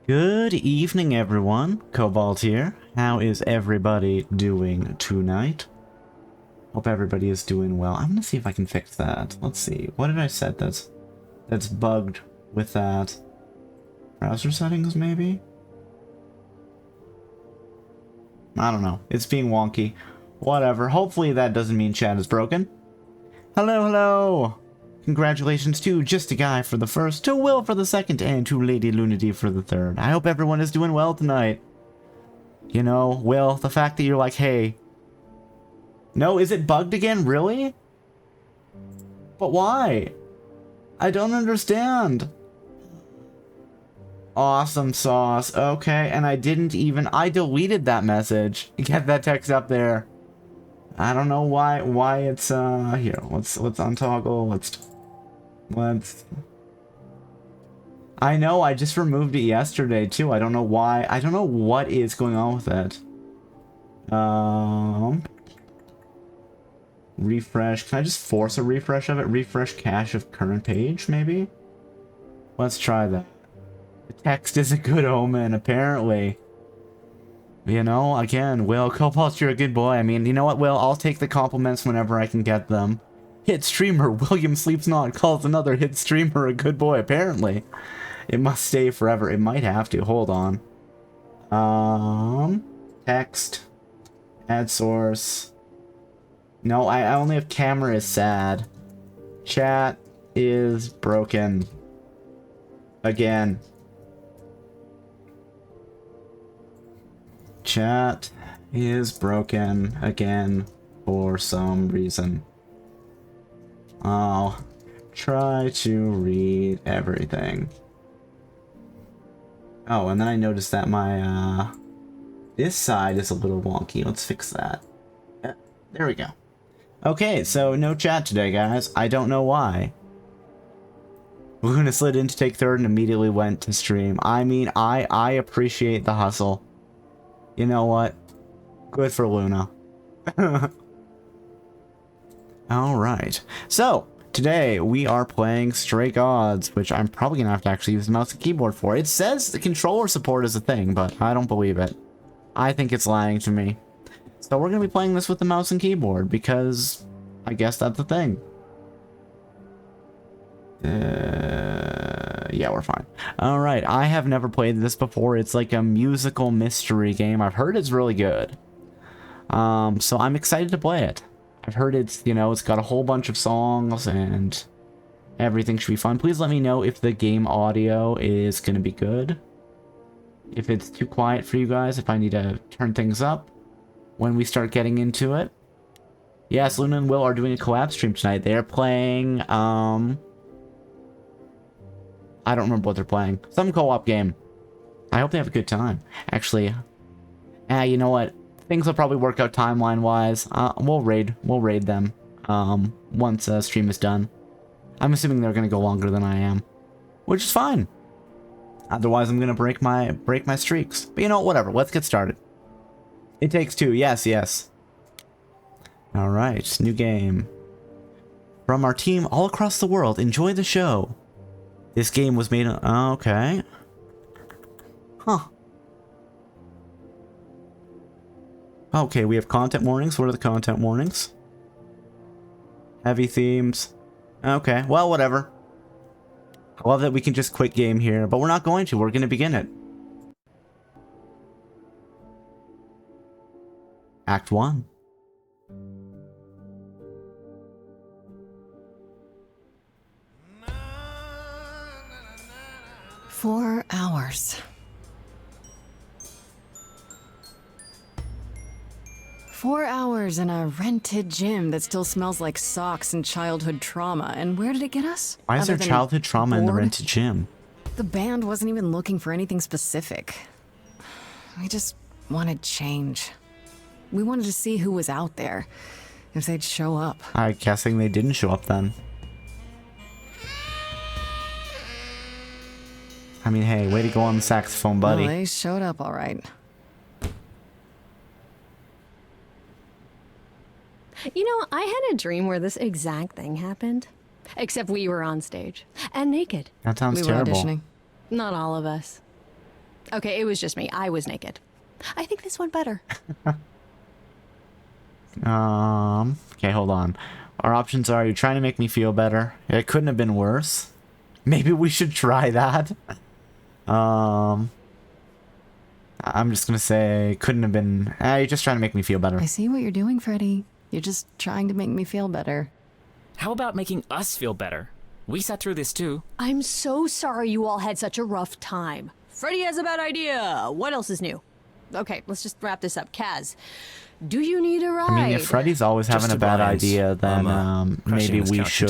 Good evening, everyone. Cobalt here. How is everybody doing tonight? Hope everybody is doing well. I'm gonna see if I can fix that. Let's see. What did I set that's bugged with that? Browser settings, maybe? I don't know. It's being wonky. Whatever. Hopefully that doesn't mean chat is broken. Hello, hello! Congratulations to Just a Guy for the first, to Will for the second, and to Lady Lunity for the third. I hope everyone is doing well tonight. You know, Will, the fact that you're like, hey... No, is it bugged again? Really? But why? I don't understand. Awesome sauce. Okay, and I deleted that message. Get that text up there. I don't know why it's here. Let's untoggle. Let's I know I just removed it yesterday too. I don't know why. I don't know what is going on with it. Refresh. Can I just force a refresh of it? Refresh cache of current page, maybe? Let's try that. The text is a good omen, apparently. You know, again, Will, Cobalt, you're a good boy. I mean, you know what, Will? I'll take the compliments whenever I can get them. Hit streamer William Sleeps Not calls another hit streamer a good boy, apparently. It must stay forever. It might have to. Hold on. Text. Add source. No, I only have camera is sad. Chat is broken. Again. Chat is broken again for some reason. I'll try to read everything. Oh, and then I noticed that my, this side is a little wonky. Let's fix that. There we go. Okay, so no chat today, guys. I don't know why. Luna slid in to take third and immediately went to stream. I mean, I appreciate the hustle. You know what? Good for Luna. Alright. So, today we are playing Stray Gods, which I'm probably going to have to actually use the mouse and keyboard for. It says the controller support is a thing, but I don't believe it. I think it's lying to me. So we're going to be playing this with the mouse and keyboard, because I guess that's the thing. Yeah, we're fine. Alright, I have never played this before. It's like a musical mystery game. I've heard it's really good. So I'm excited to play it. I've heard it's, you know, it's got a whole bunch of songs and everything should be fun. Please let me know if the game audio is going to be good. If it's too quiet for you guys, if I need to turn things up when we start getting into it. Yes, Luna and Will are doing a collab stream tonight. They're playing, I don't remember what they're playing. Some co-op game. I hope they have a good time. Actually, you know what? Things will probably work out timeline-wise. We'll raid them once stream is done. I'm assuming they're gonna go longer than I am, which is fine. Otherwise, I'm gonna break my streaks. But you know, whatever. Let's get started. It takes two. Yes, yes. All right, new game from our team all across the world. Enjoy the show. This game was made on... okay. Huh. Okay, we have content warnings. What are the content warnings? Heavy themes. Okay, well, whatever. I love that we can just quit game here, but we're not going to. We're going to begin it. Act 1. 4 hours. 4 hours in a rented gym that still smells like socks and childhood trauma. And where did it get us? Why is there childhood trauma in the rented gym? The band wasn't even looking for anything specific. We just wanted change. We wanted to see who was out there, if they'd show up. I'm guessing they didn't show up then. I mean, hey, way to go on the saxophone, buddy. Well, they showed up all right. You know, I had a dream where this exact thing happened. Except we were on stage. And naked. That sounds We were terrible. auditioning. Not all of us. Okay, it was just me. I was naked. I think this went better. Okay, hold on. Our options are, you're trying to make me feel better. It couldn't have been worse. Maybe we should try that. I'm just gonna say, couldn't have been... you're just trying to make me feel better. I see what you're doing, Freddy. You're just trying to make me feel better. How about making us feel better? We sat through this too. I'm so sorry you all had such a rough time. Freddy has a bad idea. What else is new? Okay, let's just wrap this up. Kaz, do you need a ride? I mean, if Freddy's always having a bad idea, then maybe we should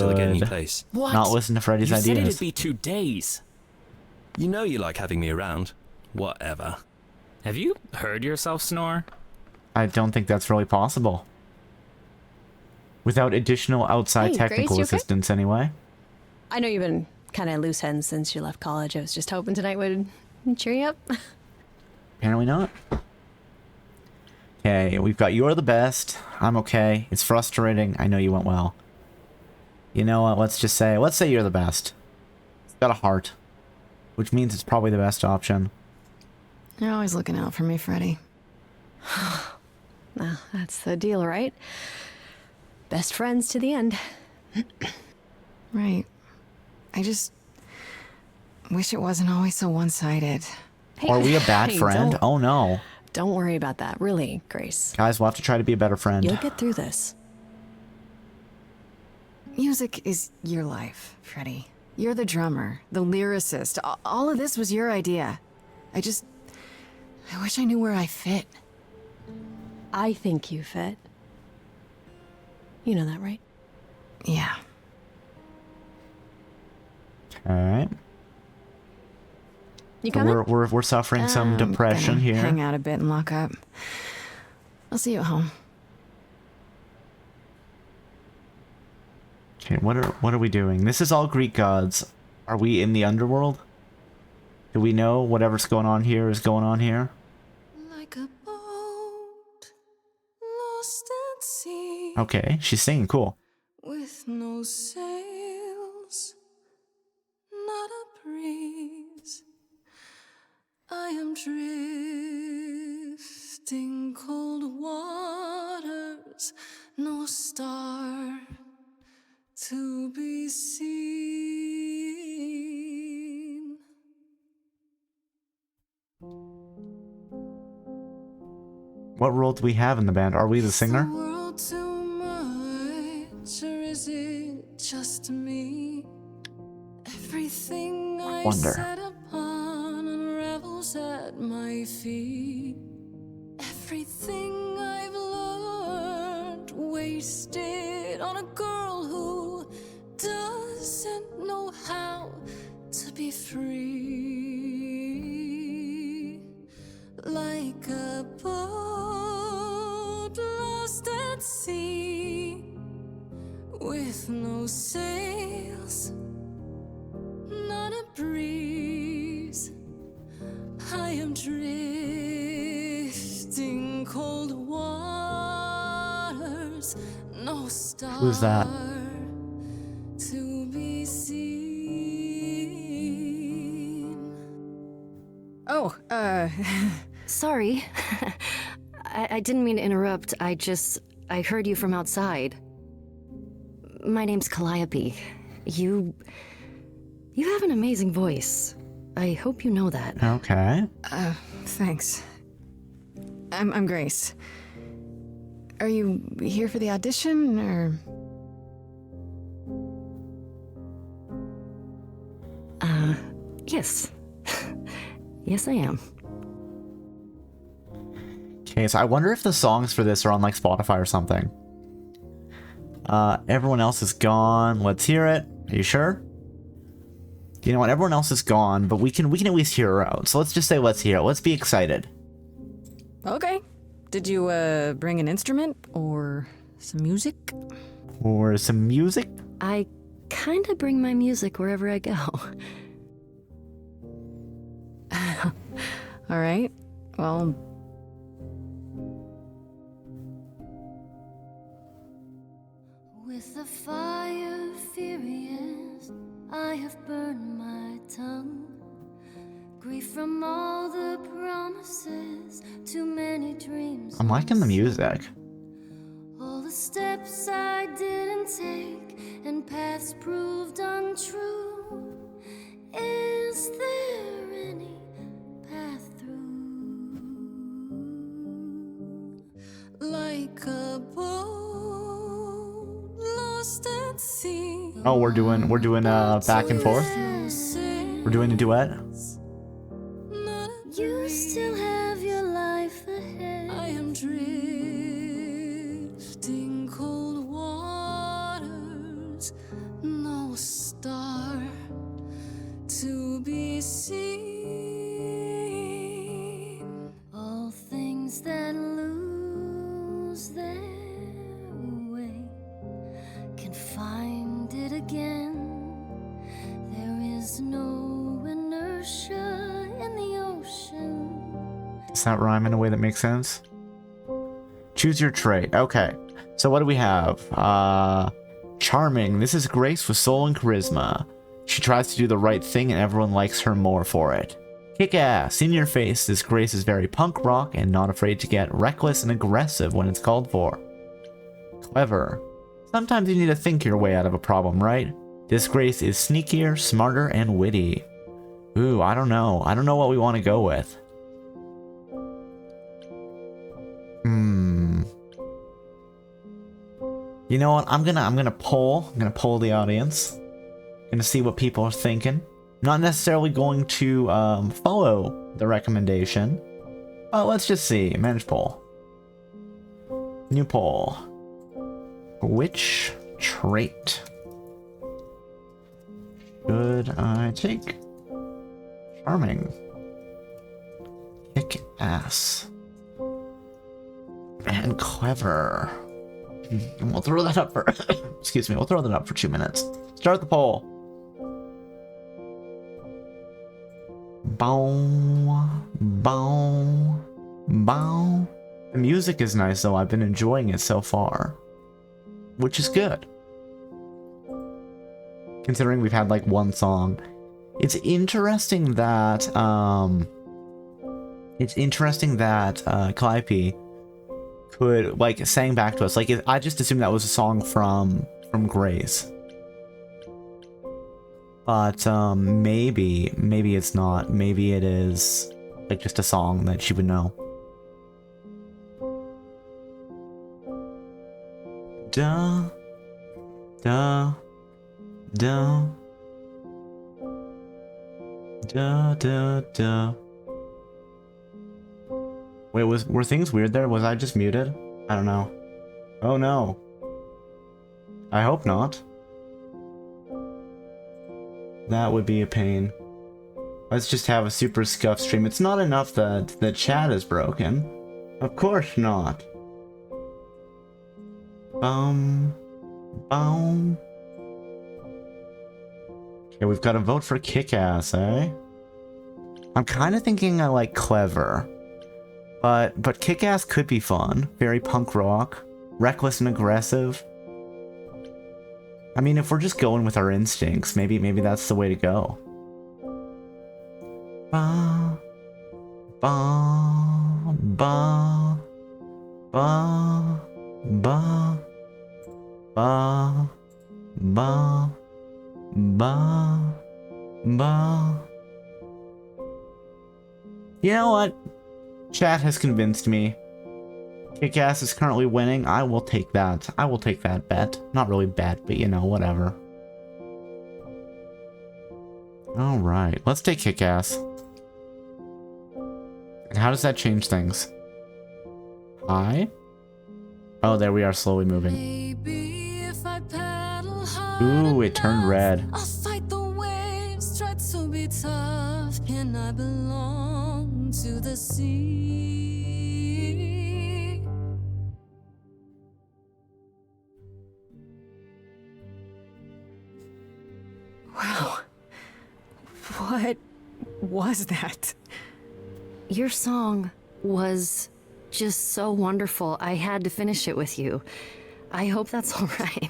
What? not listen to Freddy's you said ideas. it'd be 2 days. You know you like having me around. Whatever. Have you heard yourself snore? I don't think that's really possible. Without additional outside Hey, technical Grace, you okay? assistance, anyway. I know you've been kind of loose ends since you left college. I was just hoping tonight would cheer you up. Apparently not. Okay, we've got You're the Best. I'm okay. It's frustrating. I know you went well. You know what? Let's say You're the Best. It's got a heart. Which means it's probably the best option. You're always looking out for me, Freddy. Well, that's the deal, right? Best friends to the end. Right. I just wish it wasn't always so one-sided. Hey, Are we a bad hey, friend? Oh no. Don't worry about that. Really, Grace. Guys, we'll have to try to be a better friend. You'll get through this. Music is your life, Freddy. You're the drummer, the lyricist. All of this was your idea. I wish I knew where I fit. I think you fit. You know that, right? Yeah. Alright. You So coming? we're suffering some depression Gonna here. Hang out a bit and lock up. I'll see you at home. Okay, what are we doing? This is all Greek gods. Are we in the underworld? Do we know whatever's going on here is going on here? Like a boat lost at sea. Okay, she's singing. Cool. With no sails, not a breeze. I am drifting cold waters, no star to be seen. What role do we have in the band? Are we the singer? Is the world too much, or is it just me? Everything I Wonder. set upon unravels at my feet. Everything I've learned wasted on a girl who doesn't know how to be free. Like a boat lost at sea, with no sails, not a breeze. I am drifting cold waters, no star Who's that? to be seen. Oh, Sorry. I didn't mean to interrupt. I heard you from outside. My name's Calliope. You have an amazing voice. I hope you know that. Okay. thanks. I'm Grace. Are you here for the audition, or? Yes. Yes, I am. Okay, so I wonder if the songs for this are on like Spotify or something. Everyone else is gone. Let's hear it. Are you sure? You know what? Everyone else is gone, but we can at least hear her out. So let's just say let's hear it. Let's be excited. Okay. Did you, bring an instrument, or some music? Or some music? I kinda bring my music wherever I go. All right. Well, With the fire furious, I have burned my tongue. grief from all the promises, too many dreams. I'm liking the music. All the steps I didn't take and paths proved untrue. Is there any path through? Like a boat lost at sea. Oh, we're doing back and forth. We're doing a duet. You still have your life ahead. I am drifting cold waters, no star to be seen. All things that lose their way can find it again. There is no inertia in the ocean. Does that rhyme in a way that makes sense? Choose your trait. Okay. So what do we have? Charming. This is Grace with soul and charisma. She tries to do the right thing and everyone likes her more for it. Kick-ass. In your face, this Grace is very punk rock and not afraid to get reckless and aggressive when it's called for. Clever. Sometimes you need to think your way out of a problem, right? This Grace is sneakier, smarter, and witty. Ooh, I don't know. I don't know what we want to go with. You know what? I'm gonna poll the audience. Gonna see what people are thinking. Not necessarily going to follow the recommendation. But let's just see. Manage poll. New poll. Which trait should I take? Charming. Kick ass. And clever. And we'll throw that up for excuse me, we'll throw that up for 2 minutes. Start the poll. Bow, bow, bow. The music is nice though. I've been enjoying it so far, which is good. Considering we've had like one song. It's interesting that Calliope could like sang back to us. Like I just assumed that was a song from Grace. But maybe it's not. Maybe it is like just a song that she would know. Da da da da da da. Wait, were things weird there? Was I just muted? I don't know. Oh no. I hope not. That would be a pain. Let's just have a super scuffed stream. It's not enough that the chat is broken. Of course not. Boom. Okay, we've got to vote for Kick-Ass, eh? I'm kind of thinking I like Clever. But Kick-Ass could be fun. Very punk rock. Reckless and aggressive. I mean, if we're just going with our instincts, maybe that's the way to go. Ba, ba, ba, ba, ba, ba, ba, ba, ba. You know what? Chat has convinced me. Kick-Ass is currently winning. I will take that. I will take that bet. Not really bet, but you know, whatever. Alright, let's take Kick-Ass. And how does that change things? Hi? Oh, there we are, slowly moving. Maybe if I paddle hard Ooh, it turned red. I'll fight the waves, try to be tough, and I belong to the sea. Wow. What was that? Your song was just so wonderful. I had to finish it with you. I hope that's all right.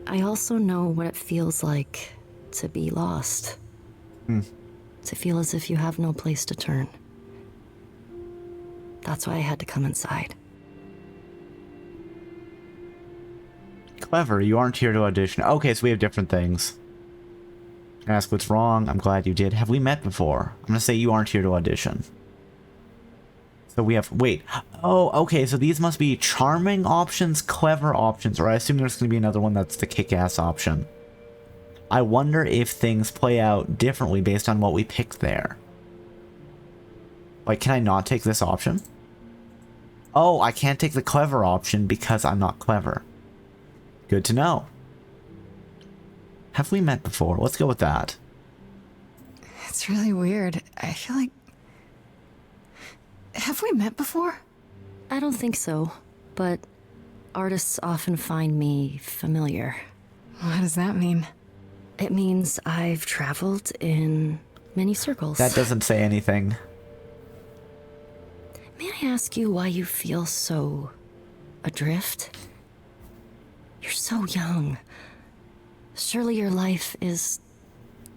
I also know what it feels like to be lost. to feel as if you have no place to turn. That's why I had to come inside. Clever, you aren't here to audition. Okay, so we have different things. Ask what's wrong. I'm glad you did. Have we met before? I'm gonna say you aren't here to audition. So we have, wait. Oh, okay, so these must be charming options, clever options, or I assume there's gonna be another one that's the kick-ass option. I wonder if things play out differently based on what we picked there. Like, can I not take this option? Oh, I can't take the clever option because I'm not clever. Good to know. Have we met before? Let's go with that. It's really weird. I feel like... Have we met before? I don't think so, but artists often find me familiar. What does that mean? It means I've traveled in many circles. That doesn't say anything. May I ask you why you feel so adrift? You're so young. Surely your life is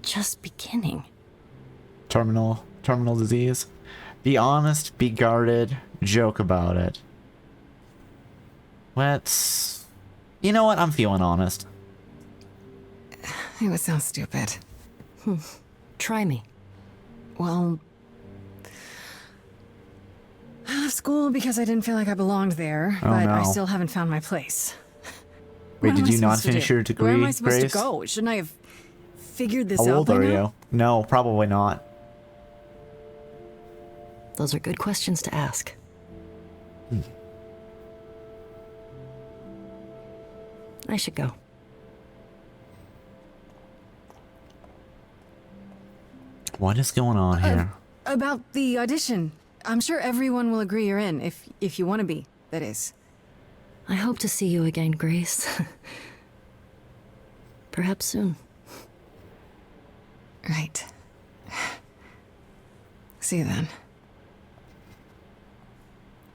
just beginning. Terminal disease. Be honest, be guarded, joke about it. Let's... You know what? I'm feeling honest. It would sound stupid. Try me. Well... I left school because I didn't feel like I belonged there, Oh, but I no. still haven't found my place. Wait, What am did I you not supposed to finish do? your degree, Where am I supposed Grace? to go? Shouldn't I have figured this How out old by are now? you? No, probably not. Those are good questions to ask. I should go. What is going on here? About the audition. I'm sure everyone will agree you're in, if you want to be, that is. I hope to see you again, Grace. Perhaps soon. Right. See you then.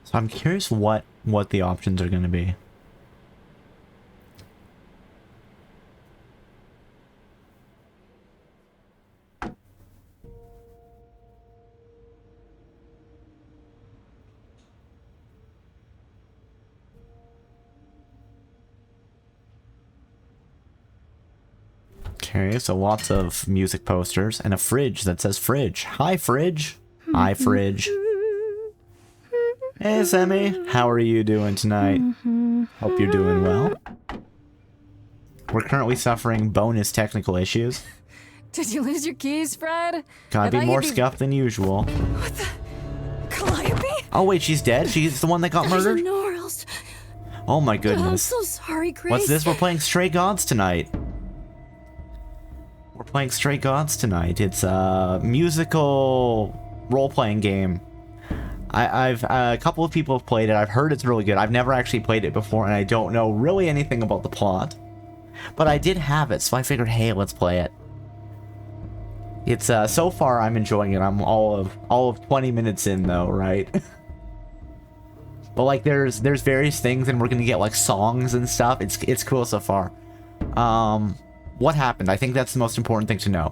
So I'm curious what the options are going to be. Okay, so lots of music posters and a fridge that says fridge. Hi, fridge. Hi, fridge. Hey, Sammy. How are you doing tonight? Hope you're doing well. We're currently suffering bonus technical issues. Did you lose your keys, Fred? Gotta be more scuffed than usual. What the? Calliope? Oh, wait, she's dead? She's the one that got murdered? I know, or else. Oh my I'm goodness. so sorry, Grace. What's this? We're playing Stray Gods tonight. We're playing Stray Gods tonight. It's a musical role-playing game. I've a couple of people have played it. I've heard it's really good. I've never actually played it before, and I don't know really anything about the plot. But I did have it, so I figured, hey, let's play it. It's so far I'm enjoying it. I'm all of 20 minutes in though, right? But like there's various things, and we're gonna get like songs and stuff. It's cool so far. What happened? I think that's the most important thing to know.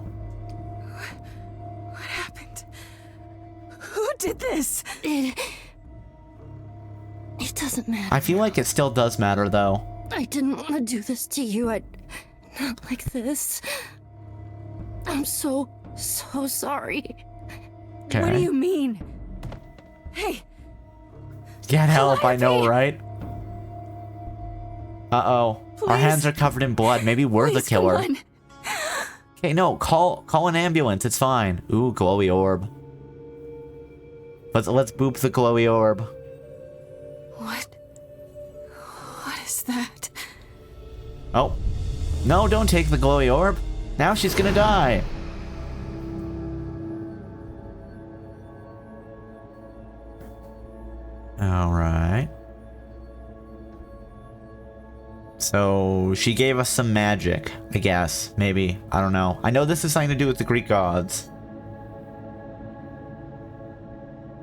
What happened? Who did this? It doesn't matter. I feel like it still does matter though. I didn't want to do this to you. Not like this. I'm so sorry. Okay. What do you mean? Hey, Get help, I know, right? Uh-oh. Our Please. hands are covered in blood. Maybe we're the please, come killer. on. Okay, no, call an ambulance. It's fine. Ooh, glowy orb. Let's boop the glowy orb. What is that? Oh. No, don't take the glowy orb. Now she's gonna die. Alright. So, she gave us some magic, I guess. Maybe. I don't know. I know this is something to do with the Greek gods.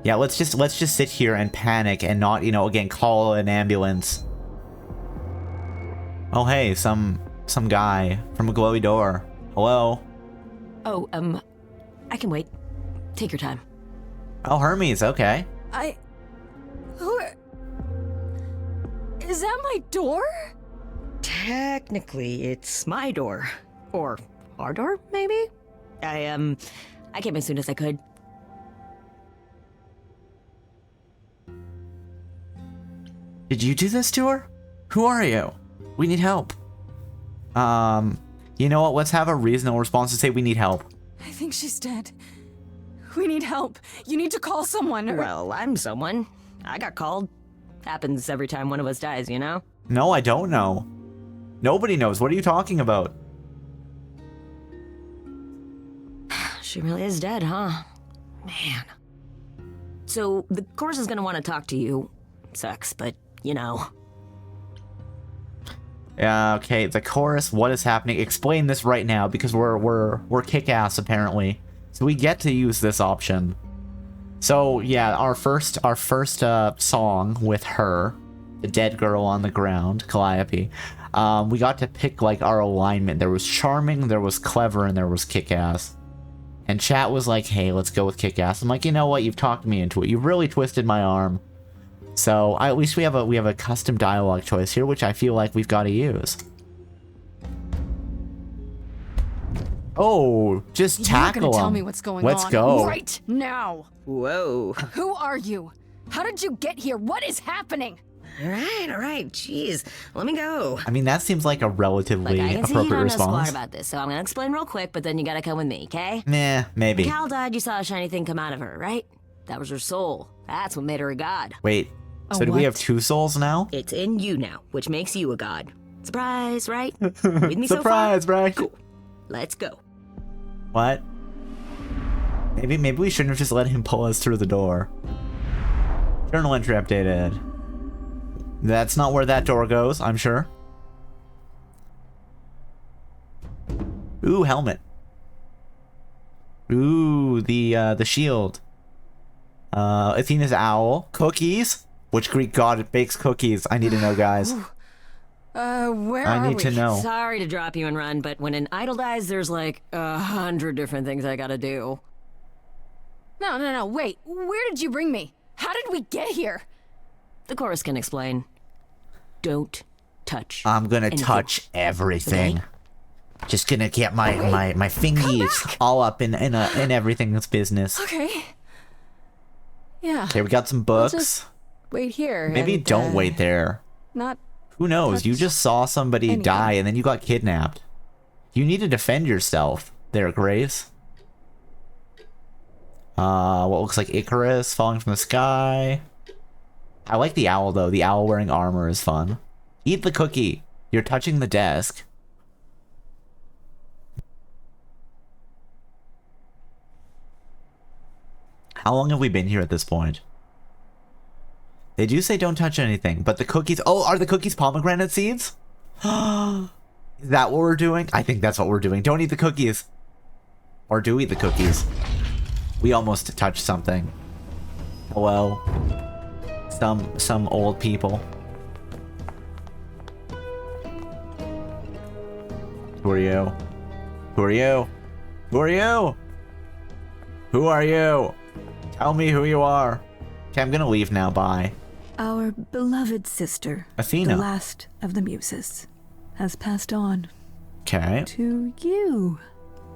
Yeah, let's just sit here and panic and not, you know, again, call an ambulance. Oh, hey, some guy from a glowy door. Hello? Oh, I can wait. Take your time. Oh, Hermes, okay. Who? Is that my door? Technically, it's my door. Or our door, maybe? I came as soon as I could. Did you do this to her? Who are you? We need help. You know what? Let's have a reasonable response to say we need help. I think she's dead. We need help. You need to call someone. Well, I'm someone. I got called. Happens every time one of us dies, you know? No, I don't know. Nobody knows. What are you talking about? She really is dead, huh? Man. So, the chorus is gonna want to talk to you. Sucks, but, you know. Yeah, okay, the chorus, what is happening? Explain this right now, because we're kick-ass, apparently. So we get to use this option. So, yeah, our first song with her, the dead girl on the ground, Calliope, we got to pick, like, our alignment. There was charming, there was clever, and there was kick-ass. And chat was like, hey, let's go with kick-ass. I'm like, you know what? You've talked me into it. You've really twisted my arm. So at least we have a custom dialogue choice here, which I feel like we've got to use. Oh, just tackle You're gonna tell him. me what's going Let's on go. right now. Whoa. Who are you? How did you get here? What is happening? All right. Jeez. Let me go. I mean, that seems like a relatively Look, I can see you appropriate don't know squat response. about this, so I'm gonna explain real quick, but then you gotta come with me, okay? Nah, maybe. When Cal died, you saw a shiny thing come out of her, right? That was her soul. That's what made her a god. Wait, so do we have two souls now? It's in you now, which makes you a god. Surprise, right? With me Surprise, so far? right? Cool. Let's go. What? Maybe we shouldn't have just let him pull us through the door. Journal entry updated. That's not where that door goes, I'm sure. Ooh, helmet. Ooh, the shield. Athena's owl. Cookies. Which Greek god bakes cookies? I need to know, guys. Where I are we? need to know. Sorry to drop you and run, but when an idol dies, there's like 100 different things I gotta do. No, wait. Where did you bring me? How did we get here? The chorus can explain. Don't touch. I'm gonna anything. touch everything. Okay. Just gonna get my fingies all up in everything's business. Okay. Yeah. Okay, we got some I'll books. just wait here. Maybe and, don't wait there. Not. Who knows? You touch just saw somebody anything. die and then you got kidnapped. You need to defend yourself there, Grace. What looks like Icarus falling from the sky. I like the owl, though. The owl wearing armor is fun. Eat the cookie. You're touching the desk. How long have we been here at this point? They do say don't touch anything, but the cookies... Oh, are the cookies pomegranate seeds? Is that what we're doing? I think that's what we're doing. Don't eat the cookies. Or do eat the cookies. We almost touched something. Hello. Some old people. Who are you? Who are you? Who are you? Who are you? Tell me who you are. Okay, I'm gonna leave now. Bye. Our beloved sister, Athena. the last of the muses, has passed on Okay. to you,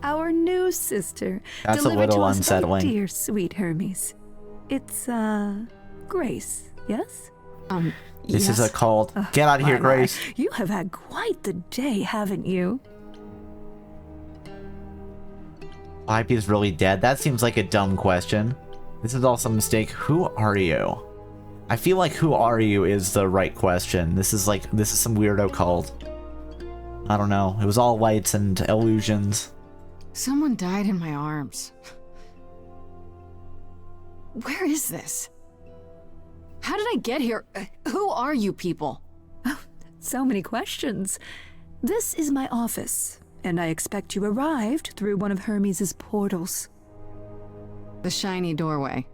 our new sister. That's a delivered little to us by unsettling. dear sweet Hermes. It's Grace, yes? This is yes. a cult. Get out of here, My, my. Grace. You have had quite the day, haven't you? IP is really dead. That seems like a dumb question. This is also a mistake. Who are you? I feel like who are you is the right question. This is some weirdo cult. I don't know. It was all lights and illusions. Someone died in my arms. Where is this? How did I get here? Who are you people? So many questions. This is my office, and I expect you arrived through one of Hermes' portals. The shiny doorway.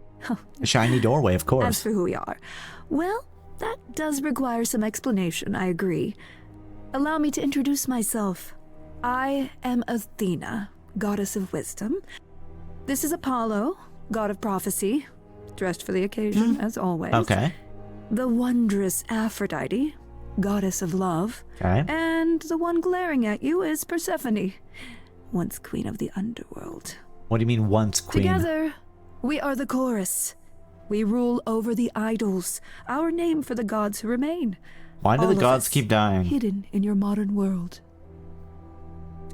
A shiny doorway, of As course. for who we are, well, that does require some explanation, I agree. Allow me to introduce myself. I am Athena, goddess of wisdom, This is Apollo, god of prophecy, dressed for the occasion, as always. Okay. The wondrous Aphrodite, goddess of love. Okay. And the one glaring at you is Persephone, once queen of the underworld. What do you mean once queen? Together, we are the chorus. We rule over the idols, our name for the gods who remain. Why do All the of gods us keep dying? hidden in your modern world.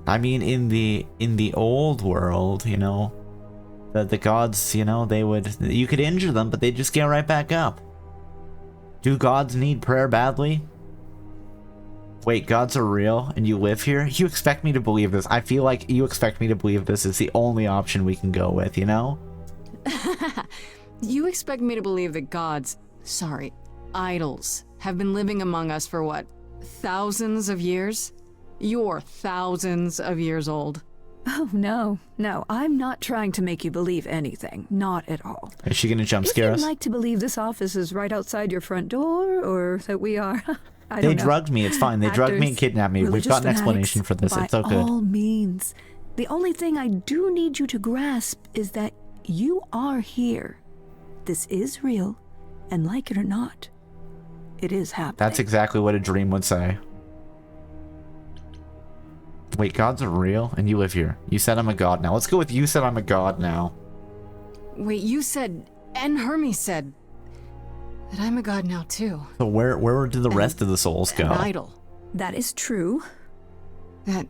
I mean, in the old world, you know, the gods, you know, you could injure them, but they'd just get right back up. Do gods need prayer badly? Wait, gods are real and you live here? You expect me to believe this? I feel like you expect me to believe this is the only option we can go with, you know? You expect me to believe that gods, sorry, idols, have been living among us for what, thousands of years? You're thousands of years old. Oh, no, I'm not trying to make you believe anything. Not at all. Is she gonna jump If scare you'd us? like to believe this office is right outside your front door, or that we are, I They don't know. drugged me, it's fine. They drugged me and Actors, kidnapped me. We've religious got an fanatics, explanation for this. It's all by good. all means. The only thing I do need you to grasp is that you are here. This is real, and like it or not, it is happening. That's exactly what a dream would say. Wait, gods are real and you live here. You said I'm a god now. Let's go with you said I'm a god now. Wait, you said, and Hermes said, that I'm a god now too. So where did the rest of the souls go? An idol. That is true. That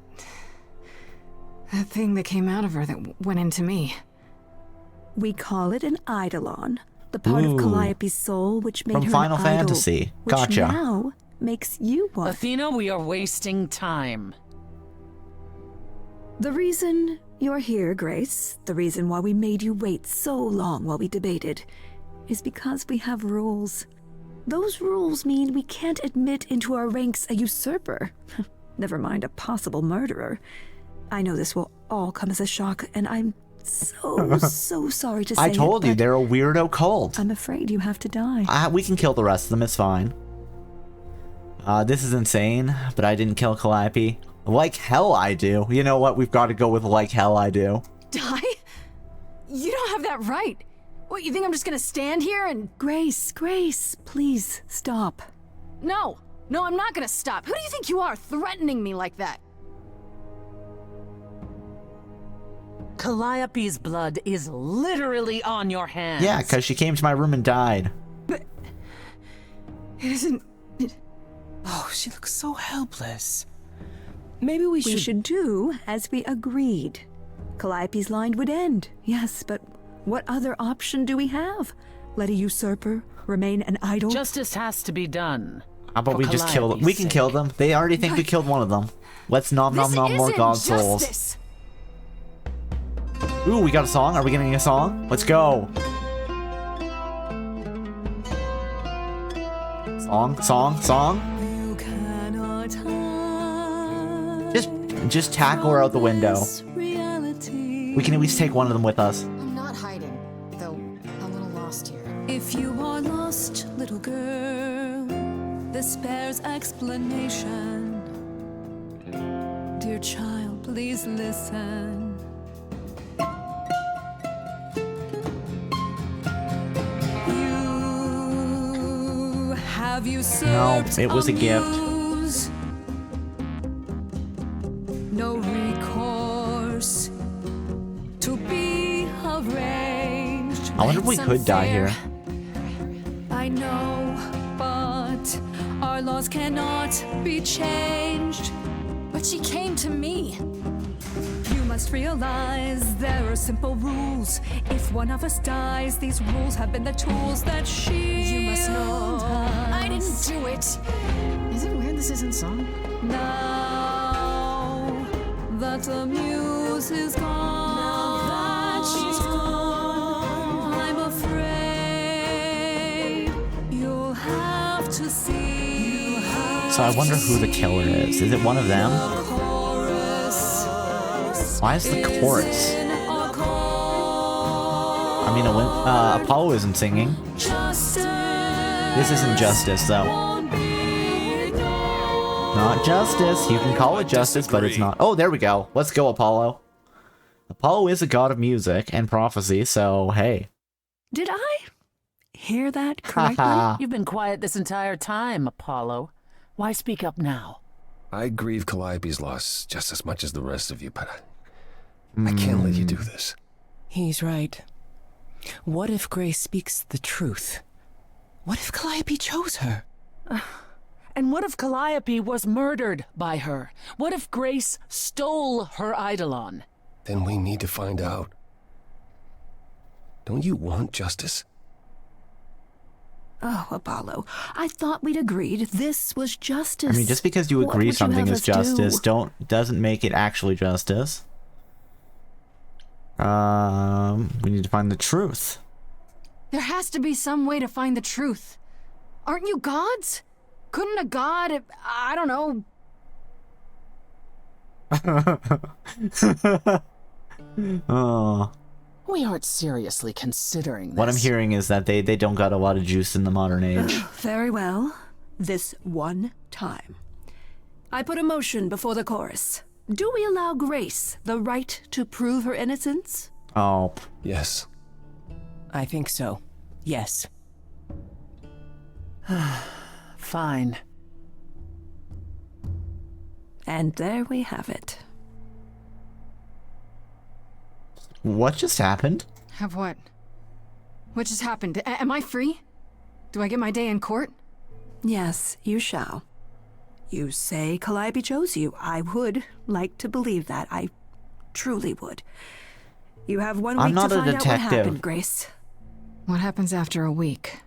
thing that came out of her that went into me. We call it an eidolon, the part Ooh. of Calliope's soul which made From her Final an idol, Fantasy. which Gotcha. now makes you one. Athena, we are wasting time. The reason you're here, Grace, the reason why we made you wait so long while we debated, is because we have rules. Those rules mean we can't admit into our ranks a usurper. Never mind a possible murderer. I know this will all come as a shock, and I'm so sorry to say I told it, you, but they're a weirdo cult. I'm afraid you have to die. We can kill the rest of them, it's fine. This is insane, but I didn't kill Calliope. Like hell I do. You know what? We've got to go with like hell I do. Die? You don't have that right. What, you think I'm just gonna stand here and... Grace, please stop. No, I'm not gonna stop. Who do you think you are, threatening me like that? Calliope's blood is literally on your hands. Yeah, because she came to my room and died. But... it isn't... Oh, she looks so helpless. Maybe we We should do as we agreed. Calliope's line would end, yes, but what other option do we have? Let a usurper remain an idol? Justice has to be done. How about For we just kill them? Calliope's We can sake. kill them. They already think we killed one of them. Let's nom This more isn't god souls. justice. Ooh, we got a song? Are we getting a song? Let's go. Song? You cannot Just tackle her out the window. reality. We can at least take one of them with us. I'm not hiding, though a little lost here. If you are lost, little girl, this bears explanation. Dear child, please listen. You have usurped it was a gift. muse. No recourse to be arranged. I wonder if we It's could die unfair. here. I know, but our laws cannot be changed. But she came to me. You must realize there are simple rules. If one of us dies, these rules have been the tools that shield You must know. I didn't us. do it. Is it weird this isn't song? Now that the muse is gone, I'm afraid you'll have to see. So I wonder who the killer is. Is it one of them? Why is the chorus? I mean, Apollo isn't singing. This isn't justice, though. Not justice. You can call it justice, but it's not. Oh, there we go. Let's go, Apollo. Apollo is a god of music and prophecy, so hey. Did I hear that correctly? You've been quiet this entire time, Apollo. Why speak up now? I grieve Calliope's loss just as much as the rest of you, but I can't let you do this. He's right. What if Grace speaks the truth? What if Calliope chose her? And what if Calliope was murdered by her? What if Grace stole her Eidolon? Then we need to find out. Don't you want justice? Oh, Apollo, I thought we'd agreed this was justice. I mean, just because you agree something is justice, doesn't make it actually justice. We need to find the truth. There has to be some way to find the truth. Aren't you gods? Couldn't a god, I don't know... Oh. We aren't seriously considering this. What I'm hearing is that they don't got a lot of juice in the modern age. Very well. This one time. I put a motion before the chorus. Do we allow Grace the right to prove her innocence? Oh. Yes. I think so. Yes. Fine. And there we have it. What just happened? Have what? What just happened? Am I free? Do I get my day in court? Yes, you shall. You say Calliope chose you. I would like to believe that. I truly would. You have 1 week to find out what happened, Grace. What happens after a week?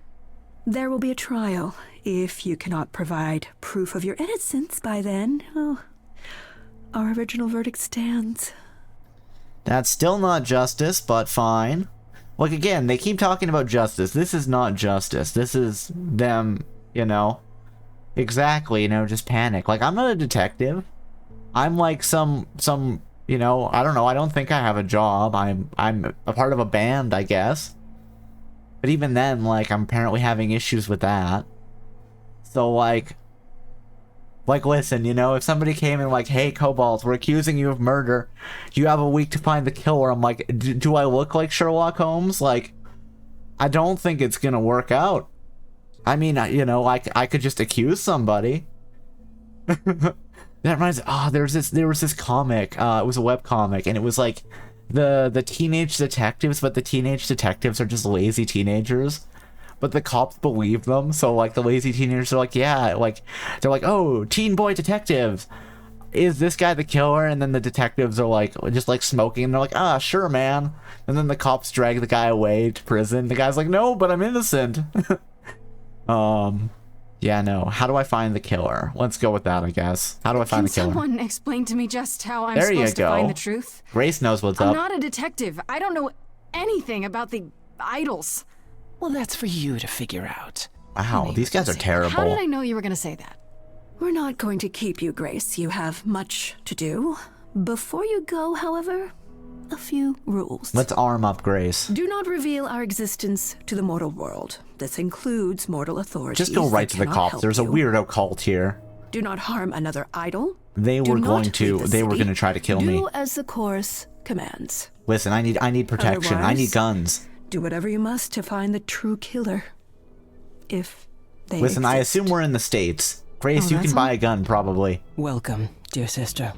There will be a trial. If you cannot provide proof of your innocence by then, oh, our original verdict stands. That's still not justice, but fine. Like, again, they keep talking about justice. This is not justice. This is them, you know, exactly, you know, just panic. Like, I'm not a detective. I'm like some, you know, I don't know. I don't think I have a job. I'm a part of a band, I guess. But even then, like, I'm apparently having issues with that. So, like, listen, you know, if somebody came and like, hey, Cobalt, we're accusing you of murder. You have a week to find the killer. I'm like, do I look like Sherlock Holmes? Like, I don't think it's gonna work out. I mean, you know, I could just accuse somebody. That reminds me, there was this comic, it was a web comic, and it was like the teenage detectives, but the teenage detectives are just lazy teenagers. But the cops believe them, so like the lazy teenagers are like, yeah, like they're like, oh, teen boy detectives, is this guy the killer? And then the detectives are like, just like smoking, and they're like, ah, sure, man. And then the cops drag the guy away to prison. The guy's like, no, but I'm innocent. Yeah, no. How do I find the killer? Let's go with that, I guess. How do I find the killer? Can someone explain to me just how I'm supposed to find the truth? Grace knows what's I'm up. not a detective. I don't know anything about the idols. Well, that's for you to figure out. Wow, these guys are terrible. How did I know you were going to say that? We're not going to keep you, Grace. You have much to do. Before you go, however, a few rules. Let's arm up Grace. Do not reveal our existence to the mortal world. This includes mortal authorities. Just go right to the cops. There's a weirdo cult here. Do not harm another idol. They were going to try to kill me. Do as the chorus commands. Listen, I need protection. I need guns. Do whatever you must to find the true killer. If they Listen, I assume we're in the States. Grace, you can buy a gun, probably. Welcome, dear sister.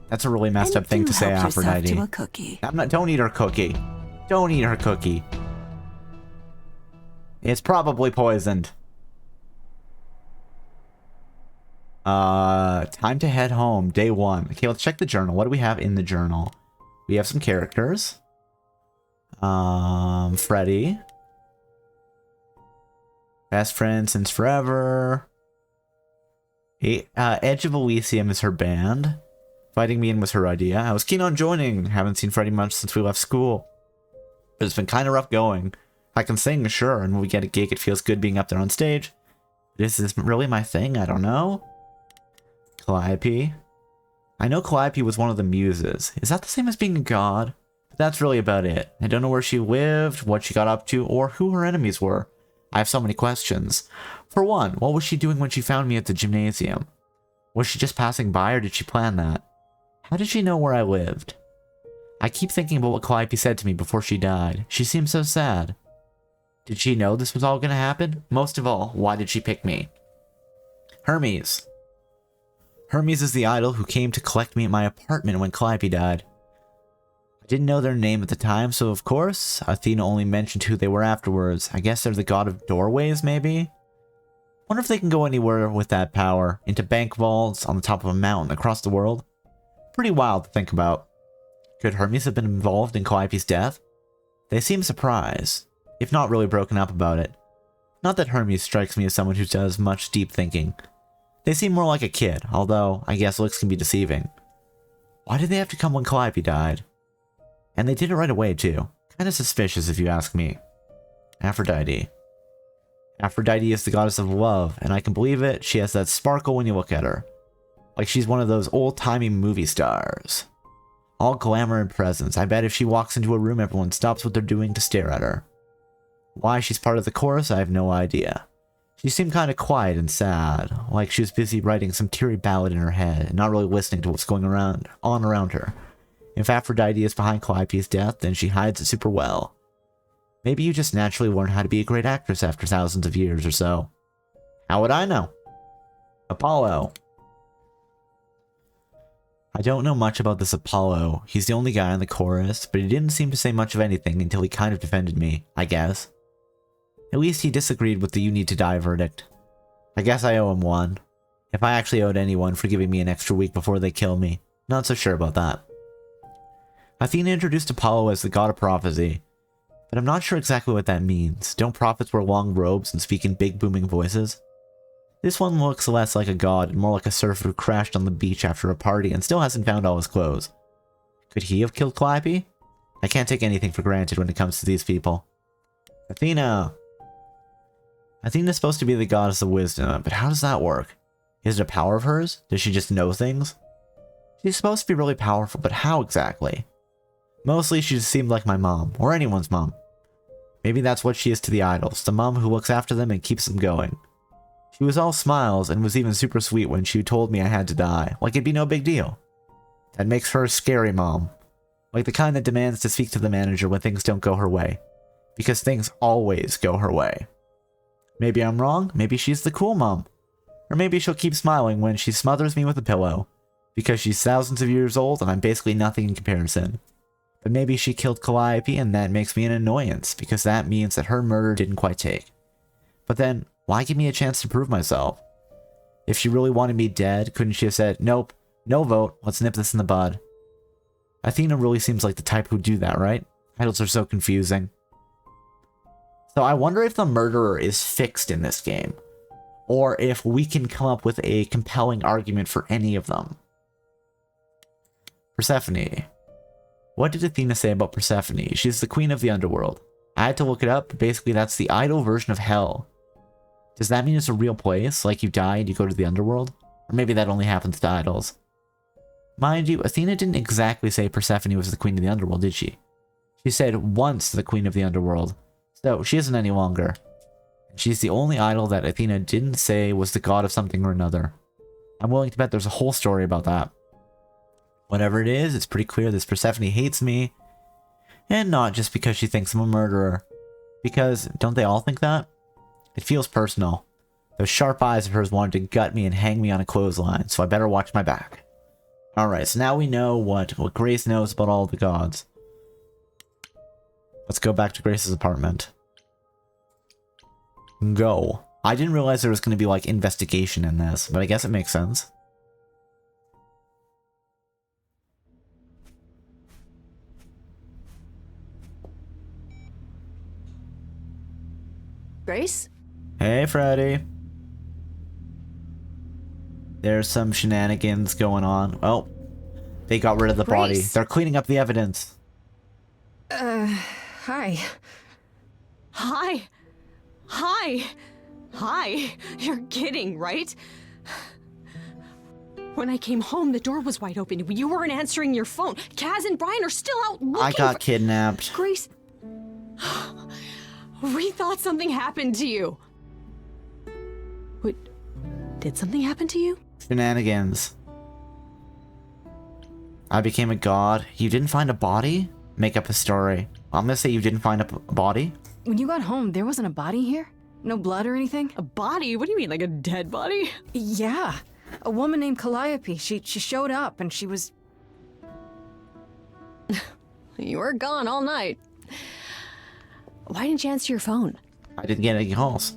That's a really messed up thing to say, Aphrodite. To a cookie. Don't eat her cookie. Don't eat her cookie. It's probably poisoned. Time to head home. Day 1. Okay, let's check the journal. What do we have in the journal? We have some characters. Freddy. Best friend since forever. Edge of Elysium is her band. Fighting Me In was her idea. I was keen on joining. Haven't seen Freddy much since we left school. But it's been kind of rough going. I can sing, sure, and when we get a gig, it feels good being up there on stage. This isn't really my thing, I don't know. Calliope. I know Calliope was one of the muses. Is that the same as being a god? But that's really about it. I don't know where she lived, what she got up to, or who her enemies were. I have so many questions. For one, what was she doing when she found me at the gymnasium? Was she just passing by, or did she plan that? How did she know where I lived? I keep thinking about what Calliope said to me before she died. She seemed so sad. Did she know this was all gonna happen? Most of all, why did she pick me? Hermes. Hermes is the idol who came to collect me at my apartment when Calliope died. I didn't know their name at the time, so of course, Athena only mentioned who they were afterwards. I guess they're the god of doorways, maybe? Wonder if they can go anywhere with that power. Into bank vaults, on the top of a mountain, across the world. Pretty wild to think about. Could Hermes have been involved in Calliope's death? They seem surprised, if not really broken up about it. Not that Hermes strikes me as someone who does much deep thinking. They seem more like a kid, although I guess looks can be deceiving. Why did they have to come when Calliope died? And they did it right away too. Kinda suspicious if you ask me. Aphrodite. Aphrodite is the goddess of love, and I can believe it, she has that sparkle when you look at her. Like she's one of those old-timey movie stars. All glamour and presence. I bet if she walks into a room, everyone stops what they're doing to stare at her. Why she's part of the chorus, I have no idea. She seemed kind of quiet and sad, like she was busy writing some teary ballad in her head, and not really listening to what's going on around her. If Aphrodite is behind Calliope's death, then she hides it super well. Maybe you just naturally learn how to be a great actress after thousands of years or so. How would I know? Apollo. I don't know much about this Apollo. He's the only guy in the chorus, but he didn't seem to say much of anything until he kind of defended me, I guess. At least he disagreed with the "you need to die" verdict. I guess I owe him one. If I actually owed anyone for giving me an extra week before they kill me. Not so sure about that. Athena introduced Apollo as the god of prophecy, but I'm not sure exactly what that means. Don't prophets wear long robes and speak in big booming voices? This one looks less like a god and more like a surfer who crashed on the beach after a party and still hasn't found all his clothes. Could he have killed Calliope? I can't take anything for granted when it comes to these people. Athena! Athena's supposed to be the goddess of wisdom, but how does that work? Is it a power of hers? Does she just know things? She's supposed to be really powerful, but how exactly? Mostly she just seemed like my mom, or anyone's mom. Maybe that's what she is to the idols, the mom who looks after them and keeps them going. She was all smiles and was even super sweet when she told me I had to die, like it'd be no big deal. That makes her a scary mom. Like the kind that demands to speak to the manager when things don't go her way. Because things always go her way. Maybe I'm wrong, maybe she's the cool mom. Or maybe she'll keep smiling when she smothers me with a pillow. Because she's thousands of years old and I'm basically nothing in comparison. But maybe she killed Calliope and that makes me an annoyance, because that means that her murder didn't quite take. But then, why give me a chance to prove myself? If she really wanted me dead, couldn't she have said, nope, no vote, let's nip this in the bud? Athena really seems like the type who'd do that, right? Idols are so confusing. So I wonder if the murderer is fixed in this game, or if we can come up with a compelling argument for any of them. Persephone. What did Athena say about Persephone? She's the queen of the underworld. I had to look it up, but basically that's the idol version of hell. Does that mean it's a real place? Like you die and you go to the underworld? Or maybe that only happens to idols. Mind you, Athena didn't exactly say Persephone was the queen of the underworld, did she? She said once the queen of the underworld. So she isn't any longer. She's the only idol that Athena didn't say was the god of something or another. I'm willing to bet there's a whole story about that. Whatever it is, it's pretty clear this Persephone hates me. And not just because she thinks I'm a murderer. Because, don't they all think that? It feels personal. Those sharp eyes of hers wanted to gut me and hang me on a clothesline, so I better watch my back. Alright, so now we know what Grace knows about all the gods. Let's go back to Grace's apartment. Go. I didn't realize there was going to be like investigation in this, but I guess it makes sense. Grace? Hey, Freddy. There's some shenanigans going on. Oh, they got rid of the body. Grace. They're cleaning up the evidence. Hi. Hi. Hi. Hi. You're kidding, right? When I came home, the door was wide open. You weren't answering your phone. Kaz and Brian are still out looking I got kidnapped. Grace. We thought something happened to you. Wait, did something happen to you? Shenanigans. I became a god. You didn't find a body? Make up a story. I'm gonna say you didn't find a body. When you got home, there wasn't a body here? No blood or anything? A body? What do you mean, like a dead body? Yeah. A woman named Calliope. She showed up and she was... You were gone all night. Why didn't you answer your phone? I didn't get any calls.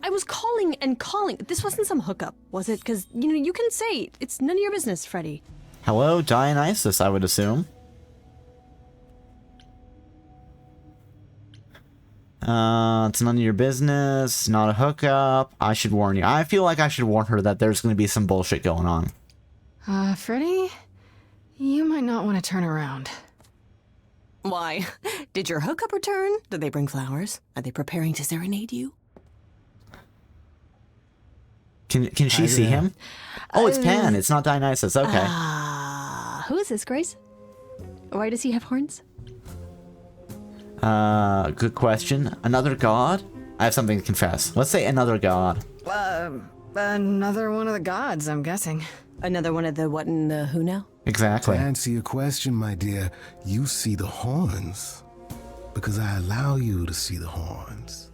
I was calling and calling. This wasn't some hookup, was it? Because, you know, you can say it's none of your business, Freddy. Hello, Dionysus, I would assume. It's none of your business, not a hookup. I should warn you. I feel like I should warn her that there's going to be some bullshit going on. Freddy? You might not want to turn around. Why? Did your hookup return? Did they bring flowers? Are they preparing to serenade you? Can she see him? Oh, it's Pan. It's not Dionysus. Okay. Who is this, Grace? Why does he have horns? Good question. Another god? I have something to confess. Let's say another god. Another one of the gods, I'm guessing. Another one of the what and the who now? Exactly. To answer your question, my dear, you see the horns because I allow you to see the horns.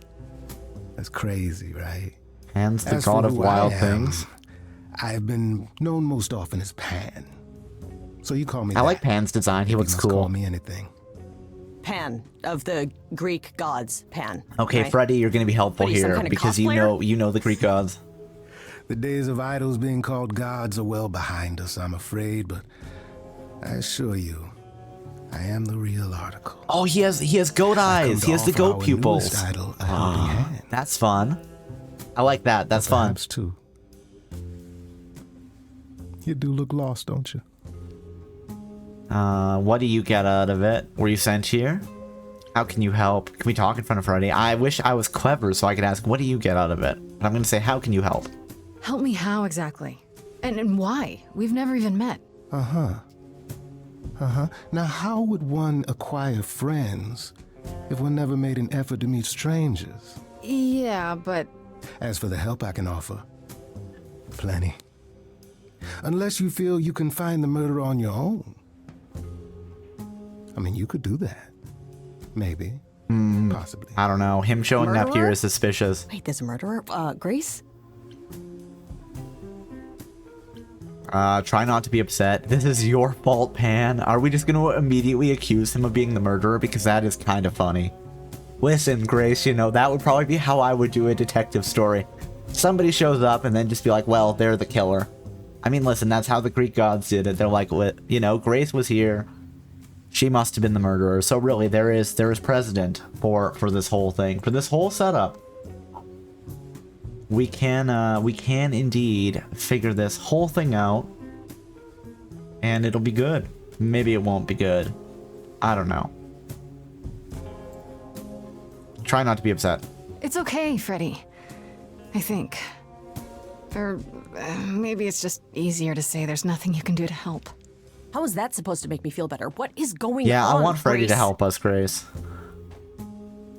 That's crazy, right? Pan's the As god for of who wild I am, things. I've been known most often as Pan. So you call me I that. like Pan's design. He You looks must cool. Call me anything. Pan, of the Greek gods, Pan. Okay, right? Freddy, you're gonna be helpful What are you, some here kind of because cosplayer? you know the Greek gods. The days of idols being called gods are well behind us, I'm afraid, but I assure you, I am the real article. Oh, he has goat eyes. He has the goat pupils. Idol, a helping hand. That's fun. I like that. That's fun. Perhaps too. You do look lost, don't you? What do you get out of it? Were you sent here? How can you help? Can we talk in front of Freddy? I wish I was clever so I could ask, what do you get out of it? But I'm going to say, how can you help? Help me how exactly? And why? We've never even met. Now, how would one acquire friends if one never made an effort to meet strangers? Yeah, but... As for the help I can offer, plenty. Unless you feel you can find the murderer on your own. I mean, you could do that. Maybe. Possibly. I don't know. Him showing up here Murderer? is suspicious. Wait, there's a murderer? Grace? Try not to be upset. This is your fault, Pan. Are we just going to immediately accuse him of being the murderer? Because that is kind of funny. Listen, Grace, you know, that would probably be how I would do a detective story. Somebody shows up and then just be like, well, they're the killer. I mean, listen, that's how the Greek gods did it. They're like, you know, Grace was here. She must have been the murderer. So really, there is precedent for this whole thing, for this whole setup. We can indeed figure this whole thing out, and it'll be good. Maybe it won't be good. I don't know. Try not to be upset. It's okay, Freddy. I think. Or maybe it's just easier to say there's nothing you can do to help. How is that supposed to make me feel better? What is going on? Yeah, I want Freddy to Grace? help us, Grace.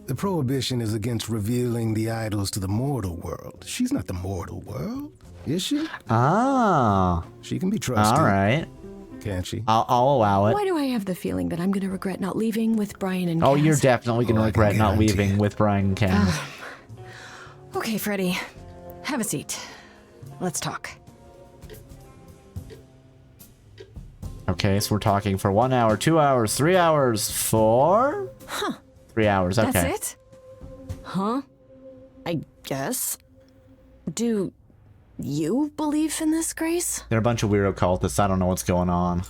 The prohibition is against revealing the idols to the mortal world. She's not the mortal world, is she? Ah. She can be trusted. All right. Can't she? I'll allow it. Why do I have the feeling that I'm going to regret not leaving with Brian and Oh, Cass? you're definitely going to I can regret not guarantee leaving it. with Brian and Cam. Okay, Freddy. Have a seat. Let's talk. Okay, so we're talking for 1 hour, 2 hours, 3 hours, 4? 3 hours, okay. That's it? Huh? I guess. Do you believe in this, Grace? They're a bunch of weirdo cultists. I don't know what's going on.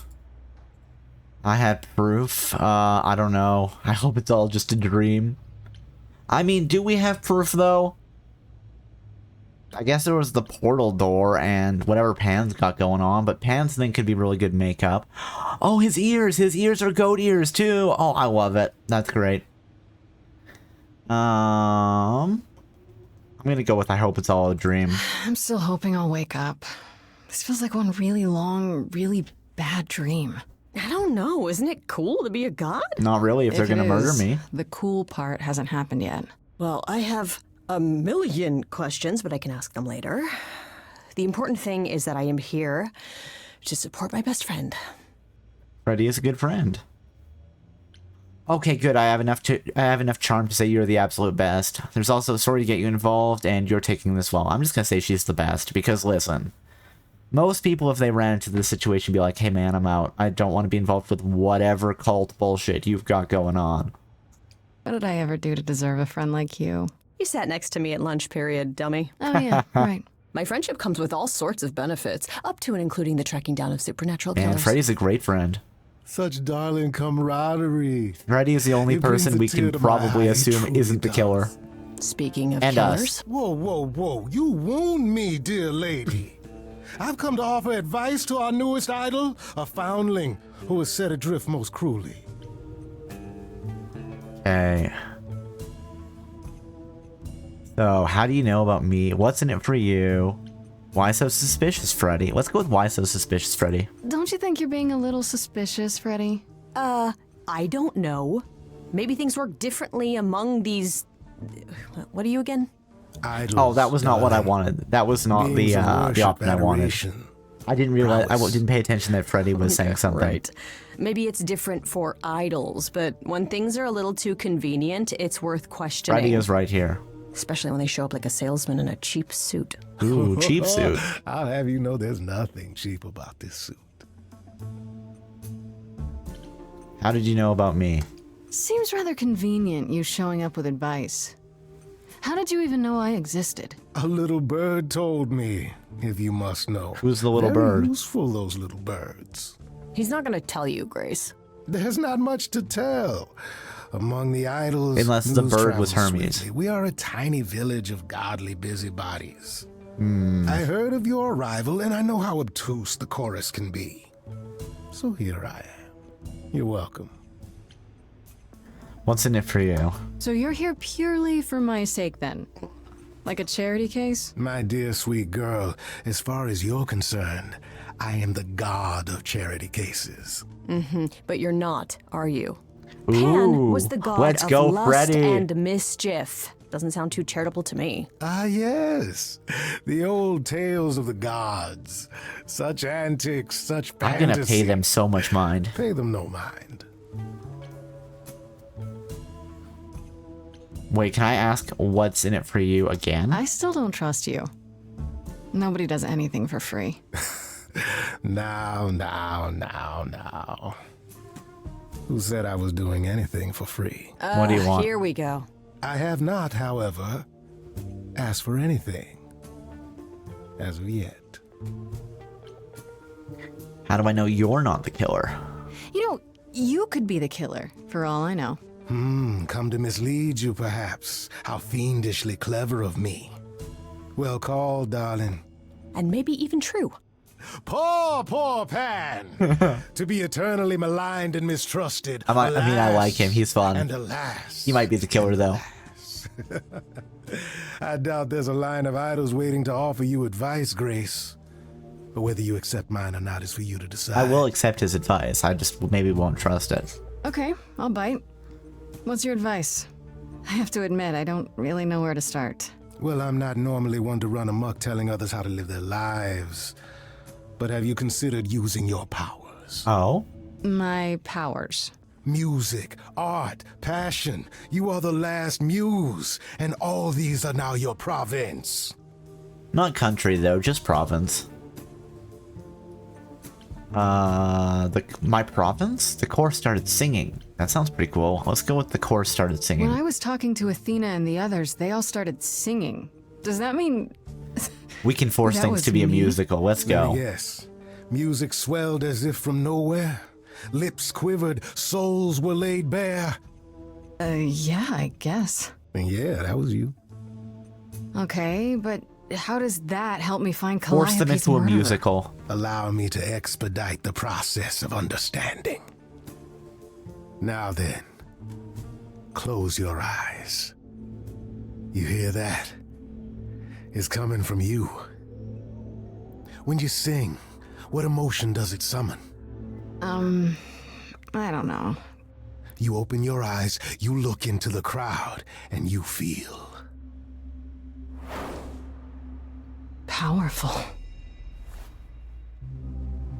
I had proof. I don't know. I hope it's all just a dream. I mean, do we have proof, though? I guess there was the portal door and whatever Pan's got going on, but Pan's thing could be really good makeup. Oh, his ears! His ears are goat ears, too! Oh, I love it. That's great. I'm gonna go with I hope it's all a dream. I'm still hoping I'll wake up. This feels like one really long, really bad dream. I don't know. Isn't it cool to be a god? Not really, if they're gonna murder me. The cool part hasn't happened yet. Well, I have a million questions, but I can ask them later. The important thing is that I am here to support my best friend. Freddy is a good friend. Okay, good. I have enough charm to say you're the absolute best. There's also a story to get you involved, and you're taking this well. I'm just gonna say she's the best, because listen, most people, if they ran into this situation, be like, hey man, I'm out. I don't want to be involved with whatever cult bullshit you've got going on. What did I ever do to deserve a friend like you? You sat next to me at lunch period, dummy. Oh yeah, right. My friendship comes with all sorts of benefits, up to and including the tracking down of supernatural killers. Man, Freddy's a great friend. Such darling camaraderie. Freddy is the only It brings person a we tear can to my probably eye, it assume truly isn't the does. killer. Speaking of And killers. us. Whoa, whoa, whoa. You wound me, dear lady. I've come to offer advice to our newest idol, a foundling who is set adrift most cruelly. Hey. So, how do you know about me? What's in it for you? Why so suspicious, Freddy? Let's go with why so suspicious, Freddy. Don't you think you're being a little suspicious, Freddy? I don't know. Maybe things work differently among these... What are you again? Idols, Oh, that was not what I darling. wanted. That was not the Beings of worship, option I wanted. adoration. I didn't realize, Prowess. didn't pay attention that Freddy was saying something. Right. Maybe it's different for idols, but when things are a little too convenient, it's worth questioning. Freddy is right here. Especially when they show up like a salesman in a cheap suit. Ooh, cheap suit. I'll have you know there's nothing cheap about this suit. How did you know about me? Seems rather convenient, you showing up with advice. How did you even know I existed? A little bird told me, if you must know. Who's the little Very bird? useful, those little birds. He's not gonna tell you, Grace. There's not much to tell. Among the idols, Unless the news bird was travels Hermes. swiftly. We are a tiny village of godly busybodies. I heard of your arrival, and I know how obtuse the chorus can be. So here I am. You're welcome. What's in it for you? So you're here purely for my sake then? Like a charity case? My dear sweet girl, as far as you're concerned, I am the god of charity cases. But you're not, are you? Ooh, Pan was the god let's of go, lust Freddy. and mischief. Doesn't sound too charitable to me. Ah, yes. The old tales of the gods. Such antics, such I'm fantasy. gonna pay them so much mind. Pay them no mind. Wait, can I ask what's in it for you again? I still don't trust you. Nobody does anything for free. Now. Who said I was doing anything for free? What do you want? Here we go. I have not, however, asked for anything. As of yet. How do I know you're not the killer? You know, you could be the killer, for all I know. Come to mislead you, perhaps. How fiendishly clever of me. Well called, darling. And maybe even true. Poor Pan! To be eternally maligned and mistrusted. I Alas, like him. He's fun. And alas. He might be the killer, though. I doubt there's a line of idols waiting to offer you advice, Grace. But whether you accept mine or not is for you to decide. I will accept his advice. I just maybe won't trust it. Okay, I'll bite. What's your advice? I have to admit, I don't really know where to start. Well, I'm not normally one to run amok telling others how to live their lives. But have you considered using your powers? Oh? My powers. Music, art, passion. You are the last muse, and all these are now your province. Not country, though. Just province. My province? The chorus started singing. That sounds pretty cool. Let's go with the chorus started singing. When I was talking to Athena and the others, they all started singing. Does that mean... We can force That things was to be a me? musical. Let's go. Yes. Music swelled as if from nowhere. Lips quivered, souls were laid bare. Yeah, I guess. And yeah, that was you. Okay, but how does that help me find Force them Calliope's into a murderer? musical. Allow me to expedite the process of understanding. Now then, close your eyes. You hear that? It's coming from you. When you sing, what emotion does it summon? I don't know. You open your eyes, you look into the crowd, and you feel. Powerful.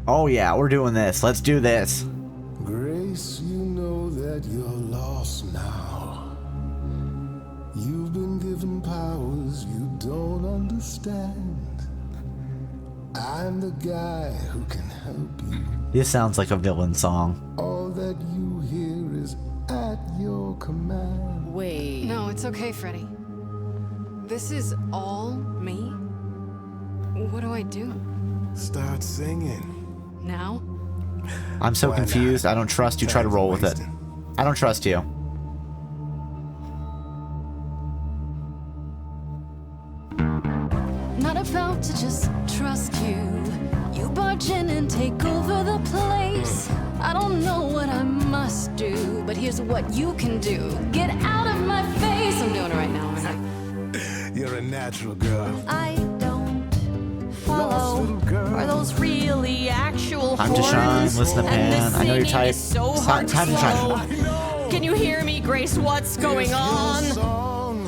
Oh yeah, we're doing this. Let's do this. Grace, you know that you're lost now. You've been given powers you don't understand. I'm the guy who can help you. This sounds like a villain song. All that you hear is at your command. Wait. No, it's okay, Freddy. This is all me? What do I do? Start singing. Now? I'm so Why confused. not? I don't trust you. Try to Time's roll with it. wasting. I don't trust you. Not about to just trust you. You barge in and take over the place. I don't know what I must do, but here's what you can do. Get out of my face. I'm doing it right now, aren't I? You're a natural girl. I don't Lost follow. little girl. Are those really actual Time to horns? shine. Listen to And the Pan. I know you're singing tight. is so hard Time to slow. shine. Can you hear me, Grace? What's going on? Song.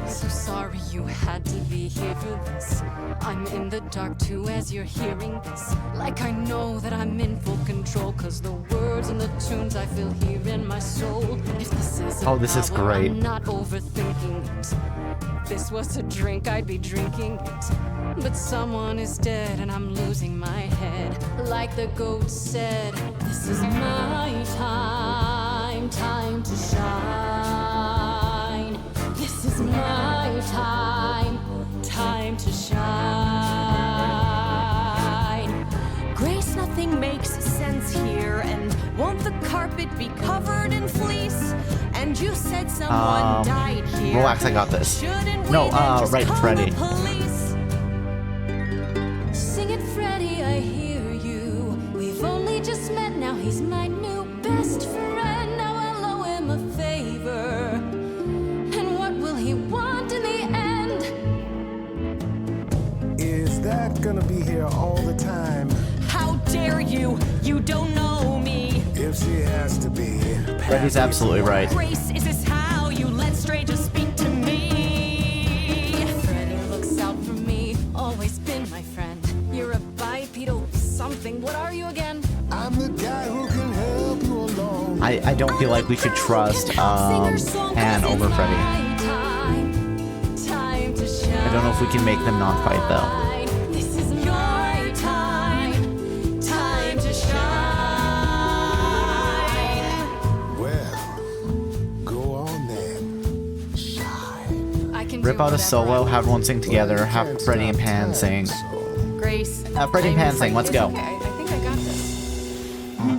So sorry you had to be here for this. I'm in the dark too as you're hearing this. Like I know that I'm in full control, cause the words and the tunes I feel here in my soul. If this is a Oh, this is power, great. I'm not overthinking it. If this was a drink, I'd be drinking it. But someone is dead and I'm losing my head. Like the goat said, this is my time, time to shine. This is my time, time to shine. Grace, nothing makes sense here. And won't the carpet be covered in fleece? And you said someone died here. Relax, I got this. Shouldn't we No, then just right, call Freddy. the police? Sing it, Freddy, I hear you. We've only just met, now he's my new best friend. Now I'll owe him a favor. And what will he want in the end? Is that gonna be here all the time? How dare you? You don't know me. If she has to be. Freddy's absolutely right. Grace, is this how you let strangers speak to me? Freddy looks out for me, always been my friend. You're a bipedal something, what are you again? I'm the guy who can help you along. I don't feel like we should trust Pan over Freddy. I don't know if we can make them not fight though. This is my time, time to shine. Well, go on then. Shine. I can Rip do out a whatever I solo, want. have everyone sing together, have Freddy and Pan sing. Grace. Freddy and Pan sing, let's go. Okay, I think I got this.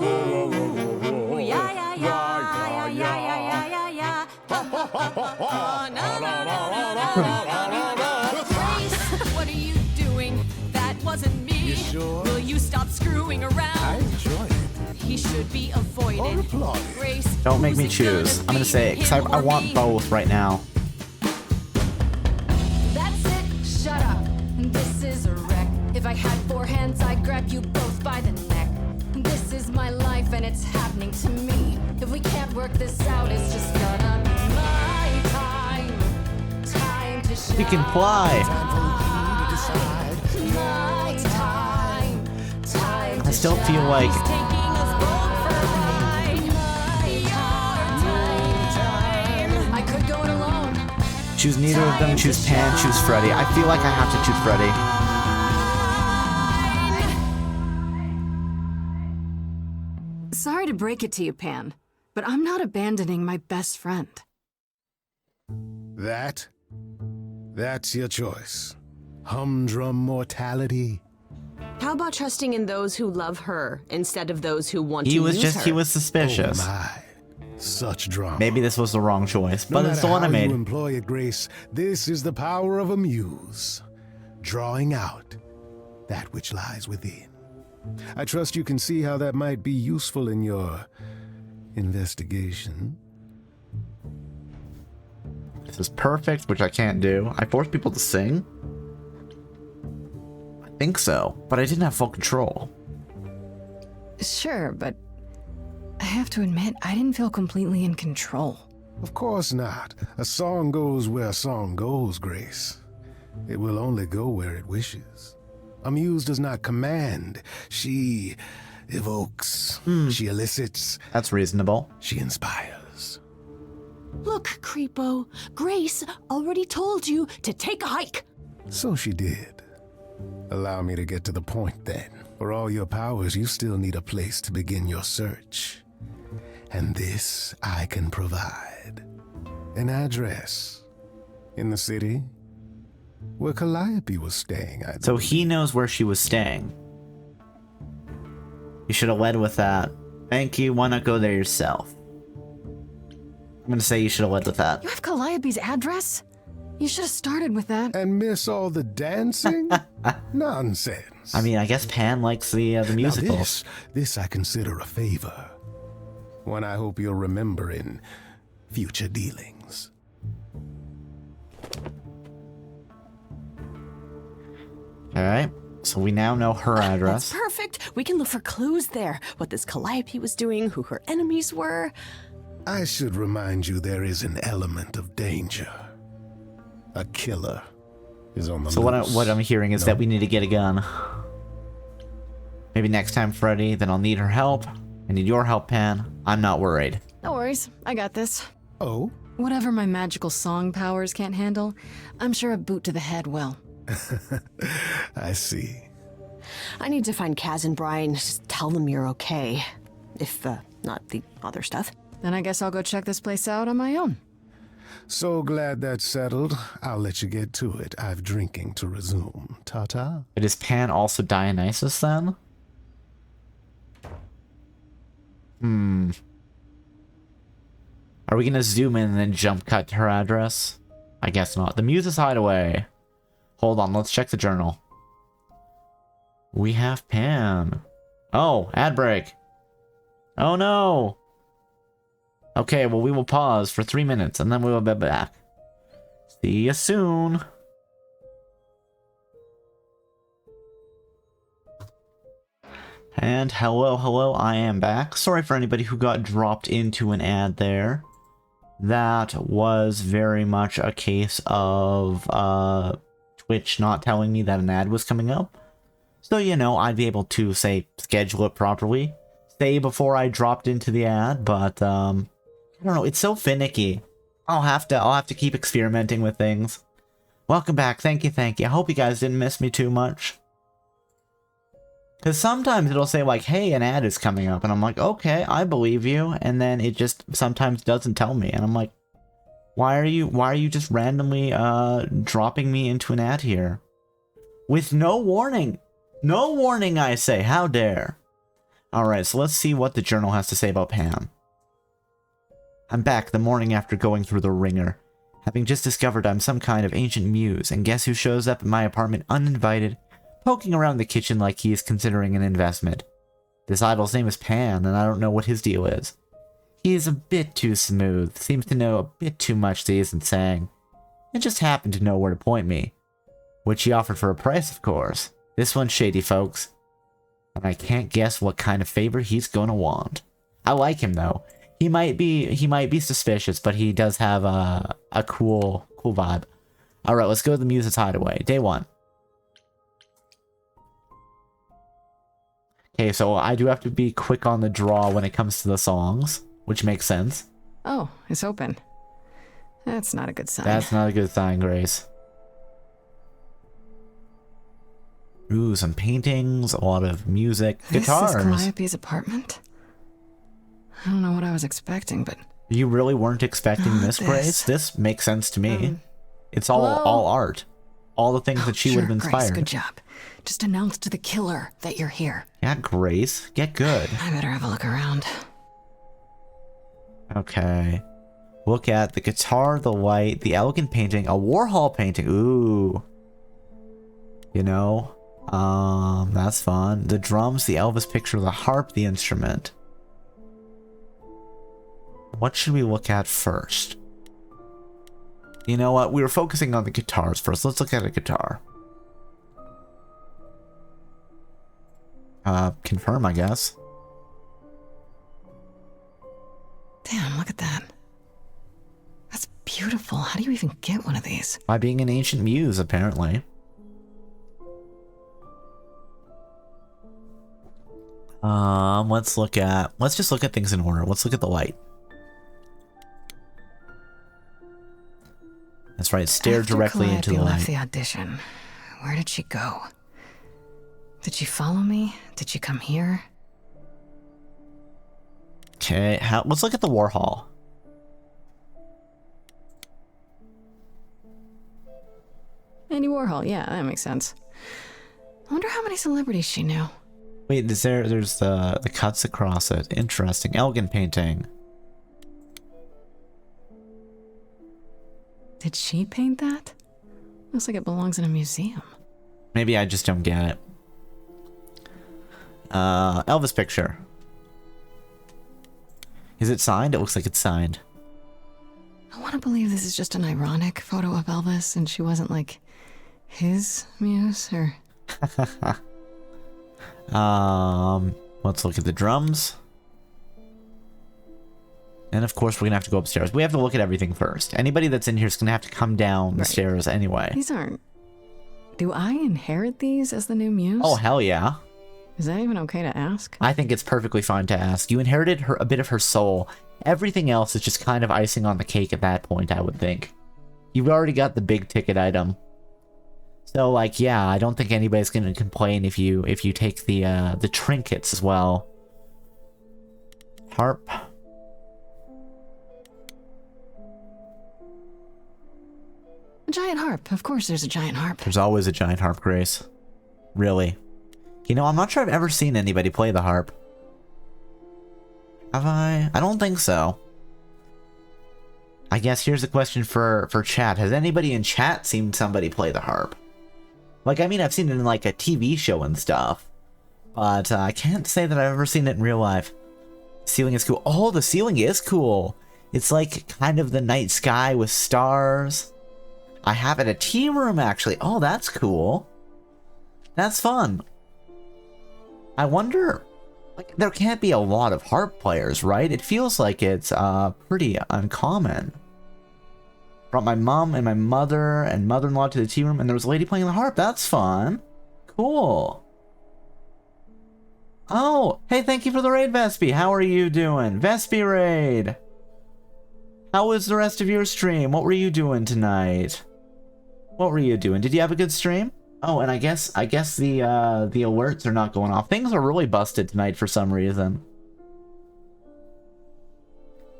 Ooh, yeah, yeah, yeah, yeah, yeah, yeah, yeah, yeah. Oh, no, no, no, no, no, no. Grace, what are you doing? That wasn't me. You sure? Will you stop screwing I around? enjoy it. He should be Or avoided. applauded. Grace, Don't make me who's it gonna choose. I'm gonna be, say it, because him I or want me? both right now. That's it, shut up. This is a wreck. If I had 4 hands, I'd grab you both by the neck. This is my life and it's happening to me. If we can't work this out, it's just gonna be my time. Time to shine. We can fly. My time. Time to I still feel like Taking us both for a ride. shine. I could go it alone. choose neither of them, choose Pan, choose Freddy. I feel like I have to choose Freddy. Sorry to break it to you, Pan, but I'm not abandoning my best friend. That's your choice. Humdrum mortality. How about trusting in those who love her instead of those who want He to was use just, her? he was suspicious. Oh my. Such drama. Maybe this was the wrong choice, No but it's the matter one I how made. you employ it, Grace, this is the power of a muse, drawing out that which lies within. I trust you can see how that might be useful in your investigation. This is perfect, which I can't do. I forced people to sing? I think so, but I didn't have full control. Sure, but I have to admit, I didn't feel completely in control. Of course not. A song goes where a song goes, Grace. It will only go where it wishes. A muse does not command. She evokes. She elicits. That's reasonable. She inspires. Look, Creepo, Grace already told you to take a hike. So she did. Allow me to get to the point then. For all your powers, you still need a place to begin your search. And this I can provide. An address. In the city where Calliope was staying, I So believe. he knows where she was staying. You should have led with that. Thank you. Why not go there yourself? I'm gonna say you should have led with that. You have Calliope's address? You should have started with that. And miss all the dancing? Nonsense. I mean, I guess Pan likes the musicals. Now this I consider a favor. One I hope you'll remember in future dealings. Alright, so we now know her address. That's perfect. We can look for clues there. What this Calliope was doing, who her enemies were. I should remind you there is an element of danger. A killer is on the So loose. what I'm hearing is that we need to get a gun. Maybe next time, Freddy, then I'll need her help. I need your help, Pan. I'm not worried. No worries, I got this. Oh? Whatever my magical song powers can't handle, I'm sure a boot to the head will. I see. I need to find Kaz and Brian. Just tell them you're okay. If, not the other stuff. Then I guess I'll go check this place out on my own. So glad that's settled. I'll let you get to it. I've drinking to resume. Ta-ta. But is Pan also Dionysus then? Are we gonna zoom in and then jump cut to her address? I guess not. The Muse's Hideaway. Hold on, let's check the journal. We have Pan. Oh, ad break. Oh no! Okay, well we will pause for 3 minutes and then we will be back. See you soon! And hello, I am back. Sorry for anybody who got dropped into an ad there. That was very much a case of Twitch not telling me that an ad was coming up. So, you know, I'd be able to, say, schedule it properly. Say before I dropped into the ad, but, I don't know, it's so finicky. I'll have to keep experimenting with things. Welcome back, thank you. I hope you guys didn't miss me too much. Because sometimes it'll say like, hey, an ad is coming up, and I'm like, okay, I believe you, and then it just sometimes doesn't tell me, and I'm like, why are you just randomly dropping me into an ad here? With no warning. No warning, I say, how dare. Alright, so let's see what the journal has to say about Pam. I'm back the morning after going through the ringer, having just discovered I'm some kind of ancient muse, and guess who shows up at my apartment uninvited, poking around the kitchen like he is considering an investment. This idol's name is Pan, and I don't know what his deal is. He is a bit too smooth, seems to know a bit too much that he isn't saying, and just happened to know where to point me. Which he offered for a price, of course. This one's shady, folks. And I can't guess what kind of favor he's gonna want. I like him, though. He might be suspicious, but he does have a cool vibe. Alright, let's go to the Muse's Hideaway. Day 1. Okay, so I do have to be quick on the draw when it comes to the songs, which makes sense. Oh, it's open. That's not a good sign. That's not a good sign, Grace. Ooh, some paintings, a lot of music, guitars. This is Calliope's apartment? I don't know what I was expecting, but... You really weren't expecting this, Grace? This makes sense to me. It's all art. All the things that she would have inspired. Grace, good job. Just announce to the killer that you're here. Yeah, Grace. Get good. I better have a look around. Okay. Look at the guitar, the light, the elegant painting, a Warhol painting. Ooh. You know? That's fun. The drums, the Elvis picture, the harp, the instrument. What should we look at first? You know what? We were focusing on the guitars first. Let's look at a guitar. Confirm, I guess. Damn, look at that. That's beautiful. How do you even get one of these? By being an ancient muse, apparently. Let's just look at things in order. Let's look at the light. That's right, stare directly into the light. Left the audition. Where did she go? Did she follow me? Did she come here? Okay, let's look at the Warhol. Andy Warhol, yeah, that makes sense. I wonder how many celebrities she knew. Wait, there's the cuts across it. Interesting. Elegant painting. Did she paint that? Looks like it belongs in a museum. Maybe I just don't get it. Elvis picture. Is it signed? It looks like it's signed. I want to believe this is just an ironic photo of Elvis and she wasn't like his muse or... Let's look at the drums. And of course we're gonna have to go upstairs. We have to look at everything first. Anybody that's in here is gonna have to come down the stairs anyway. These aren't... Do I inherit these as the new muse? Oh, hell yeah. Is that even okay to ask? I think it's perfectly fine to ask. You inherited a bit of her soul. Everything else is just kind of icing on the cake at that point, I would think. You've already got the big ticket item. So, like, yeah, I don't think anybody's gonna complain if you take the trinkets as well. Harp. A giant harp. Of course there's a giant harp. There's always a giant harp, Grace. Really. You know, I'm not sure I've ever seen anybody play the harp. Have I? I don't think so. I guess here's a question for chat. Has anybody in chat seen somebody play the harp? Like, I mean, I've seen it in, like, a TV show and stuff. But I can't say that I've ever seen it in real life. Ceiling is cool. Oh, the ceiling is cool. It's, like, kind of the night sky with stars. I have it a tea room, actually. Oh, that's cool. That's fun. I wonder... Like, there can't be a lot of harp players, right? It feels like it's pretty uncommon. Brought my mom and my mother and mother-in-law to the tea room, and there was a lady playing the harp. That's fun. Cool. Oh, hey, thank you for the raid, Vespi. How are you doing? Vespi raid. How was the rest of your stream? What were you doing tonight? What were you doing? Did you have a good stream? Oh, and I guess the alerts are not going off. Things are really busted tonight for some reason.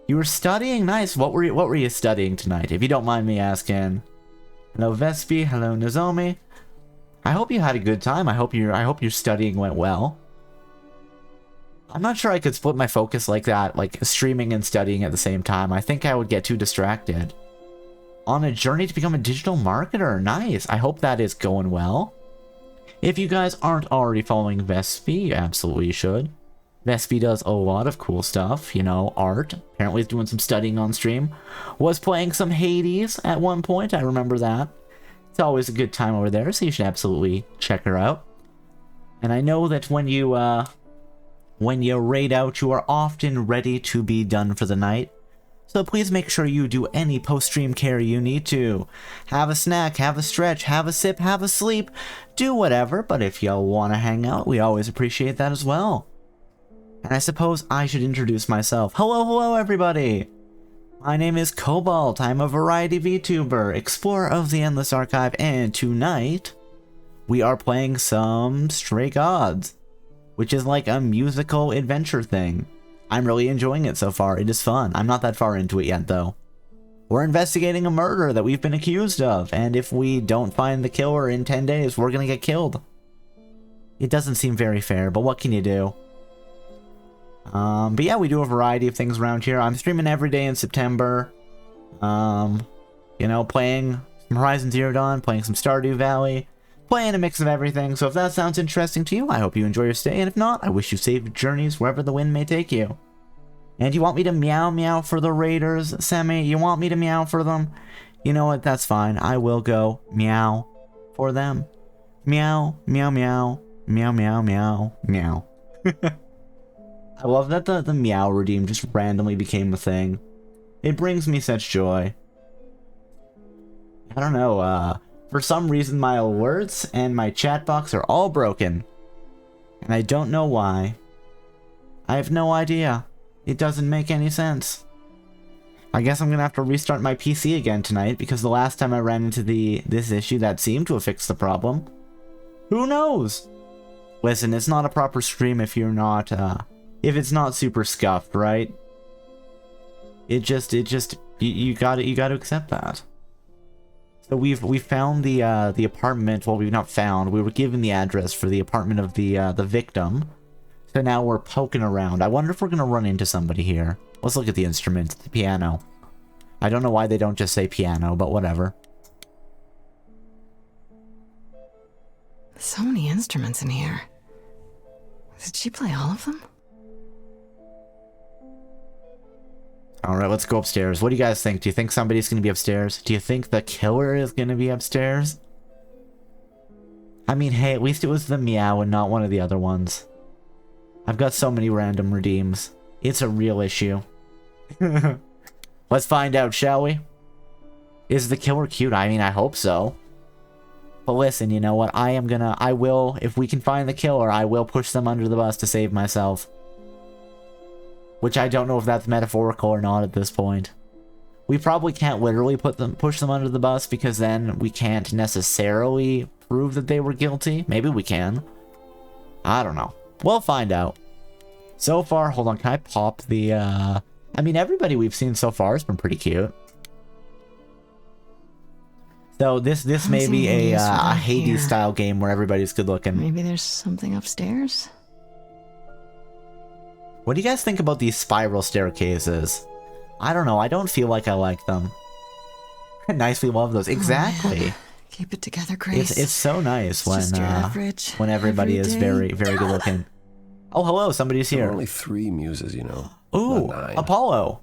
You were studying? Nice. What were you studying tonight, if you don't mind me asking? Hello, Vespi. Hello, Nozomi. I hope you had a good time. I hope your studying went well. I'm not sure I could split my focus like that, like streaming and studying at the same time. I think I would get too distracted. On a journey to become a digital marketer. Nice. I hope that is going well. If you guys aren't already following Vespi, you absolutely should. Vespi does a lot of cool stuff, you know, art. Apparently is doing some studying on stream. Was playing some Hades at one point, I remember that. It's always a good time over there, so you should absolutely check her out. And I know that when you raid out, you are often ready to be done for the night. So please make sure you do any post-stream care you need to. Have a snack, have a stretch, have a sip, have a sleep, do whatever, but if y'all want to hang out, we always appreciate that as well. And I suppose I should introduce myself. Hello everybody! My name is Cobalt, I'm a variety VTuber, explorer of the Endless Archive, and tonight, we are playing some Stray Gods, which is like a musical adventure thing. I'm really enjoying it so far. It is fun. I'm not that far into it yet, though. We're investigating a murder that we've been accused of, and if we don't find the killer in 10 days, we're gonna get killed. It doesn't seem very fair, but what can you do? But yeah, we do a variety of things around here. I'm streaming every day in September. You know, playing some Horizon Zero Dawn, playing some Stardew Valley, playing a mix of everything. So if that sounds interesting to you, I hope you enjoy your stay, and if not, I wish you safe journeys wherever the wind may take you. And you want me to meow meow for the raiders, Semi? You want me to meow for them? You know what, that's fine. I will go meow for them. Meow, meow, meow, meow, meow, meow, meow. I love that the meow redeem just randomly became a thing. It brings me such joy. I don't know, for some reason my alerts and my chat box are all broken. And I don't know why. I have no idea. It doesn't make any sense. I guess I'm gonna have to restart my PC again tonight, because the last time I ran into this issue that seemed to have fixed the problem. Who knows? Listen, it's not a proper stream if you're not, if it's not super scuffed, right? You gotta accept that. So we found the apartment. Well, we've not found. We were given the address for the apartment of the victim. So now we're poking around. I wonder if we're gonna run into somebody here. Let's look at the instruments. The piano. I don't know why they don't just say piano, but whatever. So many instruments in here. Did she play all of them? Alright, let's go upstairs. What do you guys think? Do you think somebody's gonna be upstairs? Do you think the killer is gonna be upstairs? I mean, hey, at least it was the meow and not one of the other ones. I've got so many random redeems. It's a real issue. Let's find out, shall we? Is the killer cute? I mean, I hope so. But listen, you know what? I will, if we can find the killer, I will push them under the bus to save myself. Which I don't know if that's metaphorical or not at this point. We probably can't literally push them under the bus, because then we can't necessarily prove that they were guilty. Maybe we can. I don't know. We'll find out. So far, hold on, can I pop the, I mean, everybody we've seen so far has been pretty cute. So this may be a Hades-style game where everybody's good looking. Maybe there's something upstairs? What do you guys think about these spiral staircases? I don't know, I don't feel like I like them. Nice, we love those. Exactly. Keep it together, Grace. It's so nice when everybody is everyday. very good looking. Oh, hello, somebody's There here. are only 3 muses, you know. Ooh, not 9. Apollo.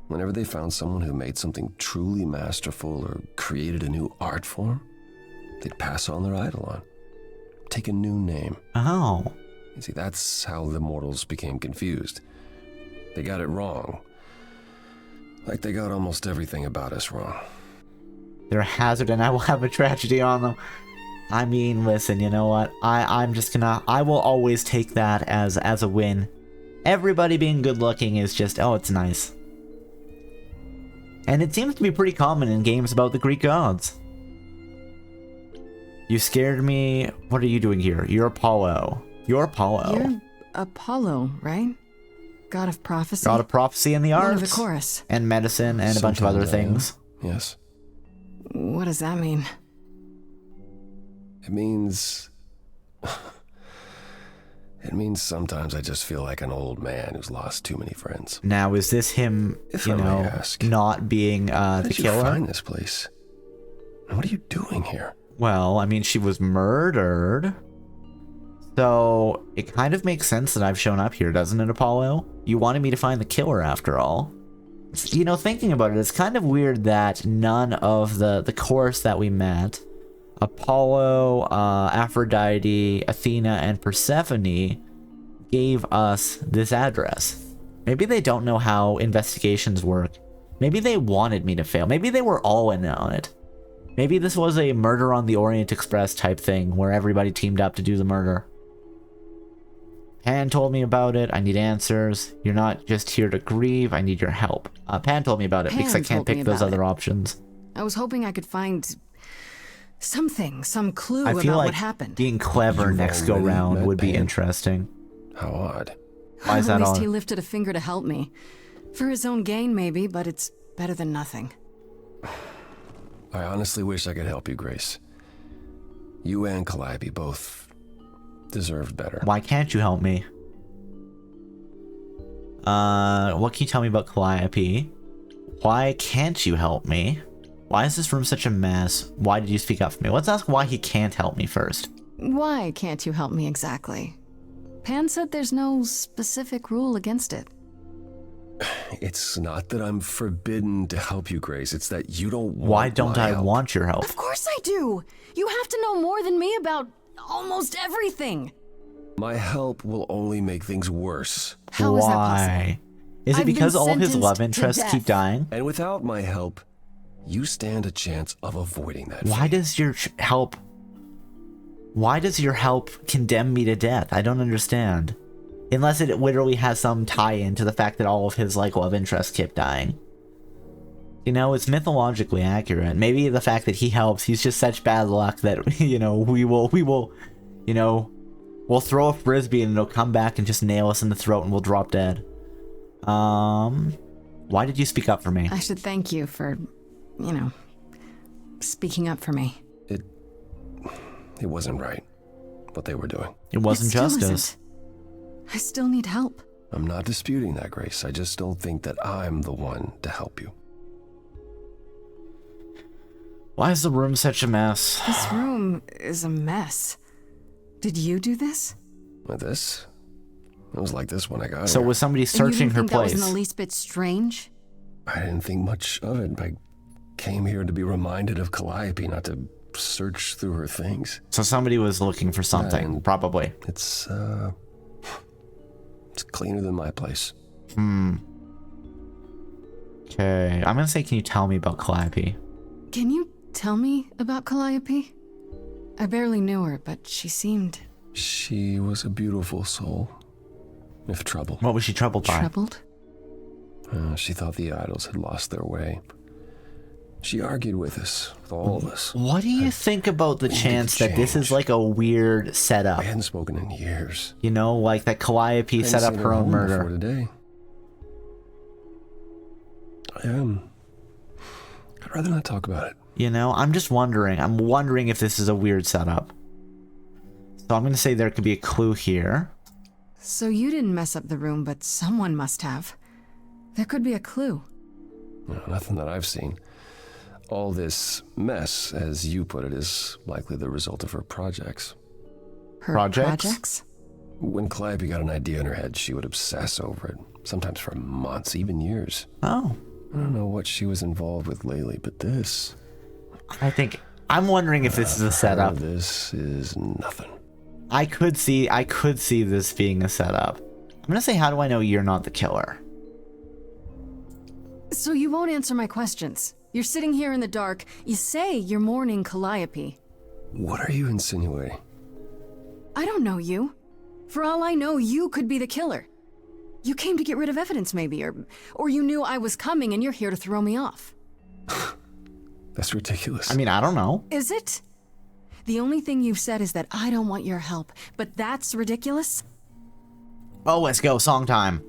Whenever they found someone who made something truly masterful or created a new art form, they'd pass on their idol on. Take a new name. Oh. You see, that's how the mortals became confused. They got it wrong. Like they got almost everything about us wrong. They're a hazard and I will have a tragedy on them. I mean, listen, you know what? I will always take that as a win. Everybody being good looking is just, oh, it's nice. And it seems to be pretty common in games about the Greek gods. You scared me. What are you doing here? You're Apollo. You're Apollo. You're Apollo, right? God of prophecy? God of prophecy and the arts. One of the chorus. And medicine and a bunch of other things. Yes. What does that mean? It means... It means sometimes I just feel like an old man who's lost too many friends. Now, is this him, If I may ask, not being how the did killer? you find this place? And what are you doing here? Well, I mean, she was murdered. So, it kind of makes sense that I've shown up here, doesn't it, Apollo? You wanted me to find the killer, after all. You know, thinking about it, it's kind of weird that none of the chorus that we met, Apollo, Aphrodite, Athena, and Persephone, gave us this address. Maybe they don't know how investigations work. Maybe they wanted me to fail. Maybe they were all in on it. Maybe this was a Murder on the Orient Express type thing, where everybody teamed up to do the murder. Pan told me about it. I need answers. You're not just here to grieve. I need your help. Pan told me about it because I can't pick those other options. I was hoping I could find something, some clue I feel about like what happened. being clever next go round would be interesting. How odd. Why is that At least odd? he lifted a finger to help me. For his own gain, maybe, but it's better than nothing. I honestly wish I could help you, Grace. You and Calliope both deserved better. Why can't you help me? What can you tell me about Calliope? Why can't you help me? Why is this room such a mess? Why did you speak up for me? Let's ask why he can't help me first. Why can't you help me exactly? Pan said there's no specific rule against it. It's not that I'm forbidden to help you, Grace. It's that you don't want Why don't my I help. want your help? Of course I do! You have to know more than me about almost everything! My help will only make things worse. How is that possible? Why? Is it I've because been all his sentenced love to interests death. keep dying? And without my help, you stand a chance of avoiding that. Why does your help... Why does your help condemn me to death? I don't understand. Unless it literally has some tie-in to the fact that all of his, like, love interests keep dying. You know, it's mythologically accurate. Maybe the fact that he helps, he's just such bad luck that, you know, we will, you know, we'll throw a frisbee and it'll come back and just nail us in the throat and we'll drop dead. Why did you speak up for me? I should thank you for, you know, speaking up for me. It wasn't right, what they were doing. It wasn't justice. Isn't. I still need help. I'm not disputing that, Grace. I just don't think that I'm the one to help you. Why is the room such a mess? This room is a mess. Did you do this? With this? It was like this when I got So here. was somebody searching her place? That wasn't the least bit strange? I didn't think much of it. I came here to be reminded of Calliope, not to search through her things. So somebody was looking for something, probably. It's cleaner than my place. Okay, I'm gonna say, can you tell me about Calliope? Can you tell me about Calliope? I barely knew her, but she seemed... She was a beautiful soul, if troubled. What was she troubled by? Troubled? She thought the idols had lost their way. She argued with us, with all of us. What do you think about the chance that this is like a weird setup? I hadn't spoken in years. You know, like that Calliope set up her own murder. Today. I'd rather not talk about it. You know, I'm just wondering. I'm wondering if this is a weird setup. So I'm going to say there could be a clue here. So you didn't mess up the room, but someone must have. There could be a clue. No, nothing that I've seen. All this mess, as you put it, is likely the result of her projects. Her projects? When Calliope got an idea in her head, she would obsess over it, sometimes for months, even years. Oh. I don't know what she was involved with lately, but this... I'm wondering if this is a setup. This is nothing. I could see this being a setup. I'm gonna say, how do I know you're not the killer? So you won't answer my questions. You're sitting here in the dark. You say you're mourning Calliope. What are you insinuating? I don't know you. For all I know, you could be the killer. You came to get rid of evidence, maybe, or you knew I was coming and you're here to throw me off. That's ridiculous. I mean, I don't know. Is it? The only thing you've said is that I don't want your help, but that's ridiculous? Oh, let's go. Song time.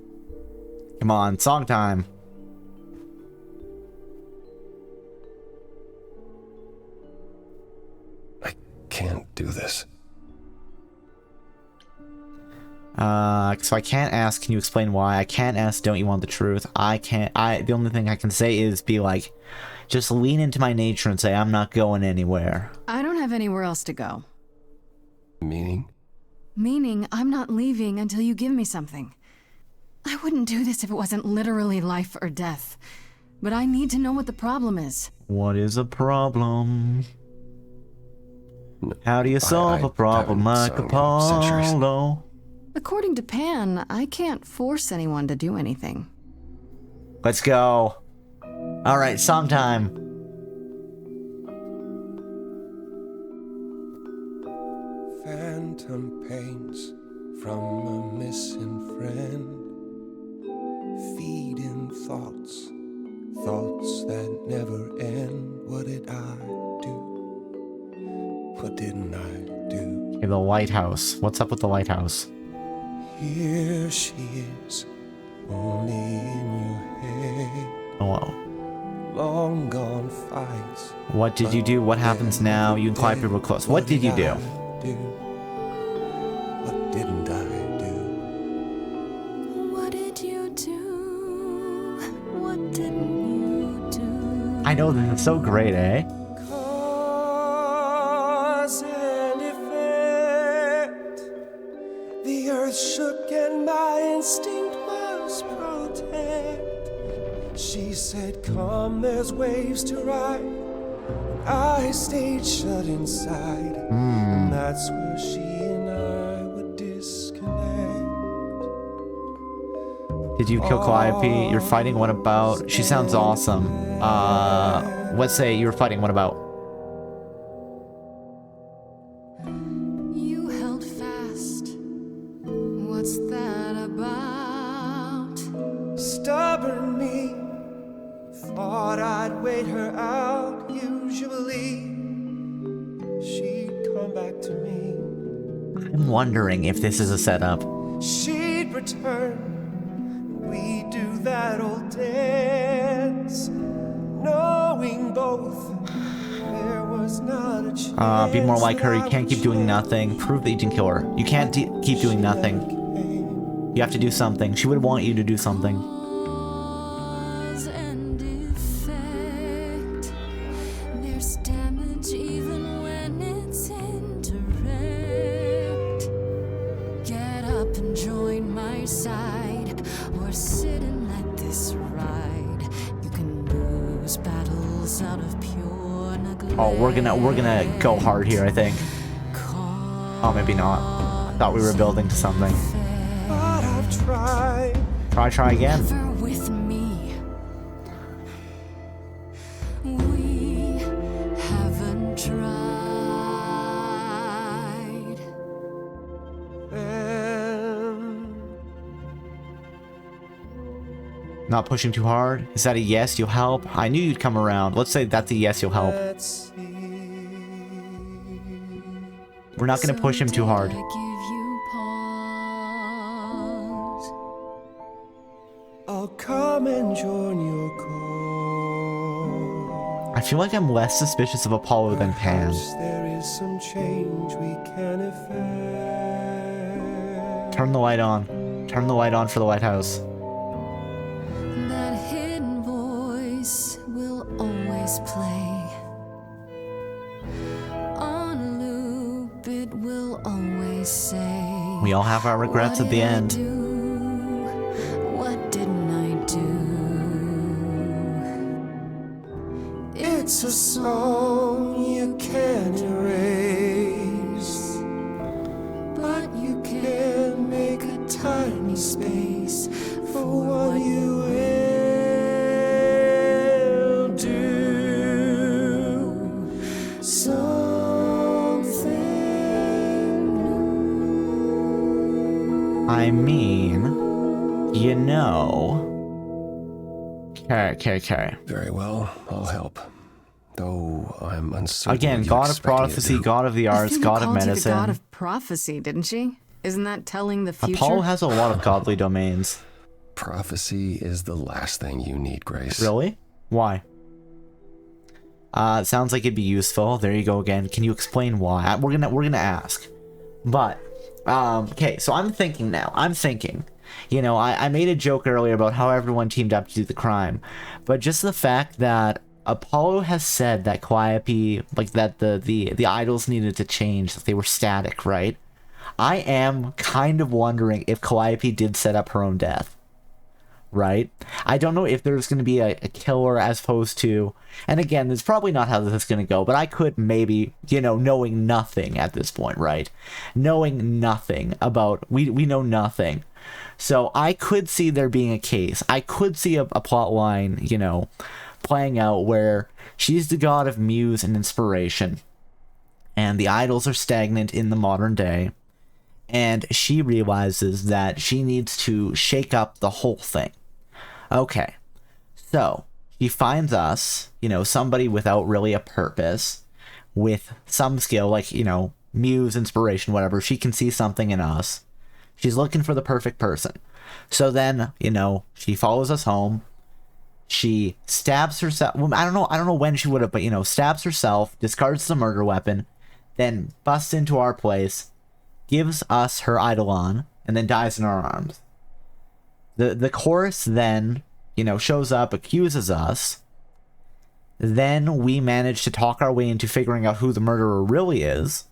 Come on, song time. I can't do this. So I can't ask, can you explain why? I can't ask, don't you want the truth? The only thing I can say is be like, just lean into my nature and say, I'm not going anywhere. I don't have anywhere else to go. Meaning? Meaning, I'm not leaving until you give me something. I wouldn't do this if it wasn't literally life or death. But I need to know what the problem is. What is a problem? How do you solve a problem like Apollo? According to Pan, I can't force anyone to do anything. Let's go. All right, song time. Phantom pains from a missing friend, feeding thoughts that never end. What did I do? What didn't I do? Okay, the lighthouse. What's up with the lighthouse? Here she is, only in your head. Hello. Long gone fights. What did you do? What happens now? You and Calliope were close. What did you do? What didn't I do? What did you do? What didn't you do? I know, this is so great, eh? Cause and effect. The earth shook and my instinct was protect. She said, come, there's waves to ride. I stayed shut inside. And that's where she and I would disconnect. Did you kill Calliope? You're fighting what about? She sounds awesome. Let's say you were fighting what about? You held fast. What's that about? Stubborn me, thought I'd wait her out. Usually, she'd come back to me. I'm wondering if this is a setup. She'd return. We do that old dance, knowing both there was not a chance. Be more like her. You can't keep doing nothing. Prove that you can kill her. You can't keep doing nothing. You have to do something. She would want you to do something. Cause and effect. There's damage even when it's indirect. Get up and join my side, or sit and let this ride. You can lose battles out of pure neglect. Oh, we're gonna go hard here, I think. Oh, maybe not. I thought we were building to something. But I've tried. Try again. Never with me. We haven't tried. Not pushing too hard. Is that a yes? You'll help? I knew you'd come around. Let's say that's a yes. You'll help. We're not gonna push him too hard. I'll come and join your call. I feel like I'm less suspicious of Apollo than Pan. There is some change we can effect. Turn the light on. Turn the light on for the lighthouse. That hidden voice will always play. On loop, it will always say. We all have our regrets at the end. What didn't I do? It's a song you can't erase, but you can make a tiny space for what you will do. Something new. I mean, you know. Okay. Very well, I'll help. Though I'm uncertain. Again, what you God of expect me to prophecy, do. God of the arts, God of called you the medicine. god of prophecy, didn't she? Isn't that telling the future? Apollo has a lot of godly domains. Prophecy is the last thing you need, Grace. Really? Why? Sounds like it'd be useful. There you go again. Can you explain why? We're gonna ask. But, okay, so I'm thinking now. You know, I made a joke earlier about how everyone teamed up to do the crime. But just the fact that Apollo has said that Calliope, like that the idols needed to change, that they were static, right? I am kind of wondering if Calliope did set up her own death, right? I don't know if there's going to be a killer as opposed to, and again, that's probably not how this is going to go, but I could maybe, you know, knowing nothing at this point, right? Knowing nothing about, we know nothing. So I could see there being a case. I could see a plot line, you know, playing out where she's the god of muse and inspiration, and the idols are stagnant in the modern day, and she realizes that she needs to shake up the whole thing. Okay, so she finds us, you know, somebody without really a purpose, with some skill, like, you know, muse, inspiration, whatever. She can see something in us. She's looking for the perfect person. So then, you know, she follows us home. She stabs herself. Well, I don't know when she would have, but, you know, stabs herself, discards the murder weapon, then busts into our place, gives us her eidolon, and then dies in our arms. The chorus then, you know, shows up, accuses us. Then we manage to talk our way into figuring out who the murderer really is.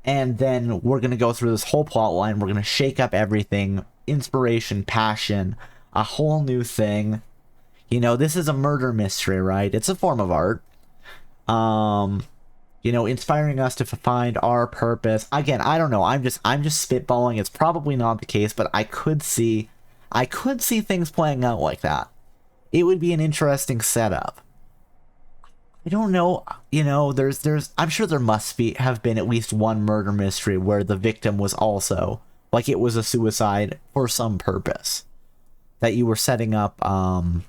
And then we're going to go through this whole plot line. We're going to shake up everything. Inspiration, passion, a whole new thing. You know, this is a murder mystery, right? It's a form of art. You know, inspiring us to find our purpose. Again, I don't know. I'm just spitballing. It's probably not the case, but I could see I could see things playing out like that. It would be an interesting setup. I don't know, you know, I'm sure there must have been at least one murder mystery where the victim was also, like, it was a suicide for some purpose. That you were setting up, the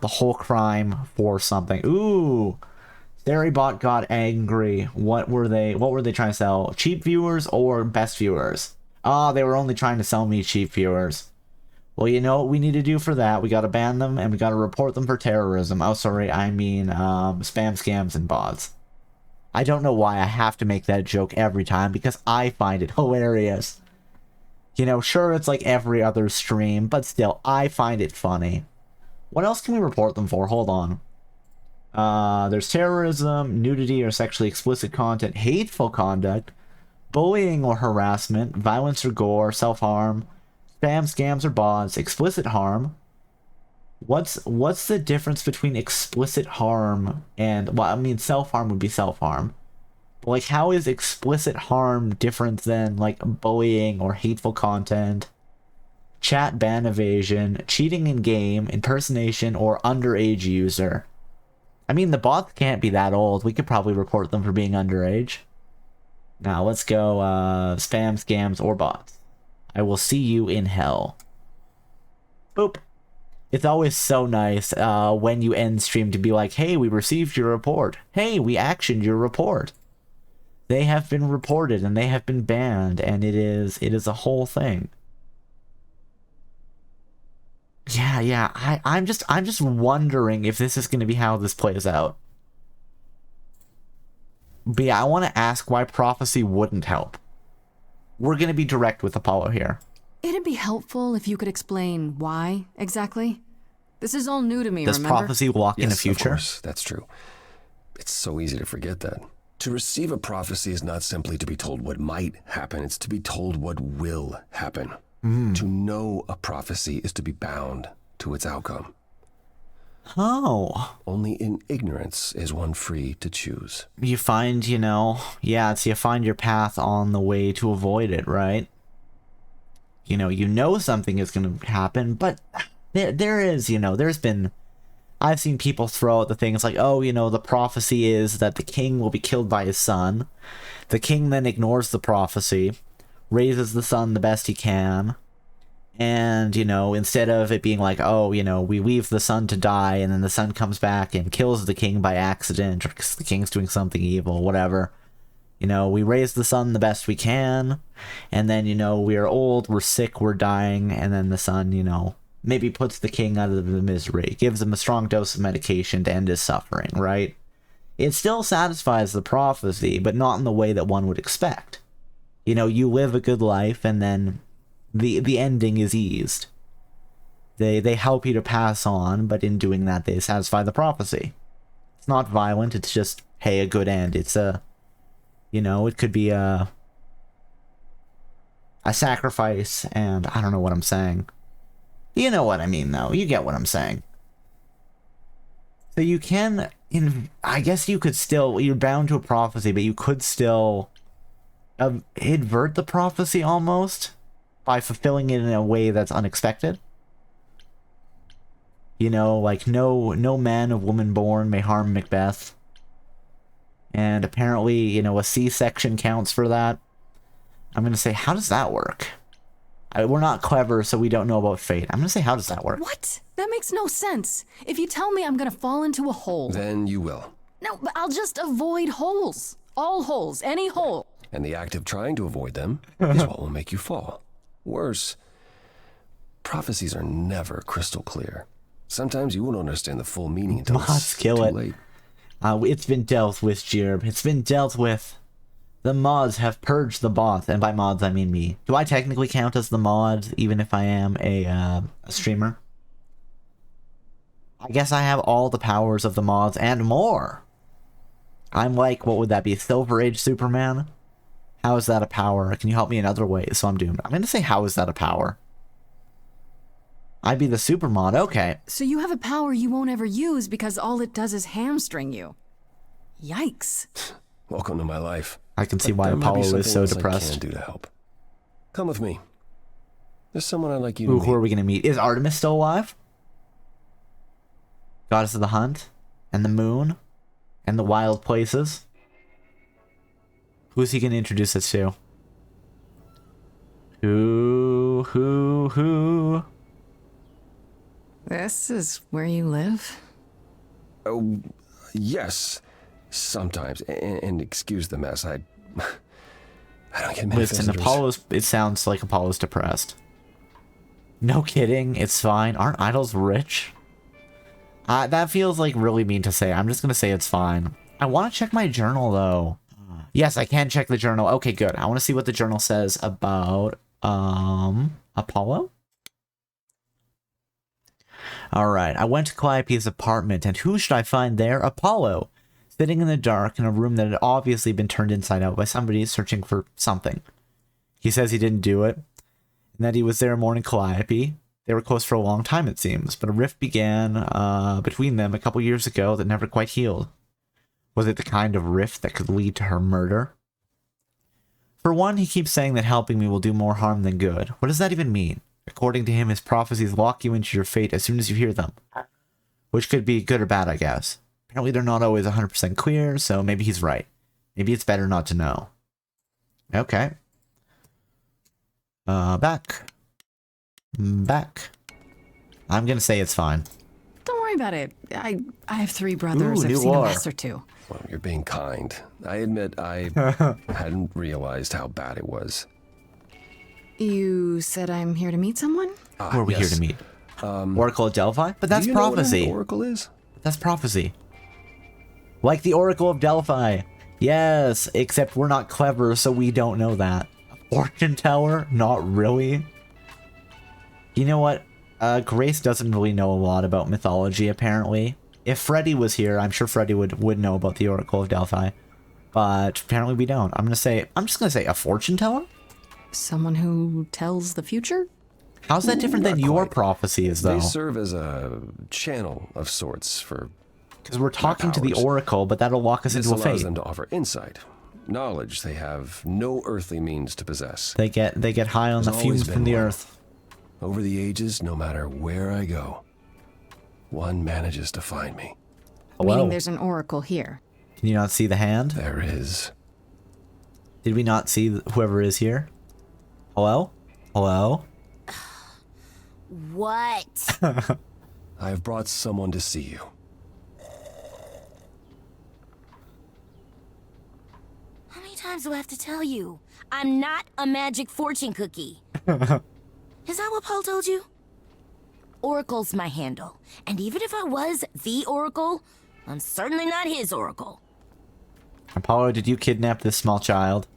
whole crime for something. Ooh, Storybot got angry. What were they trying to sell? Cheap viewers or best viewers? Ah, they were only trying to sell me cheap viewers. Well, you know what we need to do for that? We gotta ban them, and we gotta report them for terrorism. Oh, sorry, I mean, spam, scams, and bots. I don't know why I have to make that joke every time, because I find it hilarious. You know, sure, it's like every other stream, but still, I find it funny. What else can we report them for? Hold on. There's terrorism, nudity or sexually explicit content, hateful conduct, bullying or harassment, violence or gore, self-harm, spam, scams, or bots, explicit harm. What's the difference between explicit harm and, well, I mean, self-harm would be self-harm. But, like, how is explicit harm different than, like, bullying or hateful content, chat ban evasion, cheating in game, impersonation, or underage user? I mean, the bots can't be that old. We could probably report them for being underage. Now, let's go, spam, scams, or bots. I will see you in hell. Boop. It's always so nice when you end stream to be like, hey, we received your report. Hey, we actioned your report. They have been reported and they have been banned, and it is a whole thing. Yeah, I'm just wondering if this is going to be how this plays out. But yeah, I want to ask why prophecy wouldn't help. We're going to be direct with Apollo here. It'd be helpful if you could explain why, exactly. This is all new to me, Does remember? prophecy walk in the future? Of course, that's true. It's so easy to forget that. To receive a prophecy is not simply to be told what might happen, it's to be told what will happen. To know a prophecy is to be bound to its outcome. Oh. Only in ignorance is one free to choose. You find, you know, yeah, it's you find your path on the way to avoid it, right? You know something is going to happen, but there is, you know, I've seen people throw out the things like, oh, you know, the prophecy is that the king will be killed by his son. The king then ignores the prophecy, raises the son the best he can, and, you know, instead of it being like, oh, you know, we leave the son to die, and then the son comes back and kills the king by accident, or because the king's doing something evil, whatever. You know, we raise the son the best we can, and then, you know, we're old, we're sick, we're dying, and then the son, you know, maybe puts the king out of the misery, gives him a strong dose of medication to end his suffering, right? It still satisfies the prophecy, but not in the way that one would expect. You know, you live a good life, and then the ending is eased. They help you to pass on, but in doing that, they satisfy the prophecy. It's not violent, it's just, hey, a good end. It's a, you know, it could be a sacrifice, and I don't know what I'm saying. You know what I mean, though. You get what I'm saying. So you can, I guess you could still, you're bound to a prophecy, but you could still invert the prophecy almost by fulfilling it in a way that's unexpected. You know, like no man of woman born may harm Macbeth. And apparently, you know, a C-section counts for that. I'm going to say, how does that work? We're not clever, so we don't know about fate. I'm going to say, how does that work? What? That makes no sense. If you tell me I'm going to fall into a hole... Then you will. No, but I'll just avoid holes. All holes. Any hole. And the act of trying to avoid them is what will make you fall. Worse, prophecies are never crystal clear. Sometimes you won't understand the full meaning until it's too late. It's been dealt with, Jirb. It's been dealt with. The mods have purged the bots, and by mods I mean me. Do I technically count as the mod, even if I am a streamer? I guess I have all the powers of the mods and more. I'm like, what would that be, Silver Age Superman? How is that a power? Can you help me in other ways? So I'm doomed. I'm going to say, how is that a power? I'd be the super mod, okay. So you have a power you won't ever use because all it does is hamstring you. Yikes. Welcome to my life. I can see why Apollo is so depressed. I can do to help. Come with me. There's someone I'd like you to Ooh, meet. who are we gonna meet? Is Artemis still alive? Goddess of the Hunt, and the Moon, and the Wild Places. Who's he gonna introduce us to? Who? This is where you live? Oh, yes. Sometimes. And excuse the mess. I don't get many Listen, visitors. Apollo's. It sounds like Apollo's depressed. No kidding. It's fine. Aren't idols rich? That feels like really mean to say. I'm just gonna say it's fine. I want to check my journal though. Yes, I can check the journal. Okay, good. I want to see what the journal says about Apollo. All right. I went to Calliope's apartment, and who should I find there? Apollo, sitting in the dark in a room that had obviously been turned inside out by somebody searching for something. He says he didn't do it, and that he was there mourning Calliope. They were close for a long time, it seems, but a rift began between them a couple years ago that never quite healed. Was it the kind of rift that could lead to her murder? For one, he keeps saying that helping me will do more harm than good. What does that even mean? According to him, his prophecies lock you into your fate as soon as you hear them. Which could be good or bad, I guess. Apparently they're not always 100% clear, so maybe he's right. Maybe it's better not to know. Okay. Back. I'm gonna say it's fine. Don't worry about it. I have 3 brothers. Ooh, I've you seen a are. mess or two. Well, you're being kind. I admit I hadn't realized how bad it was. You said I'm here to meet someone? Who are we here to meet? Oracle of Delphi? But that's do you know what prophecy. an oracle is? That's prophecy. Like the Oracle of Delphi. Yes, except we're not clever, so we don't know that. Fortune teller? Not really. You know what? Grace doesn't really know a lot about mythology, apparently. If Freddy was here, I'm sure Freddy would know about the Oracle of Delphi. But apparently we don't. I'm just gonna say a fortune teller? Someone who tells the future? How's that different than your prophecies, though? They serve as a channel of sorts for... Because we're talking to the Oracle, but that'll lock us This into a allows fate. them to offer insight, knowledge they have no earthly means to possess. They get high on There's the always fumes been from the one. earth. Over the ages, no matter where I go, one manages to find me. Meaning there's an oracle here. Can you not see the hand? There is. Did we not see whoever is here? Hello? Hello? What? I have brought someone to see you. How many times do I have to tell you? I'm not a magic fortune cookie. Is that what Paul told you? Oracle's my handle. And even if I was the Oracle, I'm certainly not his Oracle. Apollo, did you kidnap this small child?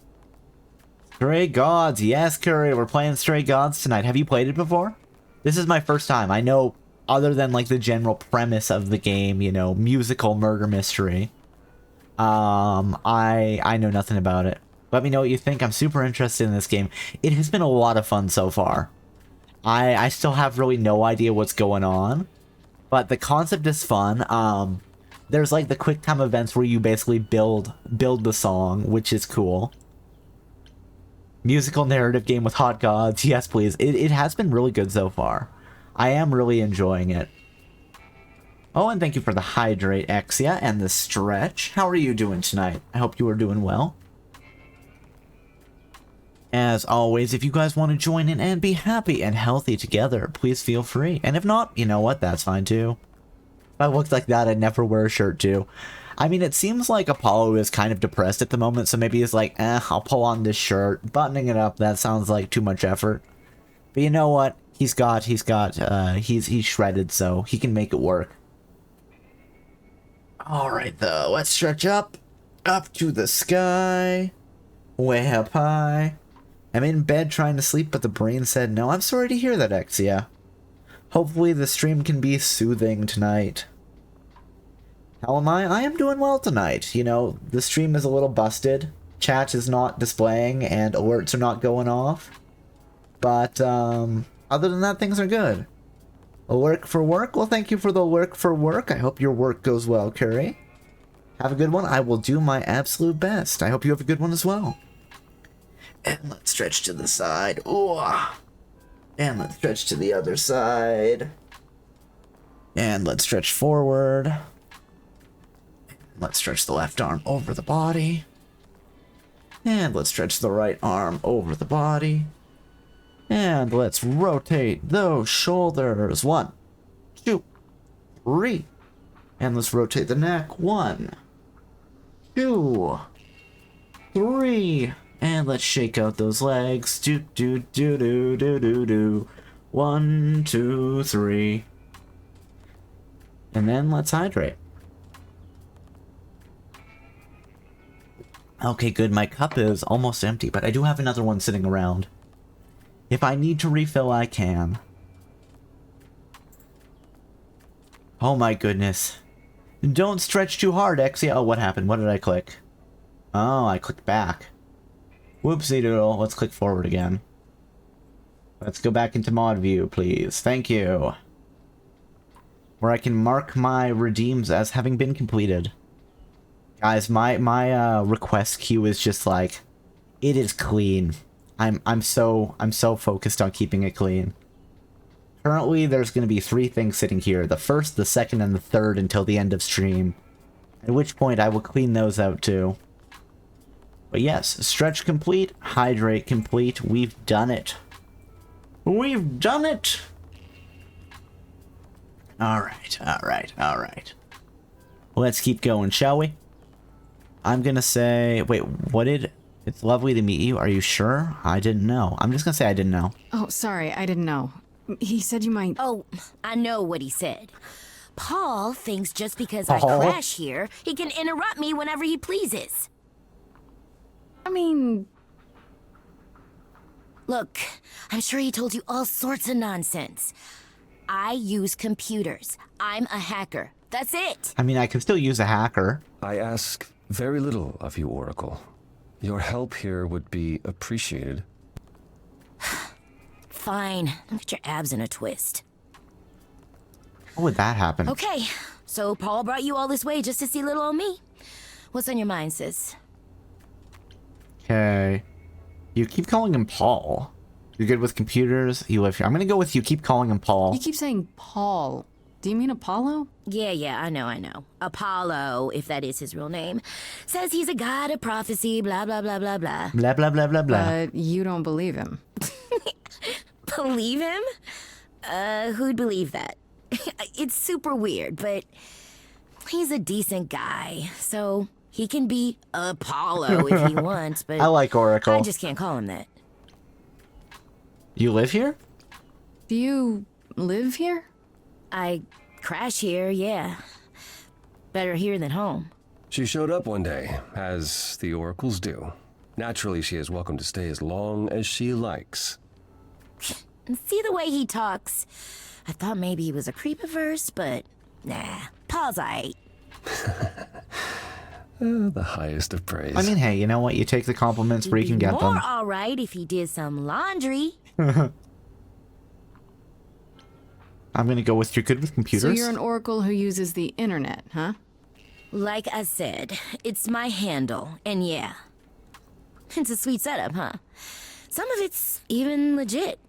Stray Gods. Yes, Curry. We're playing Stray Gods tonight. Have you played it before? This is my first time. I know, other than like the general premise of the game, you know, musical murder mystery. I know nothing about it. Let me know what you think. I'm super interested in this game. It has been a lot of fun so far. I still have really no idea what's going on, but the concept is fun. There's like the quick time events where you basically build the song, which is cool. Musical narrative game with hot gods. Yes, please. It has been really good so far. I am really enjoying it. Oh, and thank you for the hydrate, Exia, and the stretch. How are you doing tonight? I hope you are doing well. As always, if you guys want to join in and be happy and healthy together, please feel free. And if not, you know what? That's fine too. If I looked like that, I'd never wear a shirt too. I mean, it seems like Apollo is kind of depressed at the moment, so maybe he's like, I'll pull on this shirt. Buttoning it up, that sounds like too much effort. But you know what? He's shredded, so he can make it work. Alright though, let's stretch up to the sky, way up high. I'm in bed trying to sleep, but the brain said no. I'm sorry to hear that, Exia. Hopefully the stream can be soothing tonight. How am I? I am doing well tonight. You know, the stream is a little busted. Chat is not displaying, and alerts are not going off. But, other than that, things are good. A work for work? Well, thank you for the work for work. I hope your work goes well, Curry. Have a good one. I will do my absolute best. I hope you have a good one as well. And let's stretch to the side. Ooh. And let's stretch to the other side. And let's stretch forward. Let's stretch the left arm over the body. And let's stretch the right arm over the body. And let's rotate those shoulders. 1, 2, 3. And let's rotate the neck. 1, 2, 3. And let's shake out those legs. Do do do do do do do. 1, 2, 3. And then let's hydrate. Okay, good. My cup is almost empty, but I do have another one sitting around. If I need to refill, I can. Oh my goodness. Don't stretch too hard, Exia. Oh, what happened? What did I click? Oh, I clicked back. Whoopsie doodle. Let's click forward again. Let's go back into mod view, please. Thank you. Where I can mark my redeems as having been completed. Guys, my request queue is just like, it is clean. I'm so focused on keeping it clean. Currently, there's going to be 3 things sitting here. The first, the second, and the third until the end of stream. At which point, I will clean those out too. But yes, stretch complete, hydrate complete. We've done it. We've done it! Alright, alright, alright. Let's keep going, shall we? I'm gonna say... Wait, what did... It's lovely to meet you. Are you sure? I didn't know. I'm just gonna say I didn't know. Oh, sorry, I didn't know. He said you might... Oh, I know what he said. Paul thinks just because I crash here, he can interrupt me whenever he pleases. I mean... Look, I'm sure he told you all sorts of nonsense. I use computers. I'm a hacker. That's it. I mean, I can still use a hacker. I ask very little of you, Oracle. Your help here would be appreciated. Fine. Don't get your abs in a twist. How would that happen? Okay, so Paul brought you all this way just to see little old me. What's on your mind, sis? Okay. You keep calling him Paul. You're good with computers. You live here. I'm gonna go with you. Keep calling him Paul. You keep saying Paul. Do you mean Apollo? Yeah, I know. Apollo, if that is his real name, says he's a god of prophecy, blah, blah, blah, blah, blah. Blah, blah, blah, blah, blah. But you don't believe him. Believe him? Who'd believe that? It's super weird, but he's a decent guy, so he can be Apollo if he wants, but I like Oracle. I just can't call him that. You live here? Do you live here? I crash here, yeah. Better here than home. She showed up one day, as the oracles do. Naturally, she is welcome to stay as long as she likes. And see the way he talks? I thought maybe he was a creepiverse, but nah, Paul's aight. The highest of praise. I mean, hey, you know what? You take the compliments where you can get them. More alright if he did some laundry. I'm gonna go with you're good with computers. So you're an oracle who uses the internet, huh? Like I said, it's my handle, and yeah. It's a sweet setup, huh? Some of it's even legit.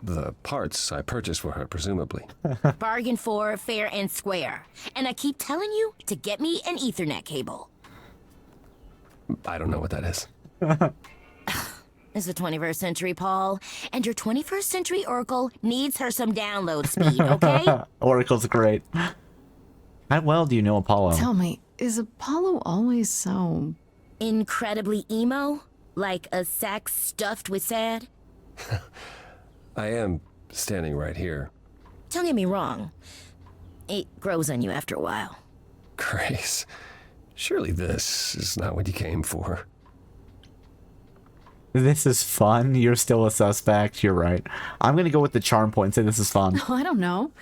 The parts I purchased for her, presumably. Bargain for, fair and square. And I keep telling you to get me an Ethernet cable. I don't know what that is. It's the 21st century, Paul. And your 21st century Oracle needs her some download speed, okay? Oracle's great. How well do you know Apollo? Tell me, is Apollo always so... incredibly emo? Like a sack stuffed with sad? I am standing right here. Don't get me wrong. It grows on you after a while. Grace, surely this is not what you came for. This is fun. You're still a suspect. You're right. I'm gonna go with the charm point and say this is fun. Oh, I don't know.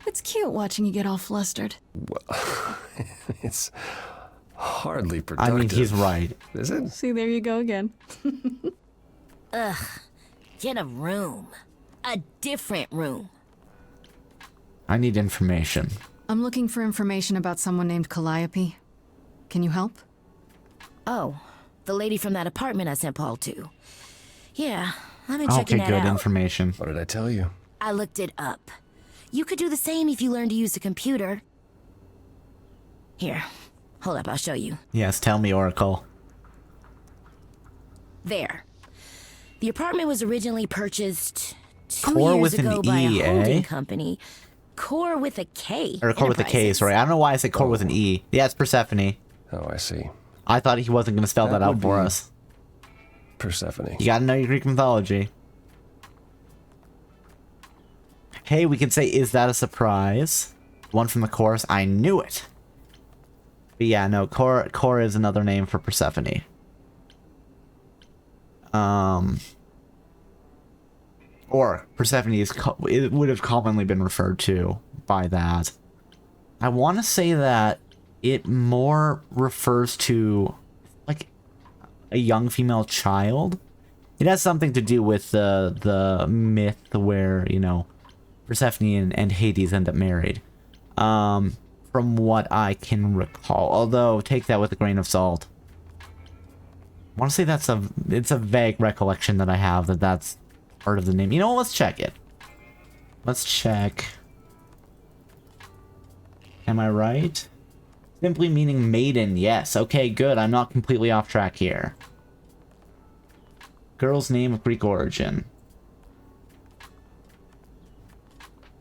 It's cute watching you get all flustered. Well, it's hardly productive. I mean, he's right. Is it? See, there you go again. Ugh. Get a room. A different room. I need information. I'm looking for information about someone named Calliope. Can you help? Oh, the lady from that apartment I sent Paul to. Yeah, I've been checking Okay, that good out. information. What did I tell you? I looked it up. You could do the same if you learned to use a computer. Here, hold up, I'll show you. Yes, tell me, Oracle. There. The apartment was originally purchased 2 Core years with an ago by E, a holding eh? company. Core with a K. Or Core with a K, sorry. I don't know why I said Core with an E. Yeah, it's Persephone. Oh, I see. I thought he wasn't going to spell that out would for be us. Persephone. You gotta know your Greek mythology. Hey, we can say, is that a surprise? One from the chorus. I knew it. But yeah, no, Core is another name for Persephone. Or Persephone is it would have commonly been referred to by that. I want to say that it more refers to like a young female child. It has something to do with the myth where, you know, Persephone and Hades end up married. From what I can recall. Although, take that with a grain of salt. I want to say it's a vague recollection that I have that's part of the name. You know what? Let's check it. Let's check. Am I right? Simply meaning maiden. Yes. Okay, good. I'm not completely off track here. Girl's name of Greek origin.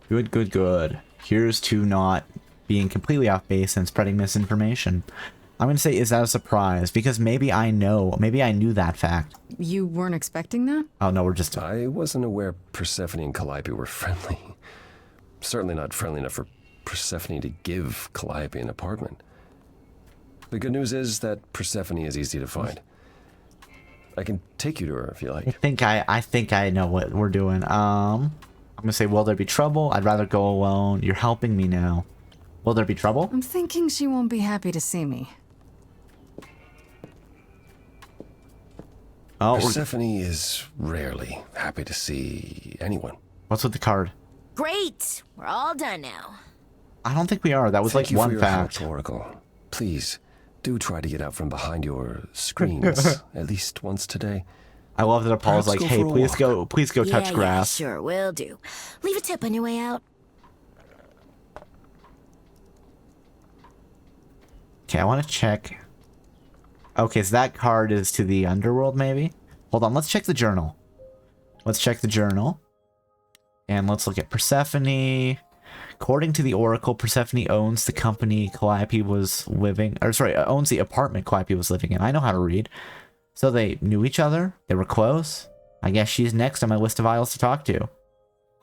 Good, good, good. Here's to not being completely off base and spreading misinformation. I'm going to say, is that a surprise? Because maybe I knew that fact. You weren't expecting that? Oh, no, we're just... I wasn't aware Persephone and Calliope were friendly. Certainly not friendly enough for Persephone to give Calliope an apartment. The good news is that Persephone is easy to find. I can take you to her if you like. I think I know what we're doing. I'm going to say, will there be trouble? I'd rather go alone. You're helping me now. Will there be trouble? I'm thinking she won't be happy to see me. Oh, Persephone is rarely happy to see anyone. What's with the card? Great! We're all done now. I don't think we are. That was Thank like you one for your fact. help, Oracle. Please, do try to get out from behind your screens at least once today. I love that Apollo's like, hey, please go touch grass. Yeah, sure, will do. Leave a tip on your way out. Okay, I want to check. Okay, so that card is to the underworld, maybe? Hold on, let's check the journal. Let's check the journal. And let's look at Persephone. According to the Oracle, Persephone owns the company Calliope was living... Or, sorry, owns the apartment Calliope was living in. I know how to read. So they knew each other. They were close. I guess she's next on my list of idols to talk to.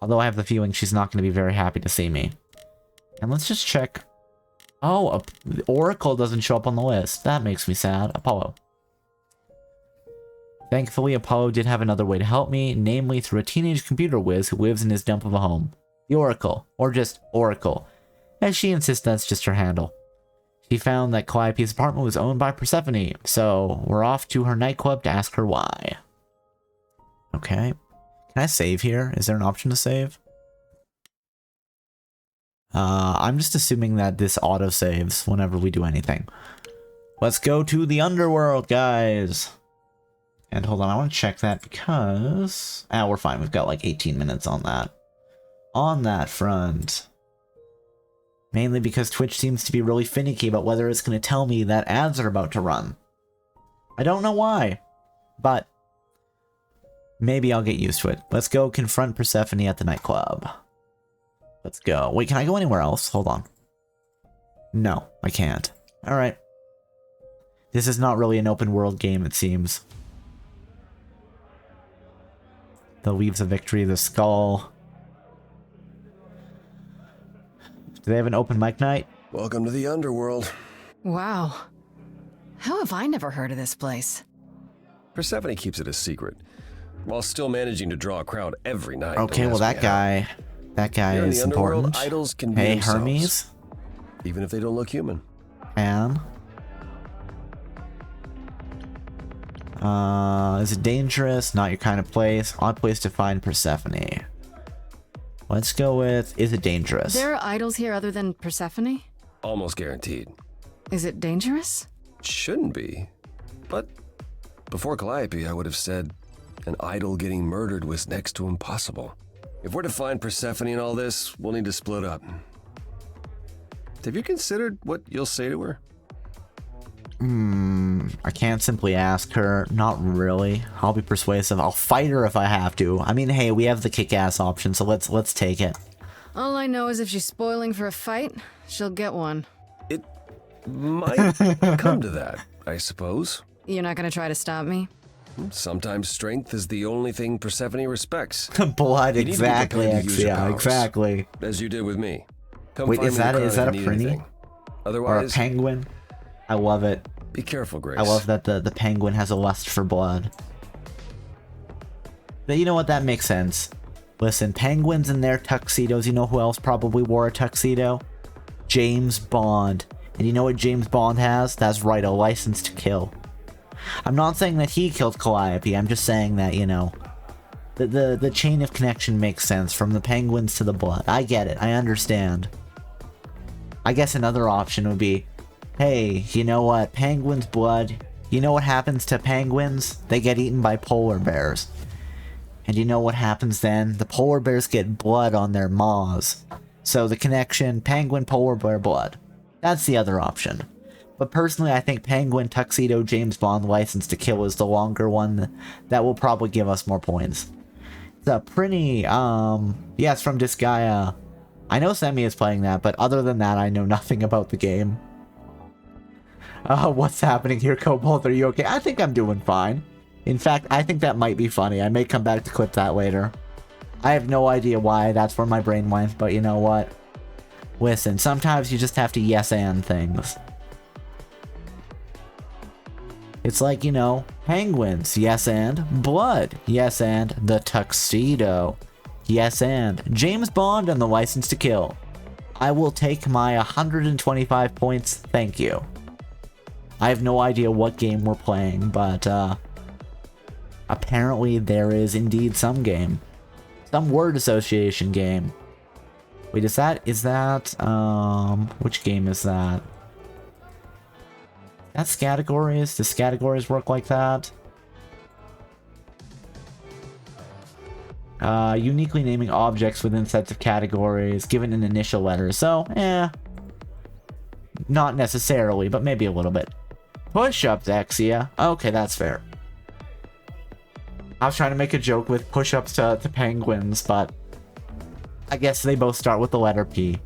Although I have the feeling she's not going to be very happy to see me. And let's just check... Oh, the Oracle doesn't show up on the list. That makes me sad. Apollo. Thankfully, Apollo did have another way to help me, namely through a teenage computer whiz who lives in his dump of a home. The Oracle, or just Oracle, as she insists that's just her handle. She found that Calliope's apartment was owned by Persephone, so we're off to her nightclub to ask her why. Okay. Can I save here? Is there an option to save? I'm just assuming that this auto-saves whenever we do anything. Let's go to the underworld, guys! And hold on, I want to check that because... we're fine. We've got like 18 minutes on that. On that front. Mainly because Twitch seems to be really finicky about whether it's going to tell me that ads are about to run. I don't know why, but maybe I'll get used to it. Let's go confront Persephone at the nightclub. Let's go. Wait, can I go anywhere else? Hold on. No, I can't. Alright. This is not really an open world game, it seems. The Leaves of Victory, the skull. Do they have an open mic night? Welcome to the underworld. Wow. How have I never heard of this place? Persephone keeps it a secret, while still managing to draw a crowd every night. Okay, well that guy Here in is the underworld, important. idols can be Hey, themselves, Hermes. even if they don't look human. And is it dangerous? Not your kind of place. Odd place to find Persephone. Let's go with, is it dangerous? There are idols here other than Persephone? Almost guaranteed. Is it dangerous? Shouldn't be. But before Calliope, I would have said An idol getting murdered was next to impossible. If we're to find Persephone in all this, we'll need to split up. Have you considered what you'll say to her? I can't simply ask her. Not really. I'll be persuasive. I'll fight her if I have to. I mean, hey, we have the kick-ass option, so let's take it. All I know is if she's spoiling for a fight, she'll get one. It might come to that, I suppose. You're not gonna try to stop me? Sometimes strength is the only thing Persephone respects. Blood, You need to be exactly, prepared to use your yeah, powers, exactly. As you did with me. Come Wait, find is me in that the is crown that if a you need Prinny? anything. Or a Otherwise, penguin? I love it. be careful, Grace. I love that the penguin has a lust for blood. But you know what? That makes sense. Listen, penguins in their tuxedos, you know who else probably wore a tuxedo? James Bond. And you know what James Bond has? That's right, a license to kill. I'm not saying that he killed Calliope, I'm just saying that, you know, the chain of connection makes sense from the penguins to the blood. I get it, I understand. I guess another option would be, hey, you know what, penguins' blood, you know what happens to penguins? They get eaten by polar bears. And you know what happens then? The polar bears get blood on their maws. So the connection, penguin, polar bear blood. That's the other option. But personally, I think penguin, tuxedo, James Bond, license to kill is the longer one that will probably give us more points. It's a pretty, yeah, it's from Disgaea. I know Semi is playing that, but other than that, I know nothing about the game. What's happening here, Cobalt? Are you okay? I think I'm doing fine. In fact, I think that might be funny. I may come back to clip that later. I have no idea why that's where my brain went, but you know what? Listen, sometimes you just have to yes and things. It's like, you know, penguins, yes and blood, yes and the tuxedo, yes and James Bond and the license to kill. I will take my 125 points, thank you. I have no idea what game we're playing, but apparently there is indeed some game. Some word association game. Wait, is that, which game is that? That's categories? Does categories work like that? Uniquely naming objects within sets of categories, given an initial letter. So, not necessarily, but maybe a little bit. Push-ups, Exia. Okay, that's fair. I was trying to make a joke with push-ups to penguins, but I guess they both start with the letter P.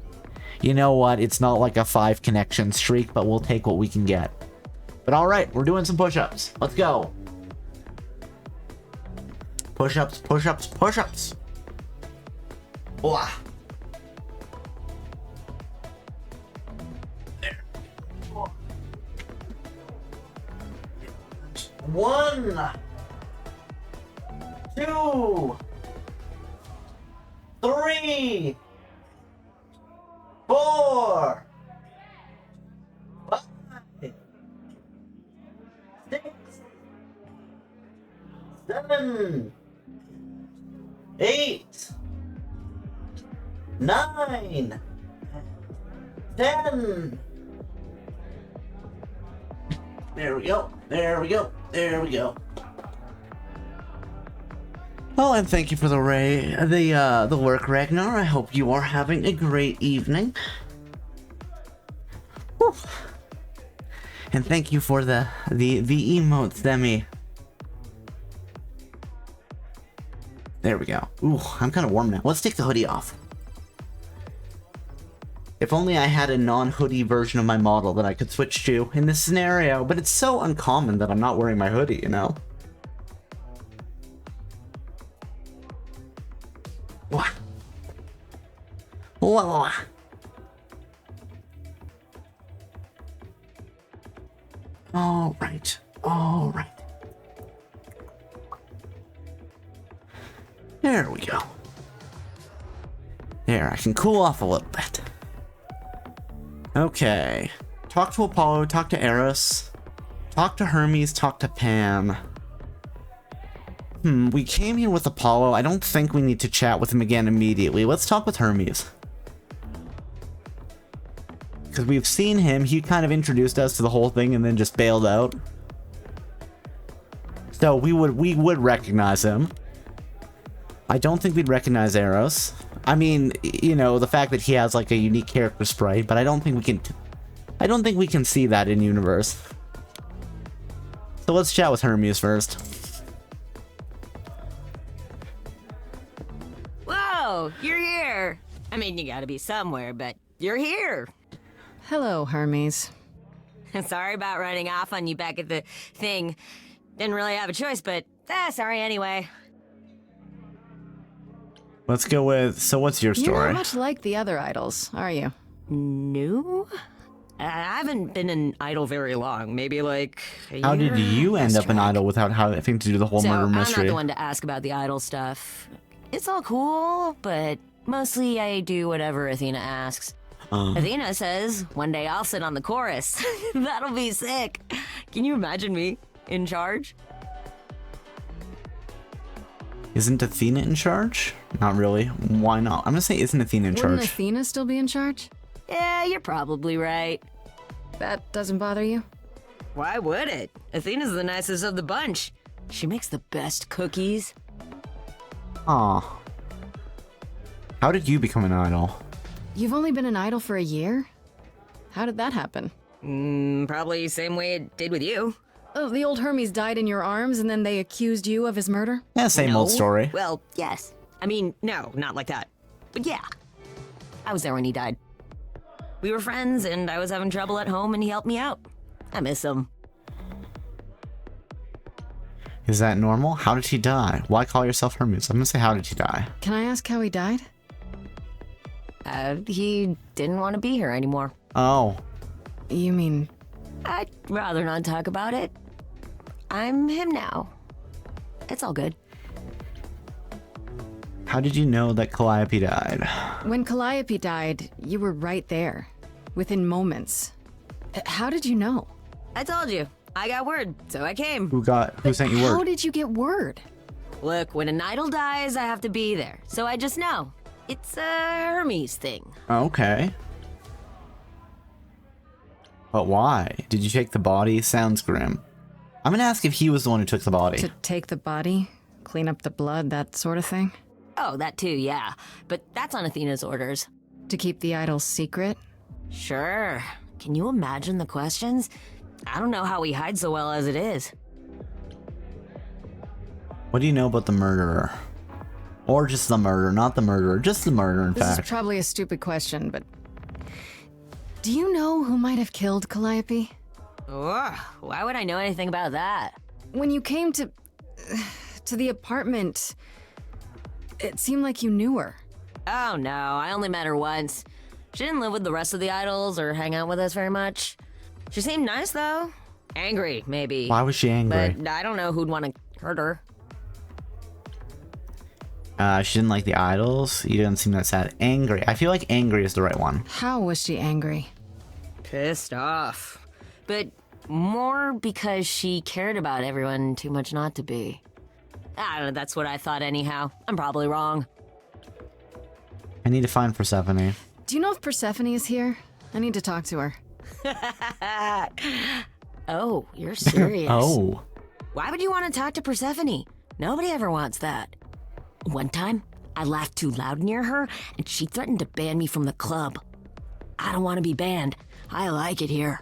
You know what? It's not like a 5 connection streak, but we'll take what we can get. But alright, we're doing some push-ups. Let's go. Push-ups, push-ups, push-ups. Blah. There. 1, 2, 3, 4, 5, 6, 7, 8, 9, 10. There we go. There we go. There we go. Well, and thank you for the work, Ragnar. I hope you are having a great evening. Whew. And thank you for the emotes, Demi. There we go. Ooh, I'm kind of warm now. Let's take the hoodie off. If only I had a non-hoodie version of my model that I could switch to in this scenario, but it's so uncommon that I'm not wearing my hoodie, you know? Wah. Wah, wah. All right. All right. There we go. There, I can cool off a little bit. Okay. Talk to Apollo, talk to Eros, talk to Hermes, talk to Pan. We came here with Apollo. I don't think we need to chat with him again immediately. Let's talk with Hermes. Because we've seen him. He kind of introduced us to the whole thing and then just bailed out. So we would recognize him. I don't think we'd recognize Eros. I mean, you know, the fact that he has like a unique character sprite, but I don't think we can see that in universe. So let's chat with Hermes first. Whoa, you're here. I mean, you gotta be somewhere, but you're here. Hello, Hermes. Sorry about running off on you back at the thing. Didn't really have a choice, but sorry anyway. Let's go with, so what's your story? You're not much like the other idols, are you? No? I haven't been an idol very long. Maybe like a How year? did you end up an idol without having to do the whole murder mystery? I'm not the one to ask about the idol stuff. It's all cool, but mostly I do whatever Athena asks. Athena says one day I'll sit on the chorus. That'll be sick. Can you imagine me in charge? Isn't Athena in charge? Not really. Why not? I'm gonna say isn't Athena in Wouldn't charge? Athena still be in charge? Yeah, you're probably right. That doesn't bother you? Why would it? Athena's the nicest of the bunch. She makes the best cookies. Aw. How did you become an idol? You've only been an idol for a year? How did that happen? Probably same way it did with you. Oh, the old Hermes died in your arms and then they accused you of his murder? Yeah, same old story. Well, yes. I mean, no, not like that. But yeah. I was there when he died. We were friends and I was having trouble at home and he helped me out. I miss him. Is that normal? How did he die? Why call yourself Hermes? I'm gonna say, how did he die? Can I ask how he died? He didn't want to be here anymore. Oh. You mean... I'd rather not talk about it. I'm him now. It's all good. How did you know that Calliope died? When Calliope died, you were right there. Within moments. How did you know? I told you. I got word, so I came. Who sent you word? How did you get word? Look, when an idol dies, I have to be there. So I just know. It's a Hermes thing. Okay. But why? Did you take the body? Sounds grim. I'm gonna ask if he was the one who took the body. To take the body? Clean up the blood, that sort of thing? Oh, that too, yeah. But that's on Athena's orders. To keep the idol's secret? Sure. Can you imagine the questions? I don't know how he hides so well as it is. What do you know about the murderer? Or just the murder, not the murderer, just the murder, in This fact. is probably a stupid question, but... Do you know who might have killed Calliope? Ugh, why would I know anything about that? When you came to the apartment, it seemed like you knew her. Oh no, I only met her once. She didn't live with the rest of the idols or hang out with us very much. She seemed nice though. Angry, maybe. Why was she angry? But I don't know who'd want to hurt her. She didn't like the idols. You didn't seem that sad. Angry. I feel like angry is the right one. How was she angry? Pissed off. But more because she cared about everyone too much not to be. I don't know, that's what I thought anyhow. I'm probably wrong. I need to find Persephone. Do you know if Persephone is here? I need to talk to her. Oh, you're serious. Oh. Why would you want to talk to Persephone? Nobody ever wants that. One time, I laughed too loud near her, and she threatened to ban me from the club. I don't want to be banned. I like it here.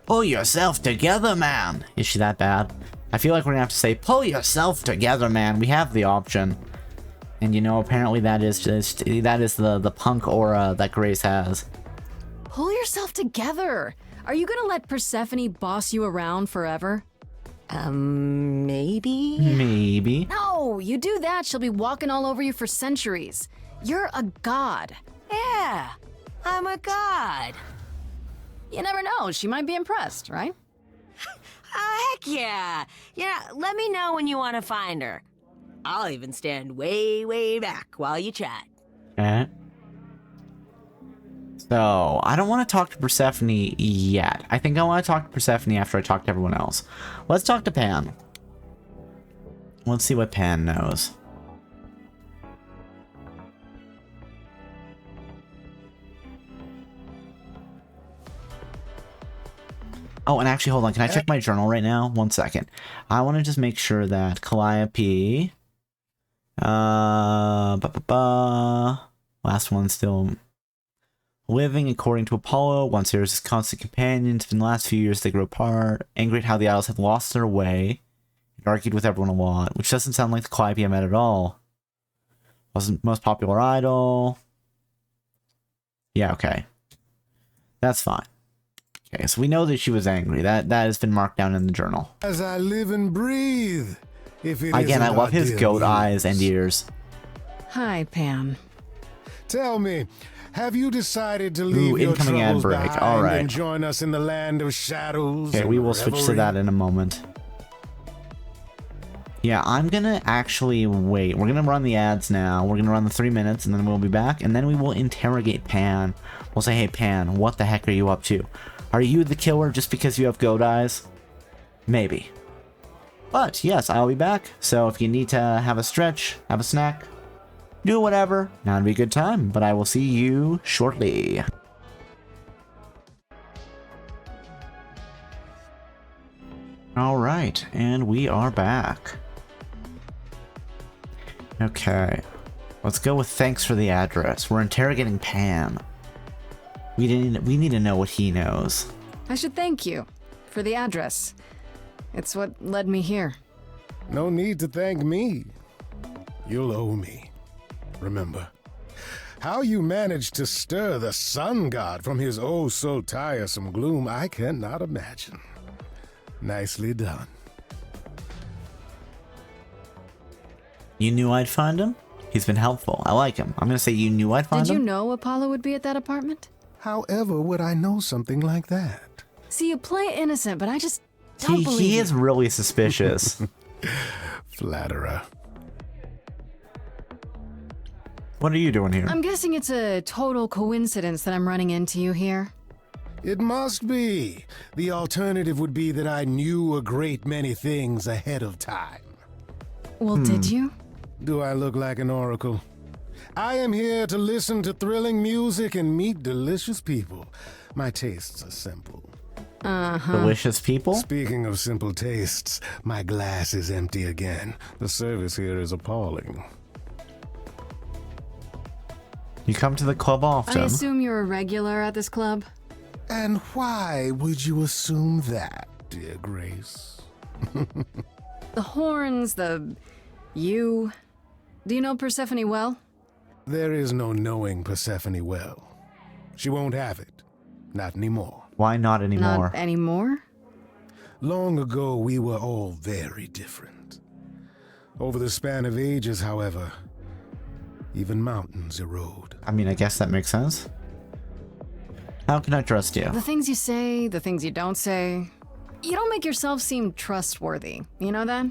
Pull yourself together, man. Is she that bad? I feel like we're gonna have to say, pull yourself together, man. We have the option. And you know, apparently that is the punk aura that Grace has. Pull yourself together. Are you gonna let Persephone boss you around forever? Maybe? Maybe. No, you do that, she'll be walking all over you for centuries. You're a god. Yeah, I'm a god. You never know, she might be impressed, right? Heck yeah. Yeah, let me know when you want to find her. I'll even stand way, way back while you chat. Okay. So, I don't want to talk to Persephone yet. I think I want to talk to Persephone after I talk to everyone else. Let's talk to Pan. Let's see what Pan knows. Oh, and actually, hold on. Can I check my journal right now? 1 second. I want to just make sure that Calliope... Last one still... Living according to Apollo, once Eris' his constant companions. In the last few years, they grew apart. Angry at how the idols had lost their way. He argued with everyone a lot, which doesn't sound like the Calliope I met at all. Wasn't most popular idol. Yeah, okay. That's fine. Okay, so we know that she was angry. That has been marked down in the journal. As I live and breathe. If it Again, I isn't love our his dear goat Muse. eyes and ears. Hi, Pam. Tell me, have you decided to leave Ooh, your incoming ad troubles break. behind All right. and join us in the land of shadows? Okay, and we will switch to revelry? that in a moment. Yeah, I'm gonna actually wait. We're gonna run the ads now. We're gonna run the 3 minutes, and then we'll be back, and then we will interrogate Pan. We'll say, hey, Pan, what the heck are you up to? Are you the killer just because you have goat eyes? Maybe. But, yes, I'll be back. So if you need to have a stretch, have a snack, do whatever, now'd be a good time. But I will see you shortly. Alright, and we are back. Okay. Let's go with thanks for the address. We're interrogating Pan. We need to know what he knows. I should thank you for the address. It's what led me here. No need to thank me. You'll owe me. Remember, how you managed to stir the sun god from his oh so tiresome gloom, I cannot imagine. Nicely done. You knew I'd find him? He's been helpful. I like him. I'm gonna say you knew I'd find Did him? you know Apollo would be at that apartment? However would I know something like that? See, you play innocent, but I just don't believe He you. is really suspicious. Flatterer. What are you doing here? I'm guessing it's a total coincidence that I'm running into you here. It must be. The alternative would be that I knew a great many things ahead of time. Well, did you? Do I look like an oracle? I am here to listen to thrilling music and meet delicious people. My tastes are simple. Delicious people? Speaking of simple tastes, my glass is empty again. The service here is appalling. You come to the club often. I assume you're a regular at this club? And why would you assume that, dear Grace? The horns, you... Do you know Persephone well? There is no knowing Persephone well. She won't have it. Not anymore. Why not anymore? Not anymore? Long ago, we were all very different. Over the span of ages, however, even mountains erode. I mean, I guess that makes sense. How can I trust you? The things you say, the things you don't say. You don't make yourself seem trustworthy. You know that?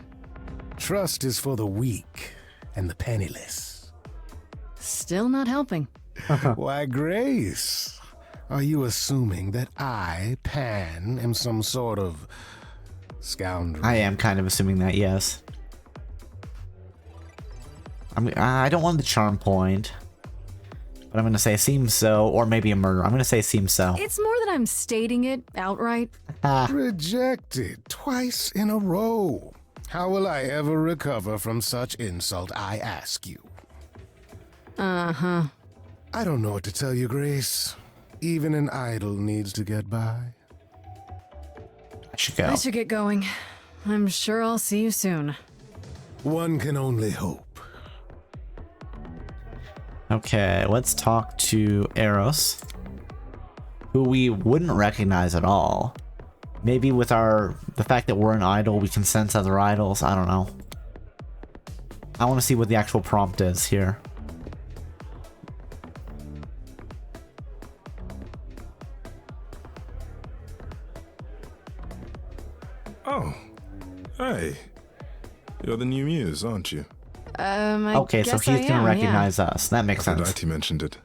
Trust is for the weak and the penniless. Still not helping. Why, Grace, are you assuming that I, Pan, am some sort of scoundrel? I am kind of assuming that, yes. I don't want the charm point, but I'm going to say seems so, or maybe a murder. I'm going to say seems so. It's more that I'm stating it outright. Rejected twice in a row. How will I ever recover from such insult, I ask you? Uh-huh. I don't know what to tell you, Grace. Even an idol needs to get by. I should go. I should get going. I'm sure I'll see you soon. One can only hope. Okay, let's talk to Eros, who we wouldn't recognize at all. Maybe with the fact that we're an idol, we can sense other idols. I don't know. I want to see what the actual prompt is here. Oh, hey. You're the new muse, aren't you? Okay, so he's gonna recognize us. That makes sense. Aphrodite mentioned it.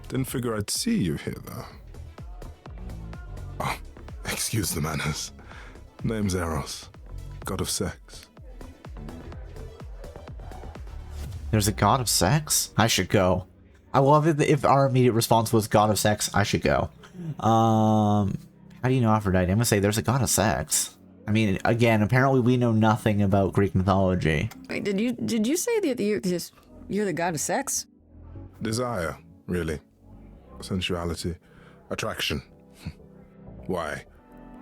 Didn't figure I'd see you here, though. Oh, excuse the manners. Name's Eros, god of sex. There's a god of sex? I should go. I love it if our immediate response was god of sex, I should go. How do you know Aphrodite? I'm gonna say there's a god of sex. I mean, again, apparently we know nothing about Greek mythology. Wait, did you say that you're the god of sex? Desire, really. Sensuality. Attraction. Why?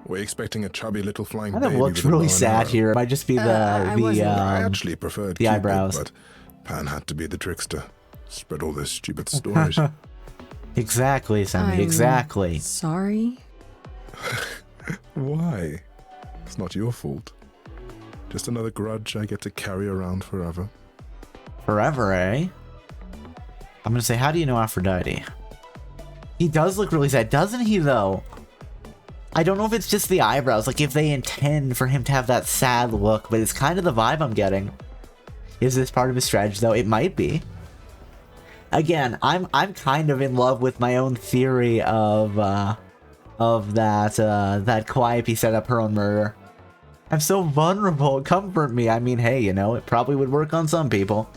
We're expecting a chubby little flying Kind of baby looks with a bow really and sad arrow. here. It might just be I actually preferred the Cupid, eyebrows. but Pan had to be the trickster. Spread all those stupid stories. Exactly, Sammy. Exactly. Sorry. Why? It's not your fault. Just another grudge I get to carry around forever. Forever, eh? I'm gonna say, how do you know Aphrodite? He does look really sad, doesn't he, though? I don't know if it's just the eyebrows, like if they intend for him to have that sad look, but it's kind of the vibe I'm getting. Is this part of his strategy, though? It might be. Again, I'm kind of in love with my own theory of that Calliope set up her own murder. I'm so vulnerable. Comfort me. I mean, hey, you know, it probably would work on some people.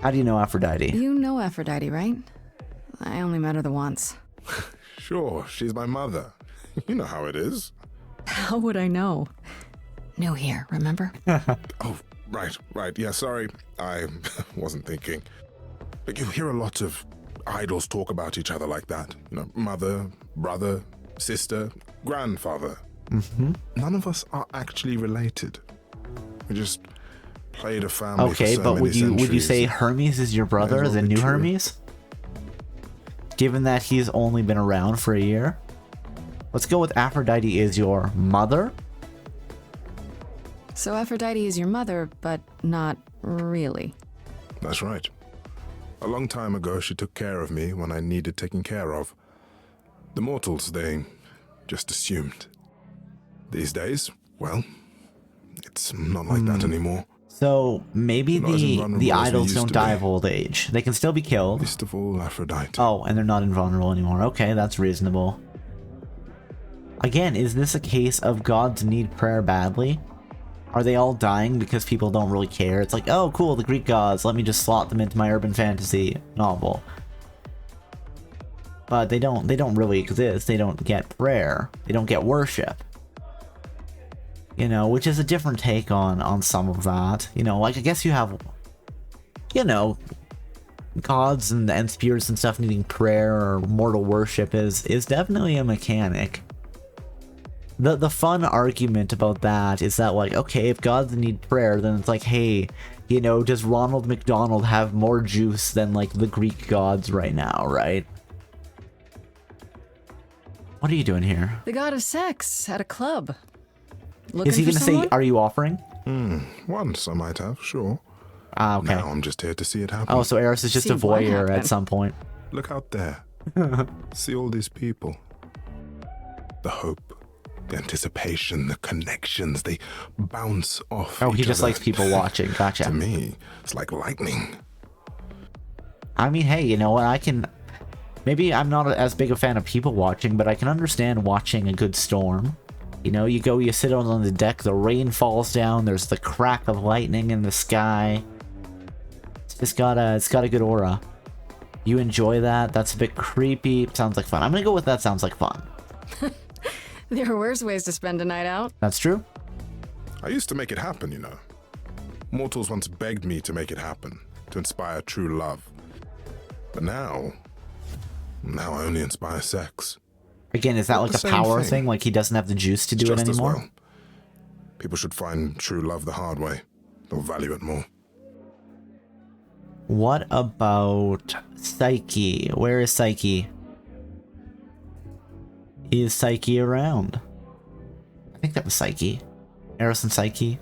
How do you know Aphrodite? You know Aphrodite, right? I only met her the once. Sure, she's my mother. You know how it is. How would I know? New here, remember? Oh, right. Yeah, sorry. I wasn't thinking. But you hear a lot of idols talk about each other like that. You know, mother, brother, sister, grandfather. Mm-hmm. None of us are actually related. We just played a family Okay, for so but many would you say centuries. Hermes is your brother, well the be new true. Hermes? Given that he's only been around for a year? Let's go with Aphrodite is your mother? So Aphrodite is your mother, but not really. That's right. A long time ago, she took care of me when I needed taking care of. The mortals, they just assumed. These days, well, it's not like that anymore. So maybe Not as the invulnerable as we idols used don't to die be. of old age. They can still be killed. Least of all, Aphrodite. Oh, and they're not invulnerable anymore. Okay, that's reasonable. Again, is this a case of gods need prayer badly? Are they all dying because people don't really care? It's like, oh cool, the Greek gods, let me just slot them into my urban fantasy novel. But they don't really exist. They don't get prayer. They don't get worship. You know, which is a different take on some of that. You know, like I guess you have, you know, gods and spirits and stuff needing prayer or mortal worship is definitely a mechanic. The fun argument about that is that, like, okay, if gods need prayer, then it's like, hey, you know, does Ronald McDonald have more juice than, like, the Greek gods right now, right? What are you doing here? The god of sex at a club. Looking Is he for gonna someone? say, are you offering? Once I might have, sure. Ah, okay. Now I'm just here to see it happen. Oh, so Eris is just See a what voyeur at happened. some point. Look out there. See all these people. The hope, the anticipation, the connections, they bounce off Oh, he each just other. likes people watching. Gotcha. To me, it's like lightning. I mean, hey, you know what? I can... Maybe I'm not as big a fan of people watching, but I can understand watching a good storm. You know, you sit out on the deck, the rain falls down, there's the crack of lightning in the sky. It's got a good aura. You enjoy that? That's a bit creepy. Sounds like fun. I'm gonna go with that sounds like fun. There are worse ways to spend a night out. That's true. I used to make it happen, you know. Mortals once begged me to make it happen, to inspire true love. But now I only inspire sex. Again, is that Not like the a same power thing. thing? Like he doesn't have the juice to do it Just as anymore? well. People should find true love the hard way. They'll value it more. What about Psyche? Where is Psyche? Is Psyche around? I think that was Psyche. Eros and Psyche?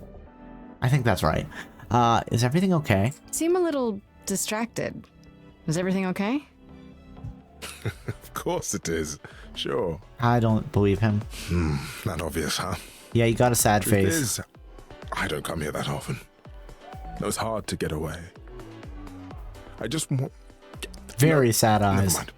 I think that's right. Is everything okay? Seem a little distracted. Is everything okay? Of course it is. Sure. I don't believe him. Not obvious, huh? Yeah, you got a sad Truth face. is, I don't come here that often. It was hard to get away. I just want... Very sad Never eyes. mind.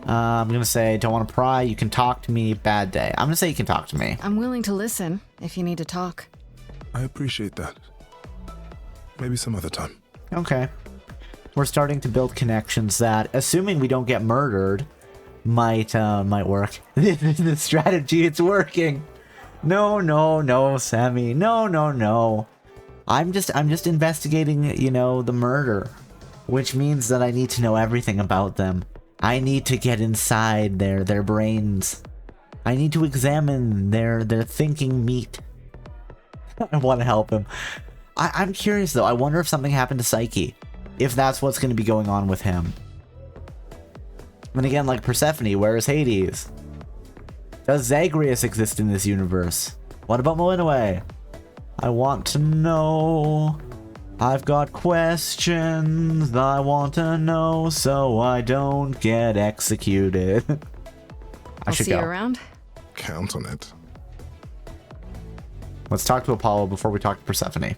I'm gonna say, don't want to pry, you can talk to me, bad day. I'm gonna say you can talk to me. I'm willing to listen if you need to talk. I appreciate that. Maybe some other time. Okay. We're starting to build connections that, assuming we don't get murdered, might work. The strategy, it's working. No, Sammy. No. I'm just investigating, you know, the murder, which means that I need to know everything about them. I need to get inside their brains. I need to examine their thinking meat. I want to help him. I'm curious though. I wonder if something happened to Psyche. If that's what's going to be going on with him. And again, like Persephone, where is Hades? Does Zagreus exist in this universe? What about Molinaway? I want to know. I've got questions I want to know so I don't get executed. I should see go. you around. Count on it. Let's talk to Apollo before we talk to Persephone.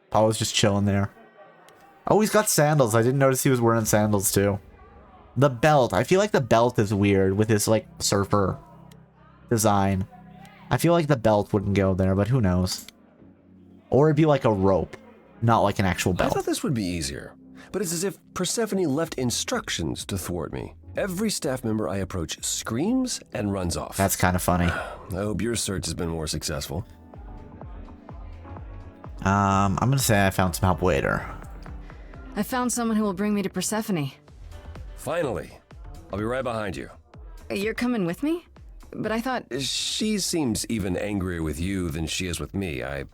Apollo's just chilling there. Oh, he's got sandals. I didn't notice he was wearing sandals too. The belt. I feel like the belt is weird with his like surfer design. I feel like the belt wouldn't go there, but who knows? Or it'd be like a rope, not like an actual belt. I thought this would be easier, but it's as if Persephone left instructions to thwart me. Every staff member I approach screams and runs off. That's kind of funny. I hope your search has been more successful. I'm gonna say I found some help later. I found someone who will bring me to Persephone. Finally. I'll be right behind you. You're coming with me? But I thought... She seems even angrier with you than she is with me. I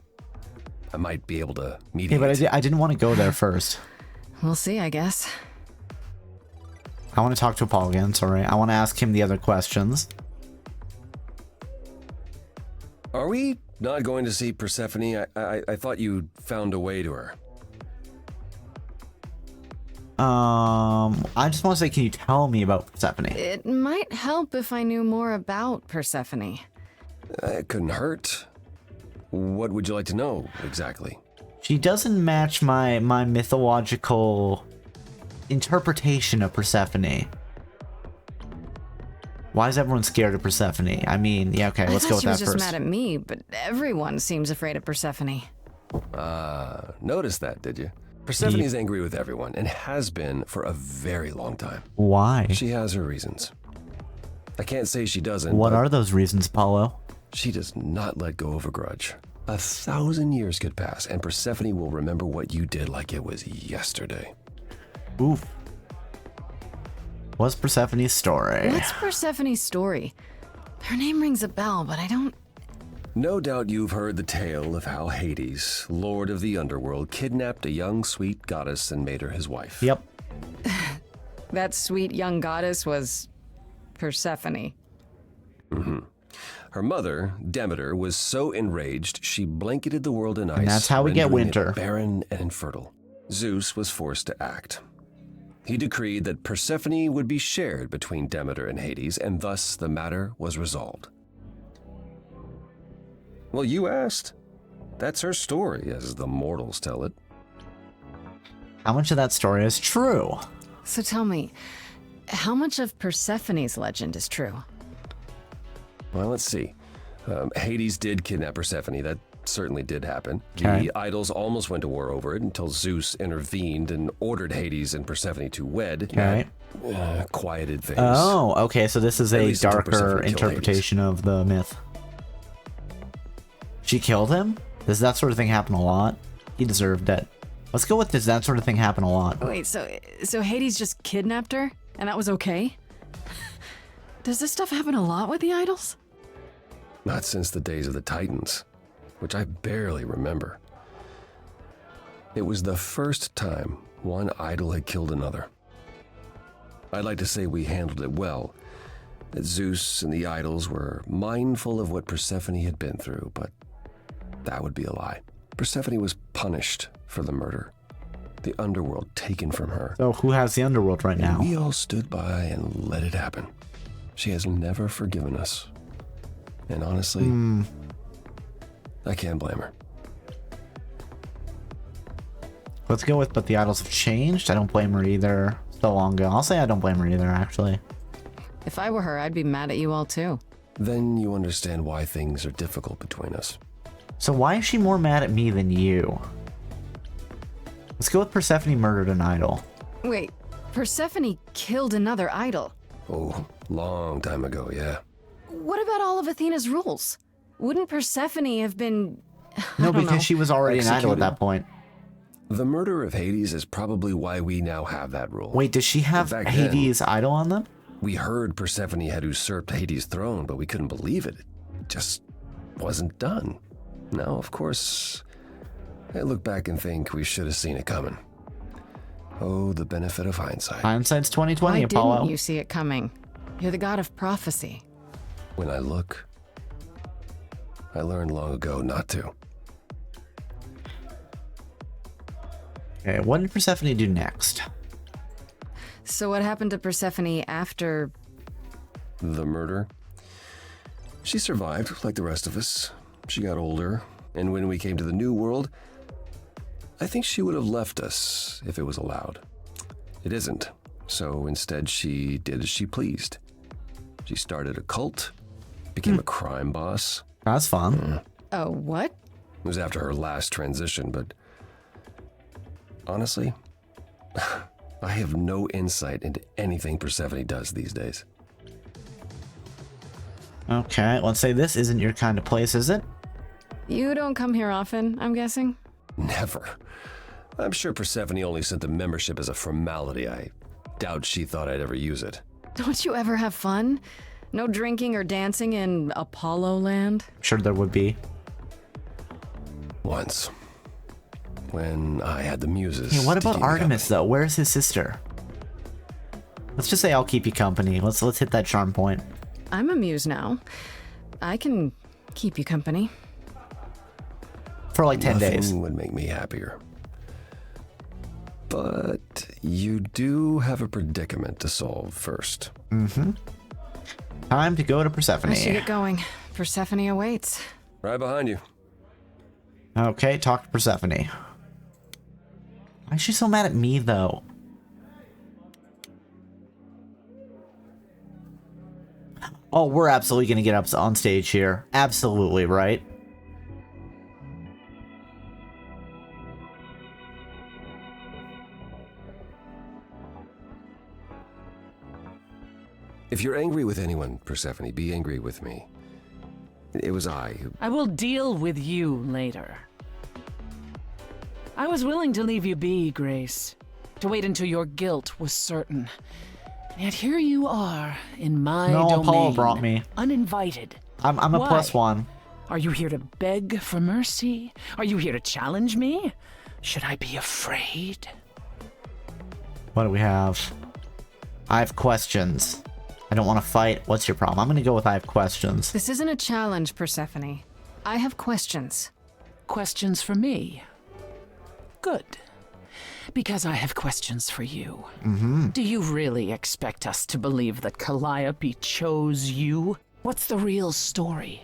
might be able to mediate. Hey, but I didn't want to go there first. We'll see, I guess. I want to talk to Apollo again, sorry. I want to ask him the other questions. Are we not going to see Persephone? I thought you found a way to her. I just want to say, can you tell me about Persephone? It might help if I knew more about Persephone. It couldn't hurt. What would you like to know, exactly? She doesn't match my mythological interpretation of Persephone. Why is everyone scared of Persephone? I mean, yeah, okay, let's go with that she was first. just mad at me, but everyone seems afraid of Persephone. Noticed that, did you? Persephone is angry with everyone, and has been for a very long time. Why? She has her reasons. I can't say she doesn't. What are those reasons, Apollo? She does not let go of a grudge. 1,000 years could pass, and Persephone will remember what you did like it was yesterday. Oof. What's Persephone's story? What's Persephone's story? Her name rings a bell, but I don't... No doubt you've heard the tale of how Hades, lord of the underworld, kidnapped a young sweet goddess and made her his wife. Yep. That sweet young goddess was... Persephone. Mm-hmm. Her mother, Demeter, was so enraged she blanketed the world in ice. And that's how we get rendering it winter. Barren and infertile. Zeus was forced to act. He decreed that Persephone would be shared between Demeter and Hades, and thus the matter was resolved. Well, you asked. That's her story, as the mortals tell it. How much of that story is true? So tell me, how much of Persephone's legend is true? Well, let's see. Hades did kidnap Persephone. That certainly did happen. Okay. The idols almost went to war over it until Zeus intervened and ordered Hades and Persephone to wed. Okay. That, quieted things. Oh, okay, so this is At a least until darker Persephone killed interpretation of the myth. She killed him? Does that sort of thing happen a lot? He deserved it. Let's go with this. That sort of thing happen a lot. Wait, so Hades just kidnapped her, and that was okay? Does this stuff happen a lot with the idols? Not since the days of the Titans, which I barely remember. It was the first time one idol had killed another. I'd like to say we handled it well, that Zeus and the idols were mindful of what Persephone had been through, but that would be a lie. Persephone was punished for the murder, the underworld taken from her. So who has the underworld right now? And we all stood by and let it happen. She has never forgiven us. And honestly, I can't blame her. Let's go with, but the idols have changed. I don't blame her either. So long ago. I'll say I don't blame her either, actually. If I were her, I'd be mad at you all too. Then you understand why things are difficult between us. So why is she more mad at me than you? Let's go with Persephone murdered an idol. Wait, Persephone killed another idol. Oh, long time ago, yeah. What about all of Athena's rules? Wouldn't Persephone have been... No, because she was already an idol at that point. The murder of Hades is probably why we now have that rule. Wait, does she have Hades' idol on them? We heard Persephone had usurped Hades' throne, but we couldn't believe it. It just wasn't done. Now, of course, I look back and think we should have seen it coming. Oh, the benefit of hindsight. Hindsight's 20/20, Why Apollo. didn't you see it coming? You're the god of prophecy. When I look, I learned long ago not to. Okay, what did Persephone do next? So what happened to Persephone after... The murder? She survived, like the rest of us. She got older, and when we came to the new world, I think she would have left us if it was allowed. It isn't, so instead she did as she pleased. She started a cult, became a crime boss. That's fun. Oh, what? It was after her last transition, but honestly, I have no insight into anything Persephone does these days. Okay, let's say this isn't your kind of place, is it? You don't come here often, I'm guessing? Never. I'm sure Persephone only sent the membership as a formality. I doubt she thought I'd ever use it. Don't you ever have fun? No drinking or dancing in Apollo land? Sure there would be. Once. When I had the muses. Hey, what about Artemis, though? Where's his sister? Let's just say I'll keep you company. Let's hit that charm point. I'm a muse now. I can keep you company. For like 10 days. Nothing would make me happier. But you do have a predicament to solve first. Mm-hmm. Time to go to Persephone. I should get going. Persephone awaits. Right behind you. Okay, talk to Persephone. Why is she so mad at me, though? Oh, we're absolutely gonna get up on stage here. Absolutely, right? If you're angry with anyone, Persephone, be angry with me. It was I who... I will deal with you later. I was willing to leave you be, Grace. To wait until your guilt was certain. Yet here you are, in my domain. Apollo brought me. Uninvited. I'm a Why? +1. Are you here to beg for mercy? Are you here to challenge me? Should I be afraid? What do we have? I have questions. I don't want to fight. What's your problem? I'm going to go with I have questions. This isn't a challenge, Persephone. I have questions. Questions for me? Good. Because I have questions for you. Mm-hmm. Do you really expect us to believe that Calliope chose you? What's the real story?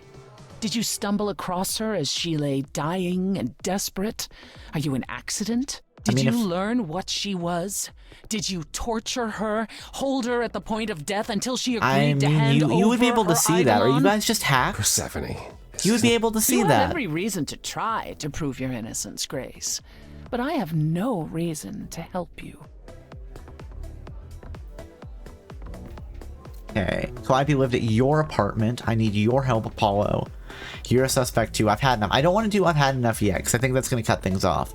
Did you stumble across her as she lay dying and desperate? Are you an accident? Did you learn what she was? Did you torture her, hold her at the point of death until she agreed to hand over you would be able to see that. Are you guys just hacked? Persephone. You would be able to see you that. have every reason to try to prove your innocence, Grace. But I have no reason to help you. Okay. Calliope lived at your apartment. I need your help, Apollo. You're a suspect too. I've had enough. I don't want to do I've had enough yet, because I think that's going to cut things off.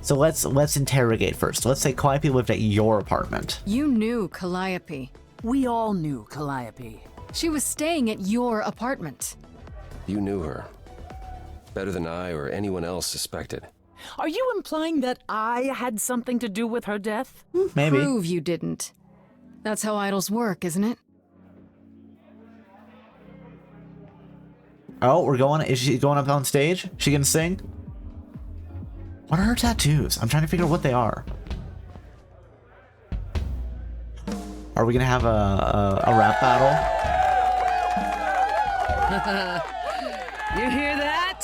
So let's interrogate first. Let's say Calliope lived at your apartment. You knew Calliope. We all knew Calliope. She was staying at your apartment. You knew her. Better than I or anyone else suspected. Are you implying that I had something to do with her death? Maybe. Prove you didn't. That's how idols work, isn't it? Oh, is she going up on stage? She gonna sing? What are her tattoos? I'm trying to figure out what they are. Are we gonna have a rap battle? You hear that?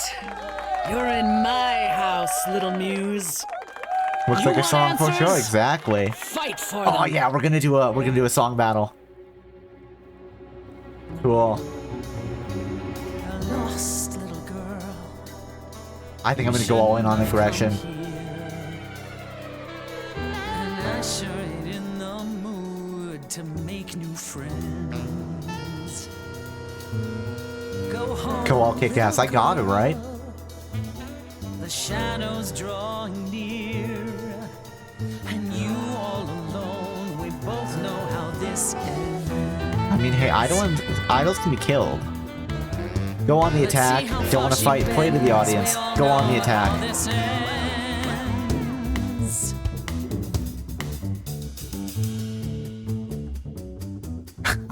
You're in my house, little muse. Looks like a song for sure. Exactly. Fight for Oh them. yeah, we're gonna do a song battle. Cool. Lost little girl. I think I'm gonna go all in on aggression. And I sure ain't in the to make new friends. Go home. Go all kick ass. I got it, right? The shadows drawing near, and you all alone. We both know how this ends. I mean, hey, idols can be killed. Go on the attack. Don't want to fight. Play to the audience. Go on the attack.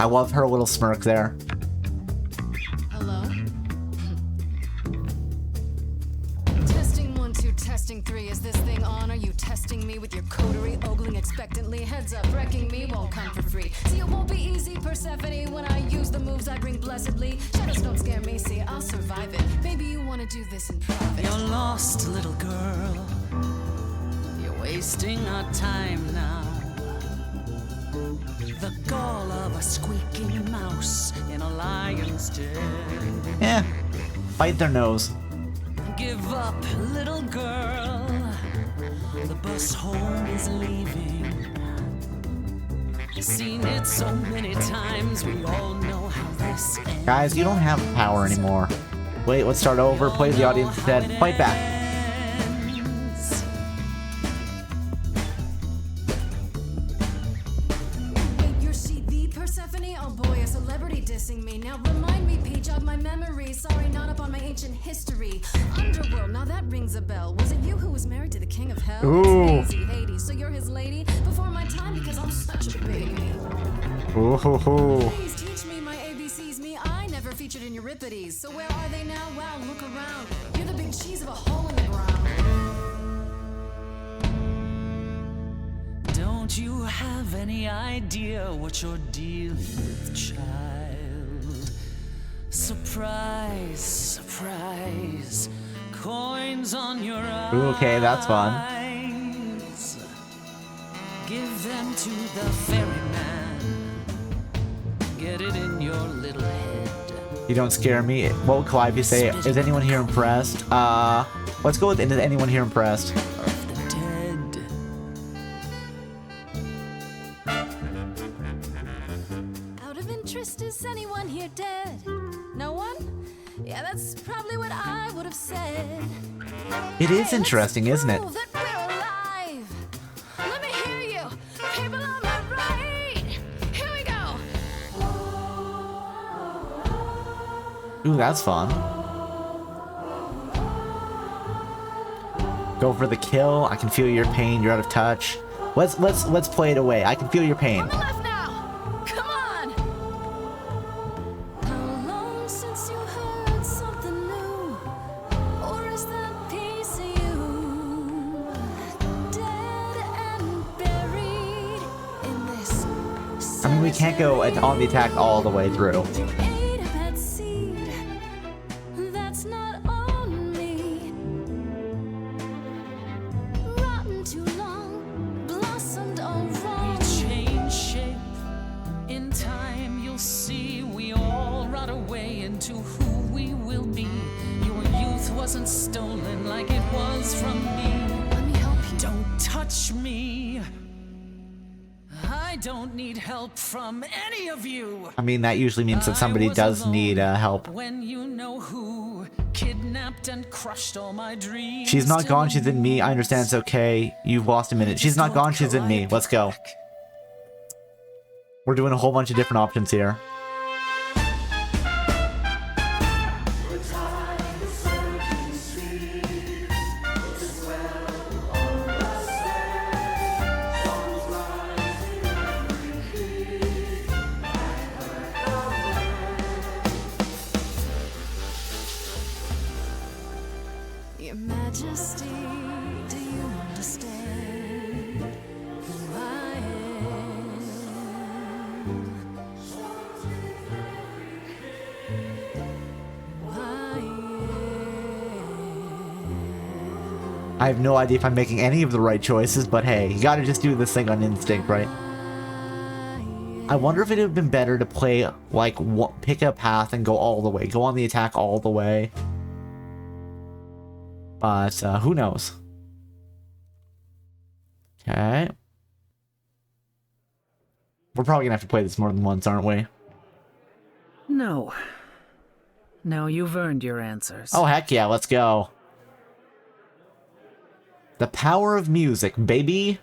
I love her little smirk there. Hello? Testing 1, 2, testing 3. Is this thing on? Are you testing me with your coterie, ogling expectantly? Heads up, wrecking me won't come for free. See, it won't be easy, Persephone, when I use the moves I bring blessedly. Shadows don't scare me, see, I'll survive it. Maybe you want to do this in private. You're lost, little girl. You're wasting our time now. The gall of a squeaking mouse in a lion's den. Yeah. Bite their nose. Give up, little girl. The bus home is leaving. Seen it so many times, we all know how this ends. Guys, you don't have power anymore. Wait, let's start over. Play to the audience instead. Fight back. Sorry, not up on my ancient history. Underworld, now that rings a bell. Was it you who was married to the king of hell? Ooh. It's hazy, Hades. So you're his lady before my time because I'm such a baby. Ooh. Please teach me my ABCs. Me, I never featured in Euripides. So where are they now? Wow, look around. You're the big cheese of a hole in the ground. Don't you have any idea what you're dealing with, child? Surprise, surprise, coins on your eyes. Ooh, okay, that's fun. Give them to the ferryman. Get it in your little head. You don't scare me. What would Calliope say? Is anyone here impressed? Let's go with is anyone here impressed? Out of interest, is anyone here dead? No one? Yeah, that's probably what I would have said. It is interesting, isn't it? Prove that we're alive. Let me hear you. People on my right. Here we go. Ooh, that's fun. Go for the kill. I can feel your pain. You're out of touch. Let's play it away. I can feel your pain. On the left now. Come on. How long since you heard something new? Or is that piece of you dead and buried in this? I mean, we can't go on the attack all the way through. Ate a bad seed. That's not on me. Rotten too long, blossomed all wrong. We change shape in time. You'll see we all rot away into who we will be. Your youth wasn't stolen like it was from me. Let me help you. Don't touch me. I don't need help from any of you. I mean, that usually means that somebody does need help. When you know who kidnapped and crushed all my dreams. She's not gone, she's in me. I understand, it's okay. You've lost a minute. She's not gone, she's in me. Let's go. We're doing a whole bunch of different options here. Your Majesty, do you understand who I am? I have no idea if I'm making any of the right choices, but hey, you gotta just do this thing on instinct, right? I wonder if it would have been better to play, like, pick a path and go all the way. Go on the attack all the way. But, who knows? Okay. We're probably gonna have to play this more than once, aren't we? No. No, you've earned your answers. Oh, heck yeah, let's go. The power of music, baby.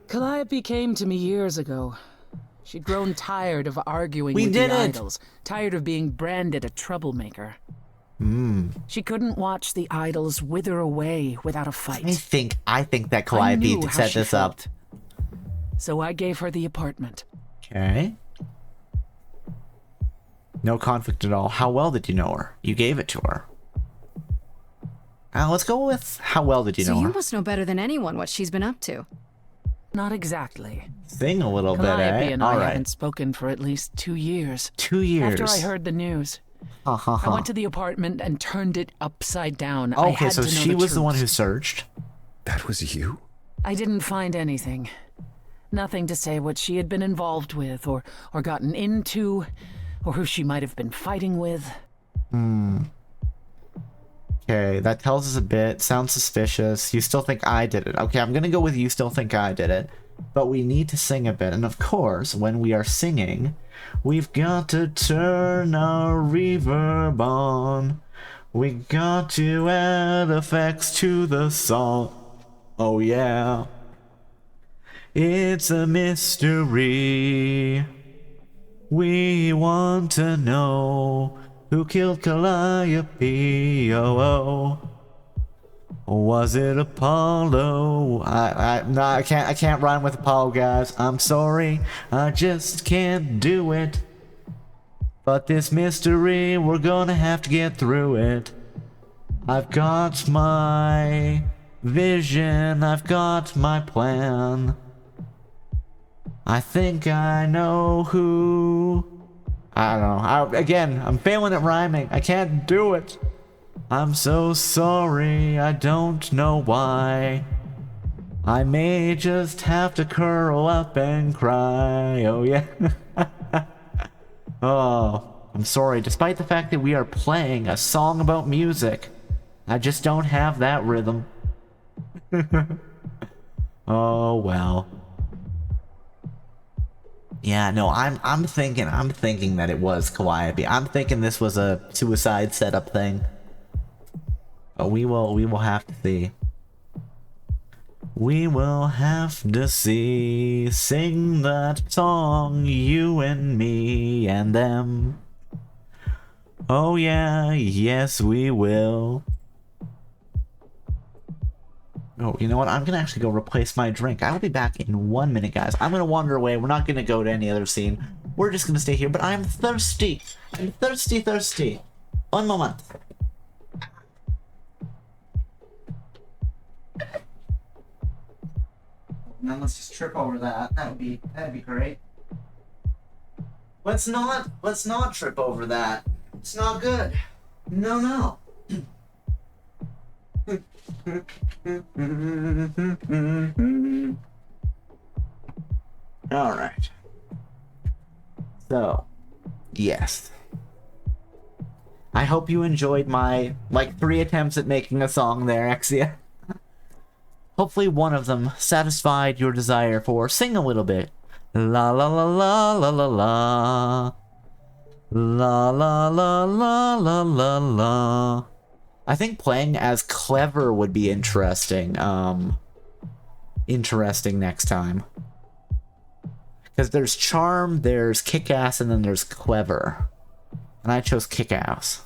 Calliope came to me years ago. She'd grown tired of arguing We with did the it. idols, tired of being branded a troublemaker. Hmm. She couldn't watch the idols wither away without a fight. I think that I Calliope knew how set she this up. felt. So I gave her the apartment. Okay. No conflict at all. How well did you know her? You gave it to her. Let's go with how well did you know So her? you must know better than anyone what she's been up to. Not exactly. Sing a little Calliope bit, eh? and All I right. haven't spoken for at least 2 years. 2 years. After I heard the news, I went to the apartment and turned it upside down. I Okay, had so to know she was the truth. one who searched. That was you? I didn't find anything. Nothing to say what she had been involved with, or gotten into, or who she might have been fighting with. Hmm. Okay, that tells us a bit. Sounds suspicious. You still think I did it. Okay, I'm gonna go with you still think I did it. But we need to sing a bit. And of course, when we are singing, we've got to turn our reverb on. We got to add effects to the song. Oh yeah. It's a mystery. We want to know who killed Calliope. Oh, was it Apollo? No, I can't rhyme with Apollo, guys. I'm sorry, I just can't do it. But this mystery, we're gonna have to get through it. I've got my vision, I've got my plan. I think I know who. I don't know. Again, I'm failing at rhyming. I can't do it. I'm so sorry, I don't know why. I may just have to curl up and cry. Oh yeah. Oh, I'm sorry. Despite the fact that we are playing a song about music, I just don't have that rhythm. Oh well. Yeah, no, I'm thinking that it was Calliope. I'm thinking this was a suicide setup thing. But we will have to see. We will have to see. Sing that song, you and me and them. Oh yeah, yes we will. Oh, you know what? I'm gonna actually go replace my drink. I will be back in 1 minute, guys. I'm gonna wander away. We're not gonna go to any other scene. We're just gonna stay here, but I'm thirsty. I'm thirsty. 1 moment. Now let's just trip over that. That'd be great. Let's not trip over that. It's not good. No. All right. So, yes. I hope you enjoyed my, 3 attempts at making a song there, Exia. Hopefully one of them satisfied your desire for sing a little bit. La la la la la la la. La la la la la la la. I think playing as Clever would be interesting. Interesting next time. Because there's Charm, there's Kick-Ass, and then there's Clever. And I chose Kick-Ass.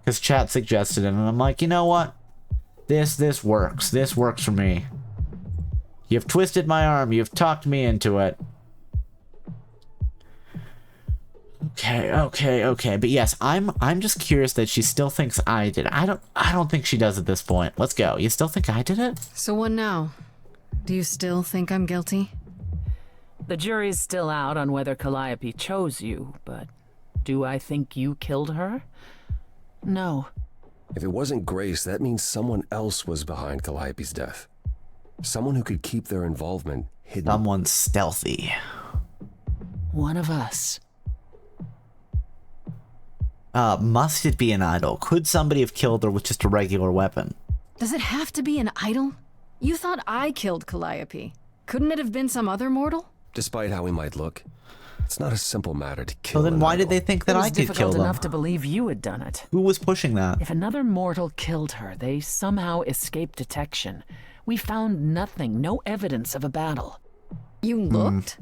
Because chat suggested it, and I'm like, you know what? This works. This works for me. You've twisted my arm. You've talked me into it. Okay. But yes, I'm just curious that she still thinks I did it. I don't think she does at this point. Let's go. You still think I did it? So what now? Do you still think I'm guilty? The jury's still out on whether Calliope chose you, but do I think you killed her? No. If it wasn't Grace, that means someone else was behind Calliope's death. Someone who could keep their involvement hidden. Someone stealthy. One of us. Must it be an idol? Could somebody have killed her with just a regular weapon? Does it have to be an idol? You thought I killed Calliope. Couldn't it have been some other mortal? Despite how we might look, it's not a simple matter to kill. So then why did they think that I could kill It was difficult them? enough to believe you had done it. Who was pushing that? If another mortal killed her, they somehow escaped detection. We found nothing, no evidence of a battle. You looked?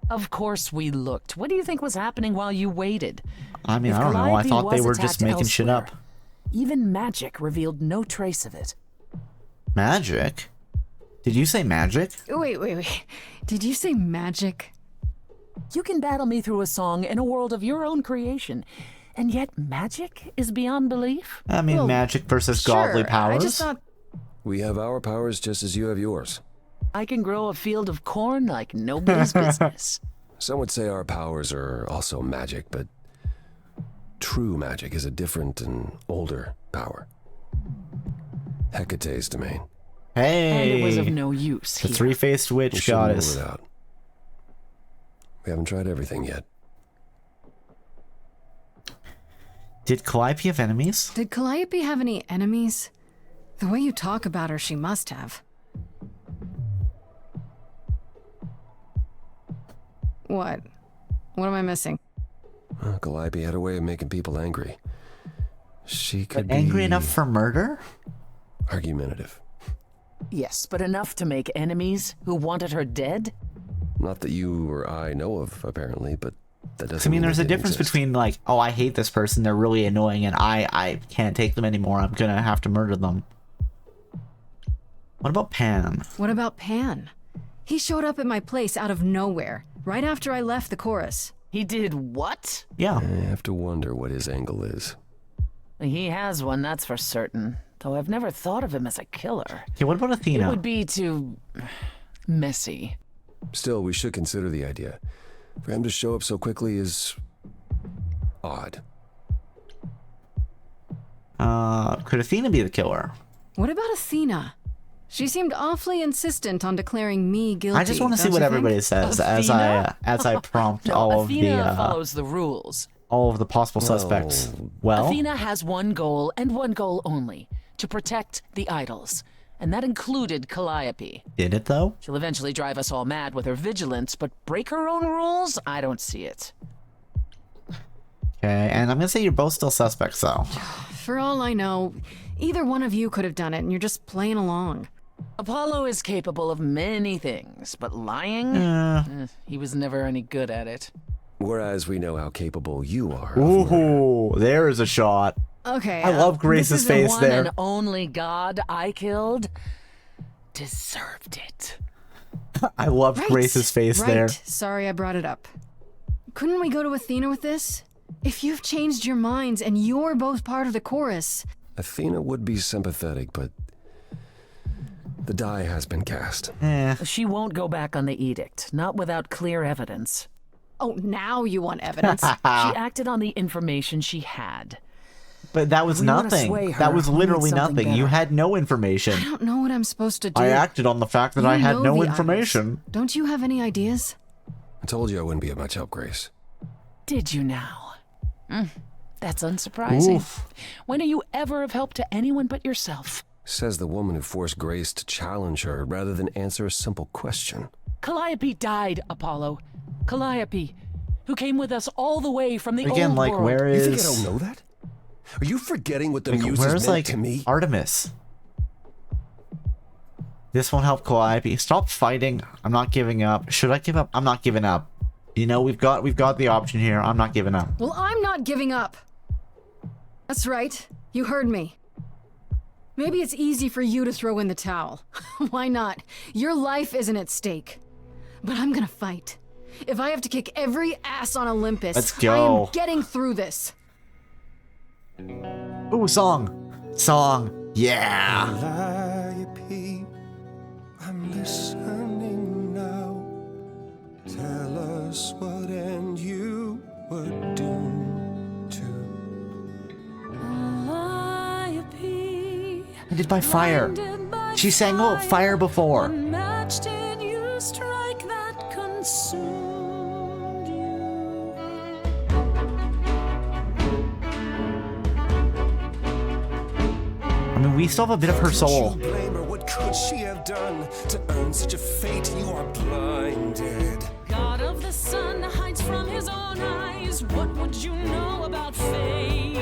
Of course we looked. What do you think was happening while you waited? I mean, If I don't know. I Calliope thought they was were just attacked making shit up. elsewhere, even magic revealed no trace of it. Magic? Did you say magic? Wait. Did you say magic? You can battle me through a song in a world of your own creation, and yet magic is beyond belief? I mean, magic versus godly powers. I just thought... We have our powers just as you have yours. I can grow a field of corn like nobody's business. Some would say our powers are also magic, but true magic is a different and older power. Hecate's domain. Hey! And it was of no use The here. three-faced We witch shouldn't goddess. rule it out. We haven't tried everything yet. Did Calliope have enemies? Did Calliope have any enemies? The way you talk about her, she must have. What? What am I missing? Calliope had a way of making people angry. She could But angry be enough for murder? argumentative. Yes, but enough to make enemies who wanted her dead? Not that you or I know of, apparently, but that doesn't I mean, they there's a didn't difference exist. between like, oh, I hate this person, they're really annoying, and I can't take them anymore, I'm gonna have to murder them. What about Pan? What about Pan? He showed up at my place out of nowhere, right after I left the chorus. He did what? Yeah. I have to wonder what his angle is. He has one, that's for certain. Though I've never thought of him as a killer. Okay, what about Athena? It would be too messy. Still, we should consider the idea. For him to show up so quickly is odd. Could Athena be the killer? What about Athena? She seemed awfully insistent on declaring me guilty. I just want to see don't what you everybody think? says Athena? as I prompt No, all Athena of follows the rules. all of the possible suspects. Well, Athena has one goal and one goal only: to protect the idols. And that included Calliope. did it though? She'll eventually drive us all mad with her vigilance, but break her own rules? I don't see it. Okay, and I'm gonna say you're both still suspects though. For all I know, either one of you could have done it and you're just playing along. Apollo is capable of many things, but lying? He was never any good at it. Whereas we know how capable you are. of murder. Ooh, there is a shot. Okay. I love Grace's this is the face one there. and only god I killed deserved it. I love Grace's face there. Sorry I brought it up. Couldn't we go to Athena with this? If you've changed your minds and you're both part of the chorus. Athena would be sympathetic, but the die has been cast. She won't go back on the edict, not without clear evidence. Oh, now you want evidence? She acted on the information she had. But that was We wanna nothing. sway her. That was We need literally something nothing. You better. had no information. I don't know what I'm supposed to do. I acted on the fact that You I had know no the information. idols. Don't you have any ideas? I told you I wouldn't be of much help, Grace. Did you now? That's unsurprising. Oof. When are you ever of help to anyone but yourself? Says the woman who forced Grace to challenge her rather than answer a simple question. Calliope died, Apollo. Calliope, who came with us all the way from the Again, old like, world. where You think I is- don't know that? Are you forgetting what the Like, muses where's meant like to me? Artemis? This won't help Calliope. Stop fighting. I'm not giving up. Should I give up? I'm not giving up. You know, we've got the option here. I'm not giving up. Well, I'm not giving up. That's right. You heard me. Maybe it's easy for you to throw in the towel. Why not? Your life isn't at stake. But I'm gonna fight. If I have to kick every ass on Olympus, Let's I go. am getting through this. Ooh, song. Song. Yeah. Calliope, I'm listening now. Tell us what end you were doomed to. I did by fire. She sang about fire before. Unmatched in you, strike that consumed you. I mean, we still have a bit of her soul. Blame her, what could she have done to earn such a fate? You are blinded. God of the sun hides from his own eyes. What would you know about fate?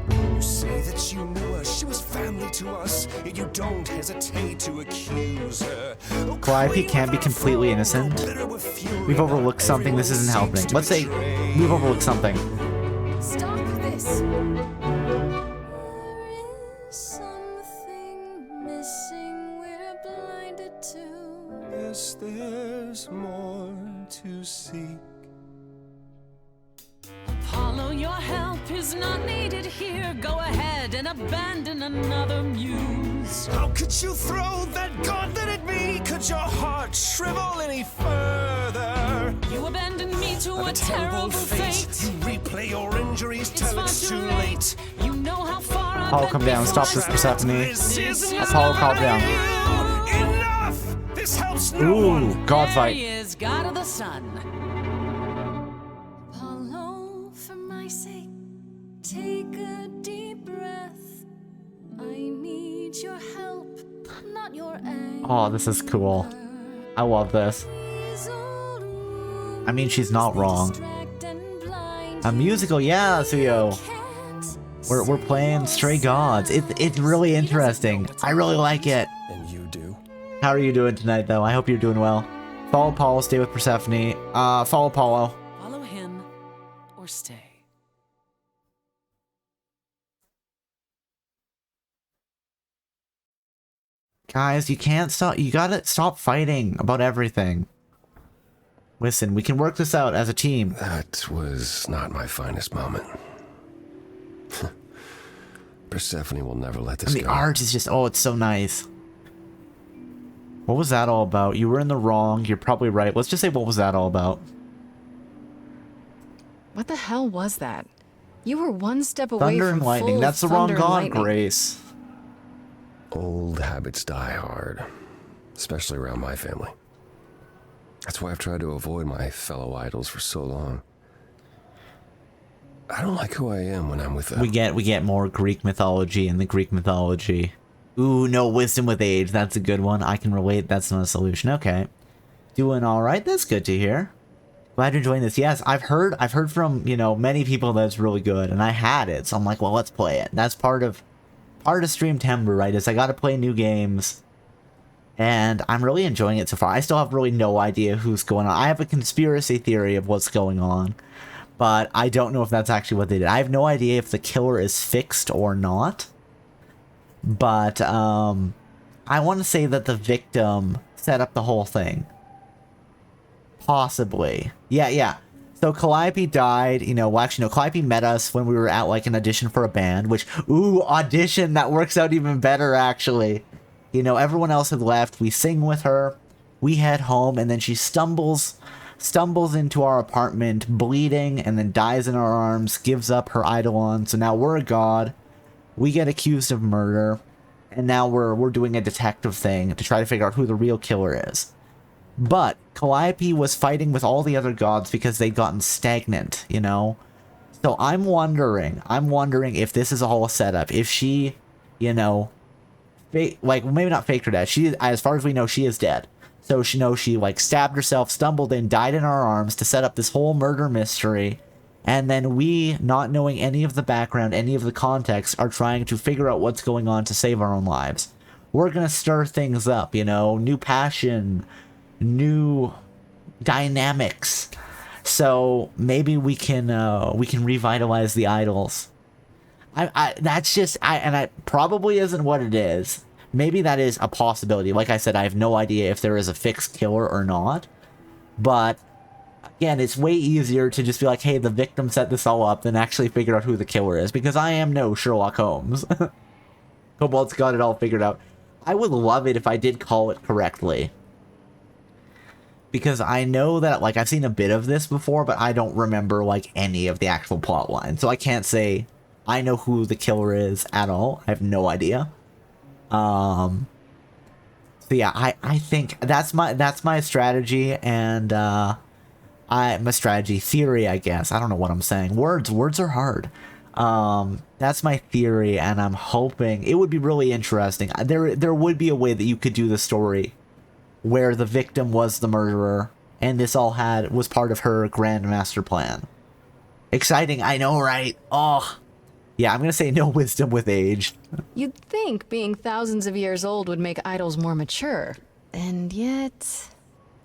You say that you know her, she was family to us, yet you don't hesitate to accuse her. Calliope can't be completely innocent. We've overlooked something. This isn't helping. Let's say we've overlooked something. Stop this. Yes, there's more to seek. Apollo, your help is not needed here. Go ahead and abandon another muse. How could you throw that gauntlet at me? Could your heart shrivel any further? You abandoned me to a terrible fate. You replay your injuries till it's too late. You know how far I've Apollo, come down. Stop this, Persephone. Apollo, calm down. Enough! This helps no Ooh, one. God There fight. he is, God of the sun. Apollo, for my sake, take a deep breath. I need your help, not your anger. Oh, this is cool. I love this. I mean, she's not wrong. A musical, yeah, Suyo. We're playing Stray Gods. It's really interesting. I really like it. And you do? How are you doing tonight, though? I hope you're doing well. Follow Apollo, stay with Persephone. Follow Apollo. Follow him or stay. Guys, you can't stop. You gotta stop fighting about everything. Listen, we can work this out as a team. That was not my finest moment. Persephone will never let this And the go. art is just, oh, it's so nice. What was that all about? You were in the wrong. You're probably right. Let's just say, what was that all about? What the hell was that? You were one step away Thunder from and lightning. full That's the wrong thunder and god, lightning. Grace. Old habits die hard, especially around my family. That's why I've tried to avoid my fellow idols for so long. I don't like who I am when I'm with them. We get more Greek mythology in the Greek mythology. Ooh, no, wisdom with age. That's a good one. I can relate. That's not a solution. Okay. Doing all right. That's good to hear. Glad you're enjoying this. Yes, I've heard from, you know, many people that it's really good, and I had it. So I'm like, well, let's play it. That's part of Streamtember, right? Is I got to play new games. And I'm really enjoying it so far. I still have really no idea who's going on. I have a conspiracy theory of what's going on, but I don't know if that's actually what they did. I have no idea if the killer is fixed or not. But I want to say that the victim set up the whole thing. Possibly. Yeah. So Calliope died, you know, well, actually, no, Calliope met us when we were at, like, an audition for a band, which, ooh, audition, that works out even better, actually. You know, everyone else had left, we sing with her, we head home, and then she stumbles into our apartment, bleeding, and then dies in our arms, gives up her eidolon, so now we're a god, we get accused of murder, and now we're doing a detective thing to try to figure out who the real killer is. But Calliope was fighting with all the other gods because they'd gotten stagnant, you know? So I'm wondering if this is a whole setup. If she, you know, like, maybe not faked her death. She, as far as we know, she is dead. So she like stabbed herself, stumbled in, died in our arms to set up this whole murder mystery. And then we, not knowing any of the background, any of the context, are trying to figure out what's going on to save our own lives. We're gonna stir things up, you know, new passion, new dynamics. So maybe we can revitalize the idols. That probably isn't what it is. Maybe that is a possibility. Like I said, I have no idea if there is a fixed killer or not. But again, it's way easier to just be like, hey, the victim set this all up than actually figure out who the killer is, because I am no Sherlock Holmes. Cobalt's got it all figured out. I would love it if I did call it correctly. Because I know that, like, I've seen a bit of this before, but I don't remember, like, any of the actual plot line. So I can't say I know who the killer is at all. I have no idea. So yeah, I think that's my strategy, and my strategy theory, I guess. I don't know what I'm saying. Words are hard. That's my theory, and I'm hoping it would be really interesting. There would be a way that you could do the story where the victim was the murderer, and this all was part of her grand master plan. Exciting, I know, right? Oh, yeah, I'm gonna say no wisdom with age. You'd think being thousands of years old would make idols more mature, and yet...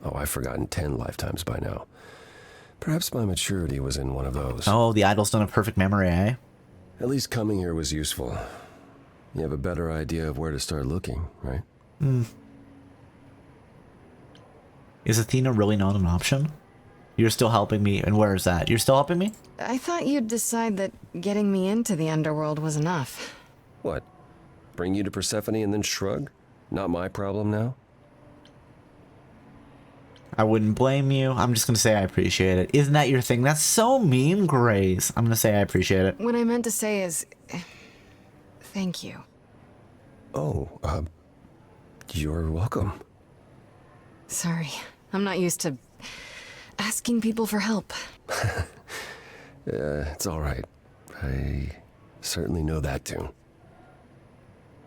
Oh, I've forgotten 10 lifetimes by now. Perhaps my maturity was in one of those. Oh, the idol's done a perfect memory, eh? At least coming here was useful. You have a better idea of where to start looking, right? Is Athena really not an option? You're still helping me, and where is that? You're still helping me? I thought you'd decide that getting me into the underworld was enough. What? Bring you to Persephone and then shrug? Not my problem now? I wouldn't blame you. I'm just gonna say I appreciate it. Isn't that your thing? That's so mean, Grace. I'm gonna say I appreciate it. What I meant to say is... thank you. Oh, you're welcome. Sorry, I'm not used to asking people for help. It's all right. I certainly know that tune.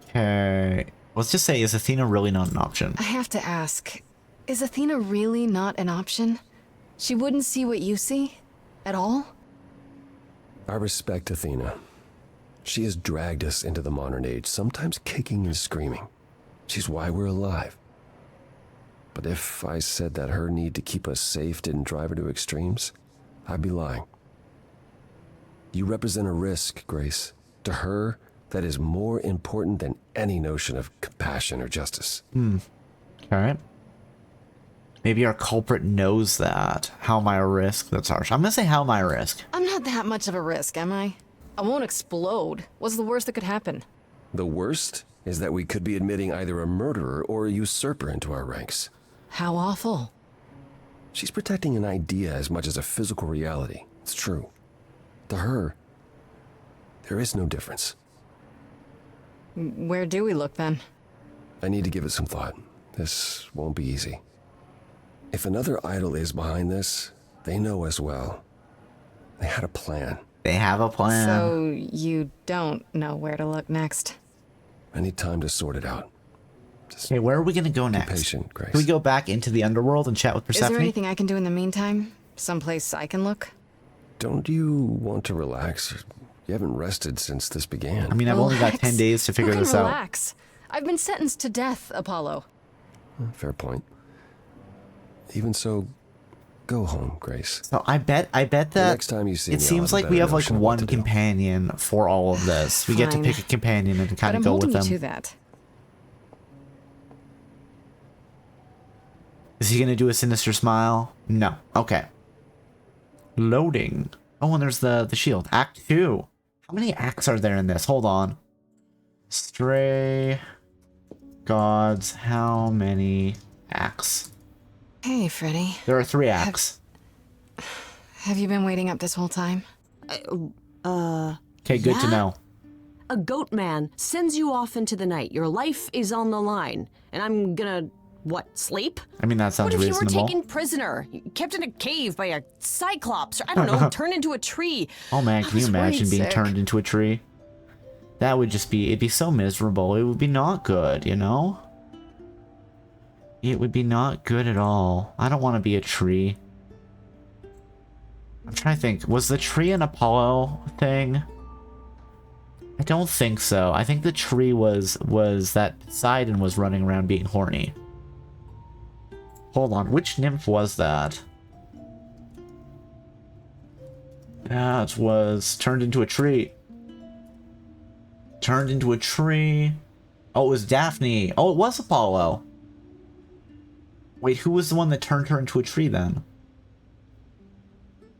Okay. Let's just say, is Athena really not an option? I have to ask, is Athena really not an option? She wouldn't see what you see? At all? I respect Athena. She has dragged us into the modern age, sometimes kicking and screaming. She's why we're alive. But if I said that her need to keep us safe didn't drive her to extremes, I'd be lying. You represent a risk, Grace. To her, that is more important than any notion of compassion or justice. Alright. Maybe our culprit knows that. How am I a risk? That's harsh. I'm gonna say how am I a risk? I'm not that much of a risk, am I? I won't explode. What's the worst that could happen? The worst is that we could be admitting either a murderer or a usurper into our ranks. How awful. She's protecting an idea as much as a physical reality. It's true. To her, there is no difference. Where do we look then? I need to give it some thought. This won't be easy. If another idol is behind this, they know as well. They had a plan. They have a plan. So you don't know where to look next? I need time to sort it out. Okay, where are we gonna go next? Be patient, Grace. Can we go back into the underworld and chat with Persephone? Is there anything I can do in the meantime? Someplace I can look? Don't you want to relax? You haven't rested since this began. I mean, I've only got 10 days to figure this out. Relax. I've been sentenced to death, Apollo. Fair point. Even so, go home, Grace. So I bet that next time you see it seems like we have like one companion for all of this. We get to pick a companion and kind of go with them. To that. Is he gonna do a sinister smile? No. Okay. Loading. Oh, and there's the shield. Act 2. How many acts are there in this? Hold on. Stray gods. How many acts? Hey, Freddy. There are 3 acts. Have you been waiting up this whole time? Okay, good to know. A goat man sends you off into the night. Your life is on the line. And I'm gonna, what, sleep? I mean, that sounds reasonable. reasonable. What if you were taken prisoner, kept in a cave by a cyclops, or I don't know, turned into a tree? Oh man, can you imagine being turned into a tree? That would just be, it'd be so miserable. It would be not good, you know? It would be not good at all. I don't want to be a tree. I'm trying to think. Was the tree an Apollo thing? I don't think so. I think the tree was that Poseidon was running around being horny. Hold on. Which nymph was that? That was turned into a tree. Turned into a tree. Oh, it was Daphne. Oh, it was Apollo. Wait, who was the one that turned her into a tree then?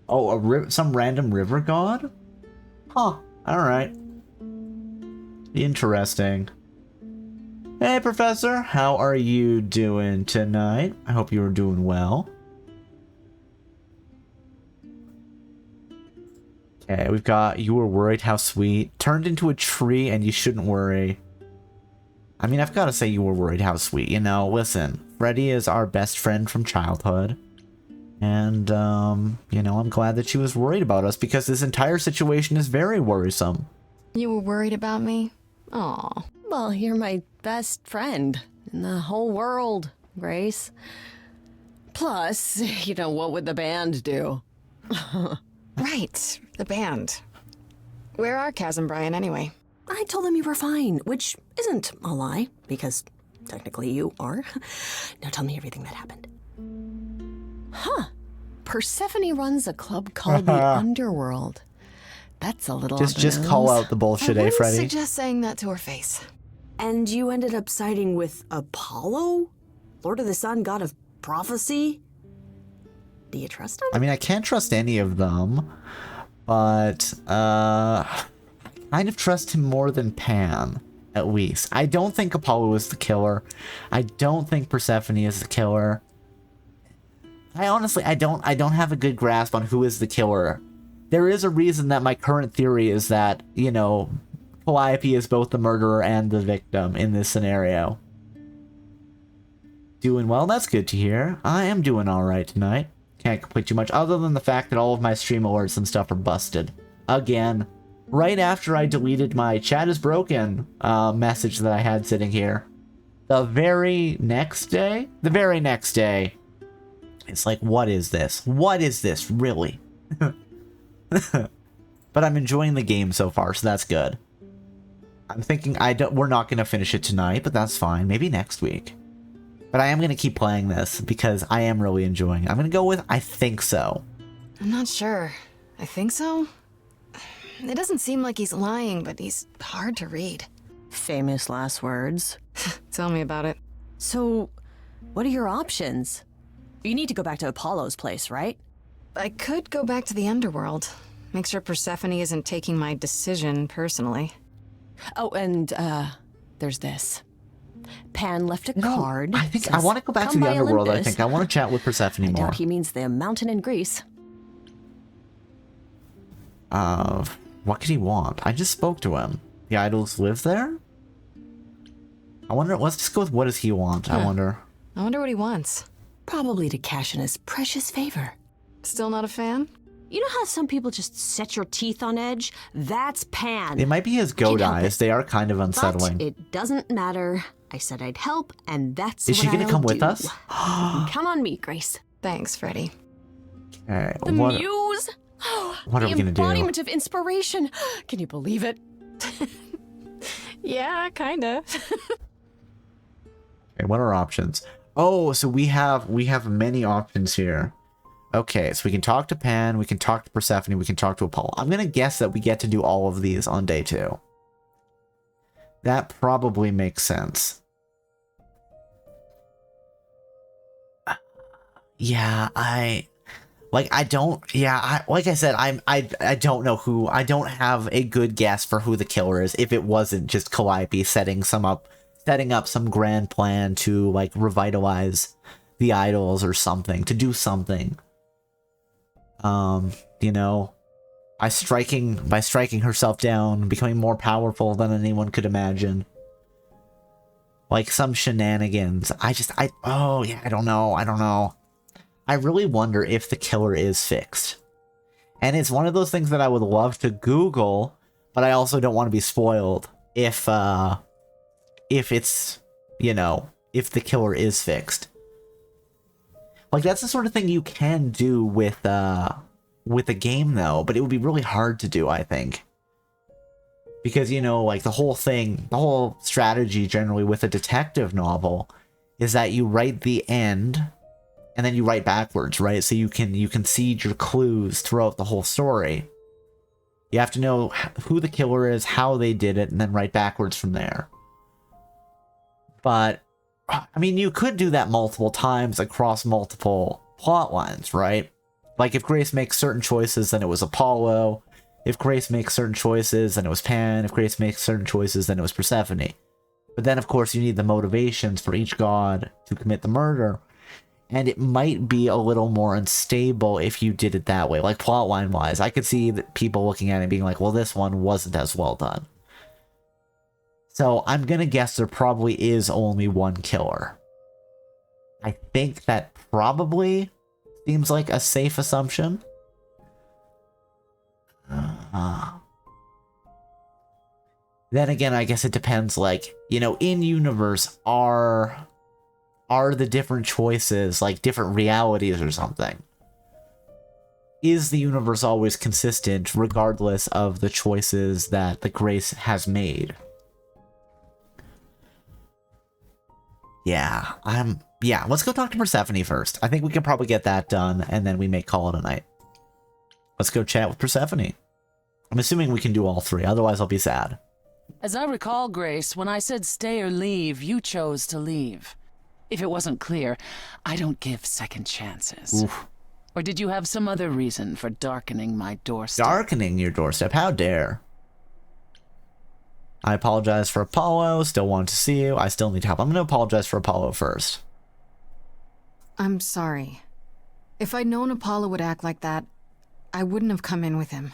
Oh, some random river god? Huh. Alright. Interesting. Hey, Professor. How are you doing tonight? I hope you are doing well. Okay, we've got you were worried, how sweet. Turned into a tree and you shouldn't worry. I mean, I've got to say you were worried, how sweet. You know, listen, Freddy is our best friend from childhood. And, you know, I'm glad that she was worried about us because this entire situation is very worrisome. You were worried about me? Aw. Well, you're my best friend in the whole world. Grace. Plus, what would the band do? Right, the band. Where are Kaz and Brian anyway? I told them you were fine, which isn't a lie, because technically you are. Now tell me everything that happened. Huh. Persephone runs a club called the Underworld. That's a little just call out the bullshit, I Freddy? wouldn't suggest saying that to her face. And you ended up siding with Apollo? Lord of the Sun, god of prophecy? Do you trust him? I mean, I can't trust any of them, but I kind of trust him more than Pan, at least. I don't think Apollo is the killer. I don't think Persephone is the killer. I honestly, I don't have a good grasp on who is the killer. There is a reason that my current theory is that, Calliope is both the murderer and the victim in this scenario. Doing well, that's good to hear. I am doing alright tonight. Can't complain too much, other than the fact that all of my stream alerts and stuff are busted. Again. Right after I deleted my chat is broken message that I had sitting here. The very next day, it's like, what is this? What is this, really? But I'm enjoying the game so far, so that's good. I'm thinking we're not going to finish it tonight, but that's fine. Maybe next week. But I am going to keep playing this because I am really enjoying it. I'm going to go with I think so. I'm not sure. I think so? It doesn't seem like he's lying, but he's hard to read. Famous last words. Tell me about it. So, what are your options? You need to go back to Apollo's place, right? I could go back to the underworld. Make sure Persephone isn't taking my decision personally. Oh, and, there's this. Pan left a card. I think I want to go back to the underworld, I think. I want to chat with Persephone more. I doubt he means the mountain in Greece. What could he want? I just spoke to him. The idols live there? I wonder, let's just go with what does he want, I wonder. I wonder what he wants. Probably to cash in his precious favor. Still not a fan? You know how some people just set your teeth on edge? That's Pan. It might be his goat eyes. They are kind of unsettling. But it doesn't matter. I said I'd help, and that's Is she going gonna to come with us? Come on me, Grace. Thanks, Freddy. Okay, The muse! What are we gonna do? The embodiment of inspiration. Can you believe it? Yeah, kinda. Okay, what are options? Oh, so we have many options here. Okay, so we can talk to Pan, we can talk to Persephone, we can talk to Apollo. I'm gonna guess that we get to do all of these on day 2. That probably makes sense. Yeah, like I don't know who. I don't have a good guess for who the killer is if it wasn't just Calliope setting up some grand plan to like revitalize the idols or something, to do something. By striking herself down, becoming more powerful than anyone could imagine. Like some shenanigans. I don't know. I really wonder if the killer is fixed. And it's one of those things that I would love to Google, but I also don't want to be spoiled if it's, if the killer is fixed. Like, that's the sort of thing you can do with a game, though, but it would be really hard to do, I think. Because, like, the whole strategy generally with a detective novel is that you write the end, and then you write backwards, right? So you can seed your clues throughout the whole story. You have to know who the killer is, how they did it, and then write backwards from there. But, I mean, you could do that multiple times across multiple plot lines, right? Like, if Grace makes certain choices, then it was Apollo. If Grace makes certain choices, then it was Pan. If Grace makes certain choices, then it was Persephone. But then, of course, you need the motivations for each god to commit the murder. And it might be a little more unstable if you did it that way. Like, plotline-wise, I could see that people looking at it and being like, well, this one wasn't as well done. So I'm going to guess there probably is only one killer. I think that probably seems like a safe assumption. Then again, I guess it depends, like, in universe, are are the different choices like different realities or something? Is the universe always consistent regardless of the choices that the Grace has made? Yeah, let's go talk to Persephone first. I think we can probably get that done, and then we may call it a night. Let's go chat with Persephone. I'm assuming we can do all three, otherwise I'll be sad. As I recall, Grace, when I said stay or leave, you chose to leave. If it wasn't clear, I don't give second chances. Oof. Or did you have some other reason for darkening my doorstep? Darkening your doorstep? How dare. I apologize for Apollo, still want to see you. I still need help. I'm going to apologize for Apollo first. I'm sorry. If I'd known Apollo would act like that, I wouldn't have come in with him.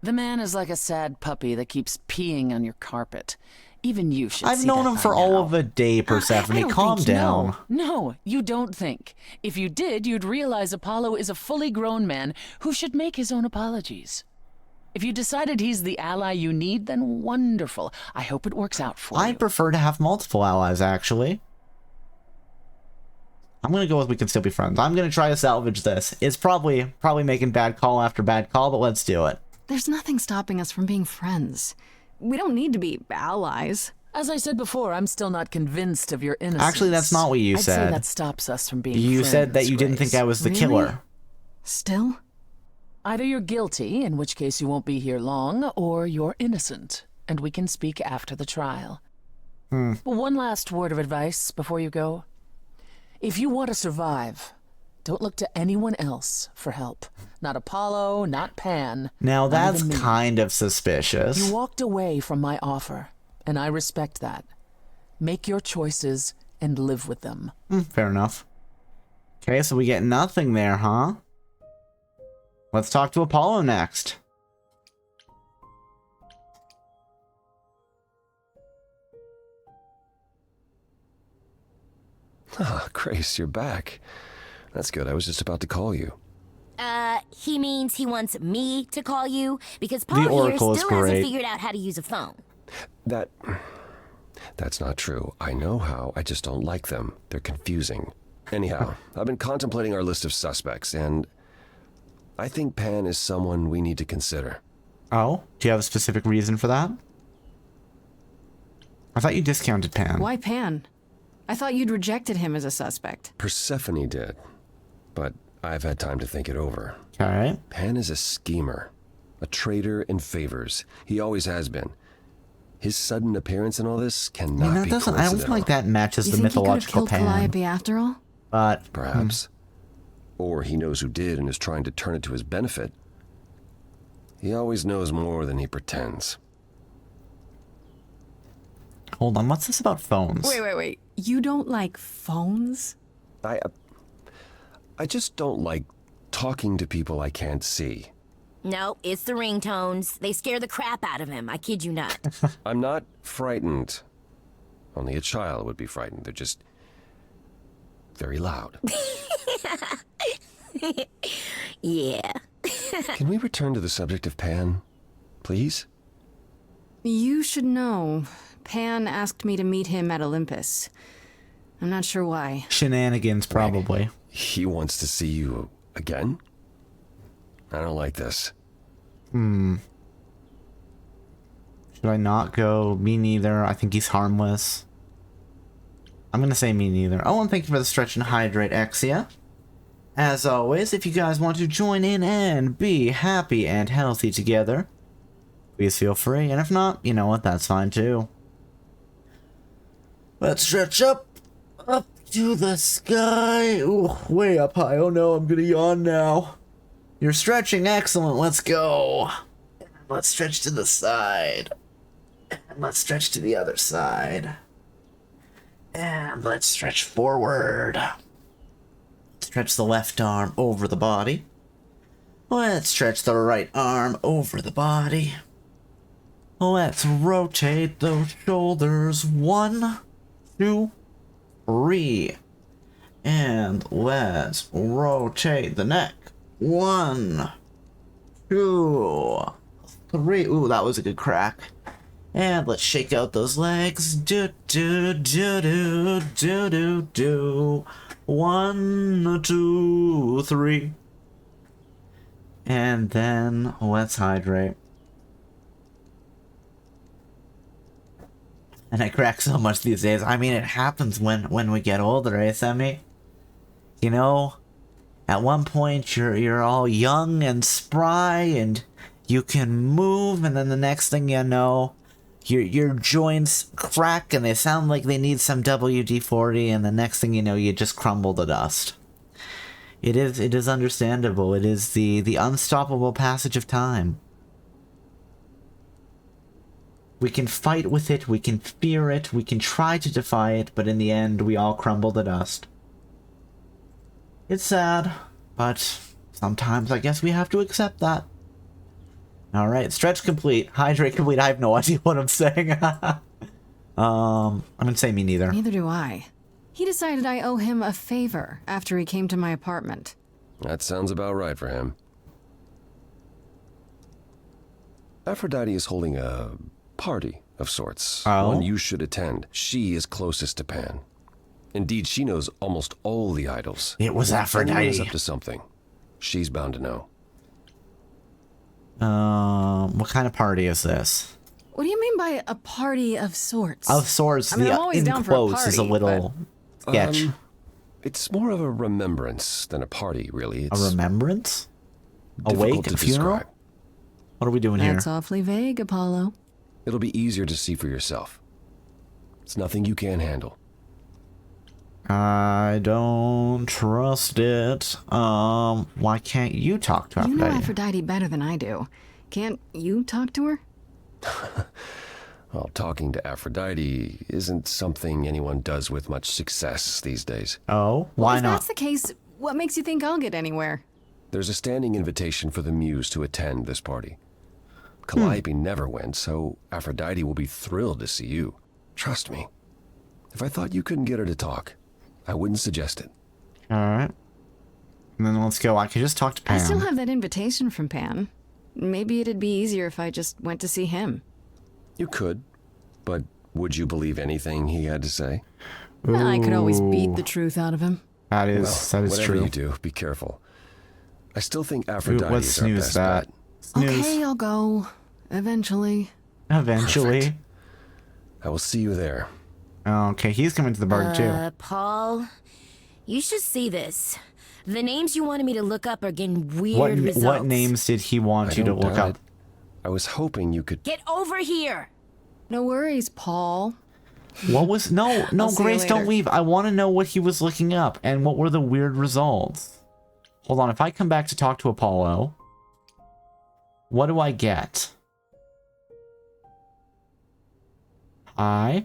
The man is like a sad puppy that keeps peeing on your carpet. Even you should I've see known that him by for now. all of a day, Persephone. I don't Calm think- down. No, you don't think. If you did, you'd realize Apollo is a fully grown man who should make his own apologies. If you decided he's the ally you need, then wonderful. I hope it works out for you. I'd prefer to have multiple allies, actually. I'm going to go with we can still be friends. I'm going to try to salvage this. It's probably making bad call after bad call, but let's do it. There's nothing stopping us from being friends. We don't need to be allies. As I said before, I'm still not convinced of your innocence. Actually, that's not what you I'd said. say that stops us from being You friends, said that you didn't think I was the Grace. killer. Still? Either you're guilty, in which case you won't be here long, or you're innocent, and we can speak after the trial. One last word of advice before you go. If you want to survive, don't look to anyone else for help. Not Apollo, not Pan. Now not that's even me. kind of suspicious. You walked away from my offer, and I respect that. Make your choices and live with them. Fair enough. Okay, so we get nothing there, huh? Let's talk to Apollo next. Ah, Grace, you're back. That's good. I was just about to call you. He means he wants me to call you because The Paul here Oracle is still hasn't great. figured out how to use a phone. That's not true. I know how. I just don't like them. They're confusing. Anyhow, I've been contemplating our list of suspects, and I think Pan is someone we need to consider. Oh? Do you have a specific reason for that? I thought you discounted Pan. Why Pan? I thought you'd rejected him as a suspect. Persephone did, but I've had time to think it over. Alright. Pan is a schemer, a traitor in favors. He always has been. His sudden appearance in all this cannot that be doesn't. I don't coincidental. feel like that matches You the think mythological he could have killed Pan. Calliope after all? But Perhaps. Or he knows who did and is trying to turn it to his benefit. He always knows more than he pretends. Hold on, what's this about phones? Wait. You don't like phones? I just don't like talking to people I can't see. No, it's the ringtones. They scare the crap out of him. I kid you not. I'm not frightened. Only a child would be frightened. They're just very loud. Yeah. Can we return to the subject of Pan, please? You should know. Pan asked me to meet him at Olympus. I'm not sure why. Shenanigans, probably. He wants to see you again? I don't like this. Should I not go? Me neither. I think he's harmless. I'm gonna say me neither. Oh, and thank you for the stretch and hydrate, Exia. As always, if you guys want to join in and be happy and healthy together, please feel free. And if not, you know what? That's fine too. Let's stretch up to the sky. Ooh, way up high. Oh no, I'm gonna yawn now. You're stretching excellent. Let's go. Let's stretch to the side. And let's stretch to the other side. And let's stretch forward. Stretch the left arm over the body. Let's stretch the right arm over the body. Let's rotate those shoulders. 1, 2, 3. And let's rotate the neck. 1, 2, 3. Ooh, that was a good crack. And let's shake out those legs. Do do do do do do do. 1, 2, 3. And then let's hydrate. And I crack so much these days. I mean, it happens when we get older, eh, Semi? You know, at one point you're all young and spry and you can move, and then the next thing you know, your joints crack and they sound like they need some WD-40, and the next thing you know, you just crumble to dust. It is understandable. It is the unstoppable passage of time. We can fight with it, we can fear it, we can try to defy it, but in the end, we all crumble to dust. It's sad, but sometimes I guess we have to accept that. Alright, stretch complete, hydrate complete. I have no idea what I'm saying. I'm gonna say me neither. Neither do I. He decided I owe him a favor after he came to my apartment. That sounds about right for him. Aphrodite is holding a party of sorts. Oh? One you should attend. She is closest to Pan. Indeed, she knows almost all the idols. It was If anyone is Aphrodite. up to something, she's bound to know. What kind of party is this? What do you mean by a party of sorts? Of sorts, I mean, I'm the always in down for a quotes is a party, little sketch. It's more of a remembrance than a party, really. It's A remembrance? A difficult wake? to A funeral? describe. What are we doing here? That's awfully vague, Apollo. It'll be easier to see for yourself. It's nothing you can't handle. I don't trust it. Why can't you talk to You know Aphrodite? Aphrodite better than I do. Can't you talk to her? Well, talking to Aphrodite isn't something anyone does with much success these days. Oh, why If not? that's the case, what makes you think I'll get anywhere? There's a standing invitation for the Muse to attend this party. Calliope never went, so Aphrodite will be thrilled to see you. Trust me. If I thought you couldn't get her to talk, I wouldn't suggest it. Alright. And then let's go. I could just talk to Pam. I still have that invitation from Pan. Maybe it'd be easier if I just went to see him. You could, but would you believe anything he had to say? Well, I could always beat the truth out of him. That is Whatever true. you do, be careful. I still think Aphrodite let's is our snooze best that. bet. Snooze. Okay, I'll go. Eventually. Eventually. Perfect. I will see you there. Okay, he's coming to the party too. Paul, you should see this. The names you wanted me to look up are getting weird What results. what names did he want you to don't look doubt up? it. I was hoping you could... Get over here! No worries, Paul. What was no I'll see you Grace, don't later. leave. I want to know what he was looking up and what were the weird results. Hold on, if I come back to talk to Apollo, what do I get? Hi.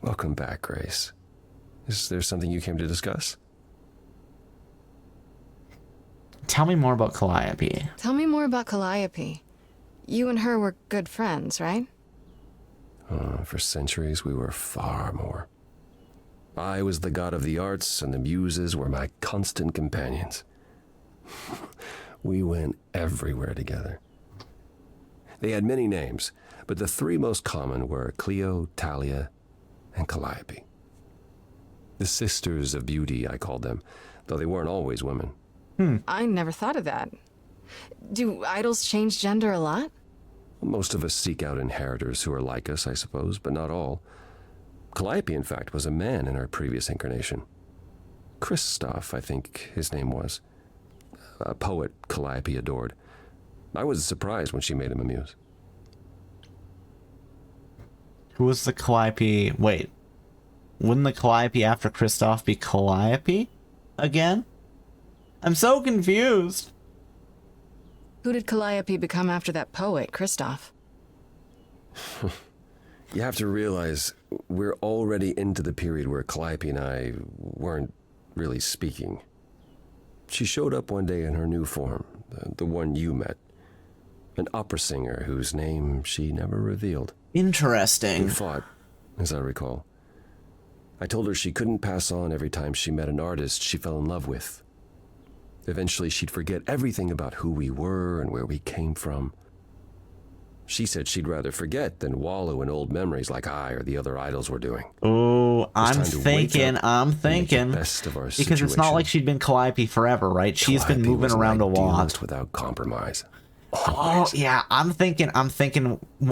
Welcome back, Grace. Is there something you came to discuss? Tell me more about Calliope. Tell me more about Calliope. You and her were good friends, right? For centuries, we were far more. I was the god of the arts, and the muses were my constant companions. We went everywhere together. They had many names, but the three most common were Clio, Talia, and Calliope. The Sisters of Beauty, I called them, though they weren't always women. I never thought of that. Do idols change gender a lot? Most of us seek out inheritors who are like us, I suppose, but not all. Calliope, in fact, was a man in her previous incarnation. Christoph, I think his name was. A poet Calliope adored. I was surprised when she made him a muse. Who was the Calliope? Wait. Wouldn't the Calliope after Kristoff be Calliope? Again? I'm so confused. Who did Calliope become after that poet, Christoph? You have to realize we're already into the period where Calliope and I weren't really speaking. She showed up one day in her new form, the one you met. An opera singer whose name she never revealed. Interesting. We fought, as I recall. I told her she couldn't pass on every time she met an artist she fell in love with. Eventually she'd forget everything about who we were and where we came from. She said she'd rather forget than wallow in old memories like I or the other idols were doing. Oh, I'm time to wake thinking, up and make the because best of our it's not situation. like she'd been Calliope forever, right? She's been Calliope moving was an around a lot. idealist without compromise. Oh, yeah, I'm thinking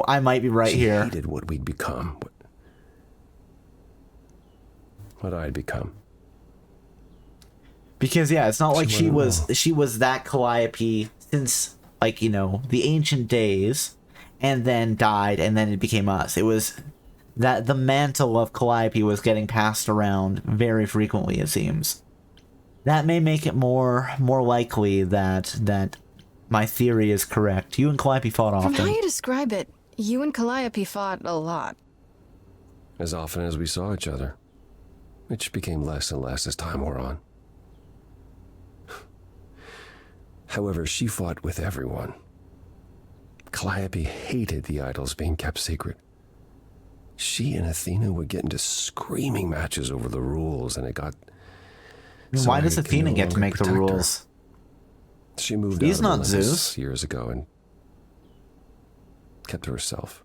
I might be right She here. hated what we'd become. What I'd become. Because yeah, it's not like she wasn't was that Calliope since, like, you know, the ancient days, and then died, and then it became us. It was that the mantle of Calliope was getting passed around very frequently, it seems. That may make it more likely that my theory is correct. You and Calliope fought often. From how you describe it, you and Calliope fought a lot. As often as we saw each other, which became less and less as time wore on. However, she fought with everyone. Calliope hated the idols being kept secret. She and Athena would get into screaming matches over the rules, and it got... Why does Athena get to make the rules? She moved He's out of not Olympus Zeus. years ago and kept to herself.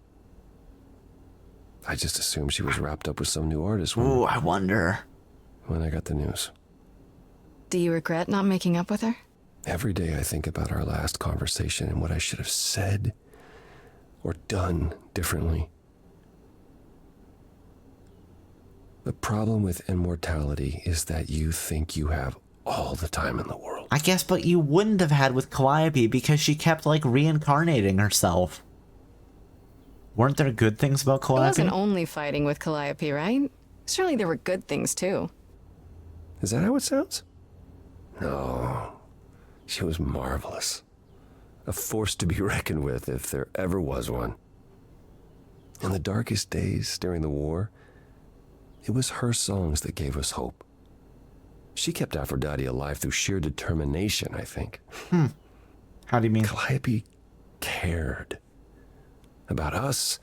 I just assumed she was wrapped up with some new artist. Ooh, I wonder. When I got the news. Do you regret not making up with her? Every day I think about our last conversation and what I should have said or done differently. The problem with immortality is that you think you have all the time in the world. I guess, but you wouldn't have had with Calliope because she kept, like, reincarnating herself. Weren't there good things about It Calliope? wasn't only fighting with Calliope, right? Surely there were good things too. Is that how it sounds? No. She was marvelous. A force to be reckoned with if there ever was one. In the darkest days during the war, it was her songs that gave us hope. She kept Aphrodite alive through sheer determination, I think. How do you mean? Calliope cared. About us,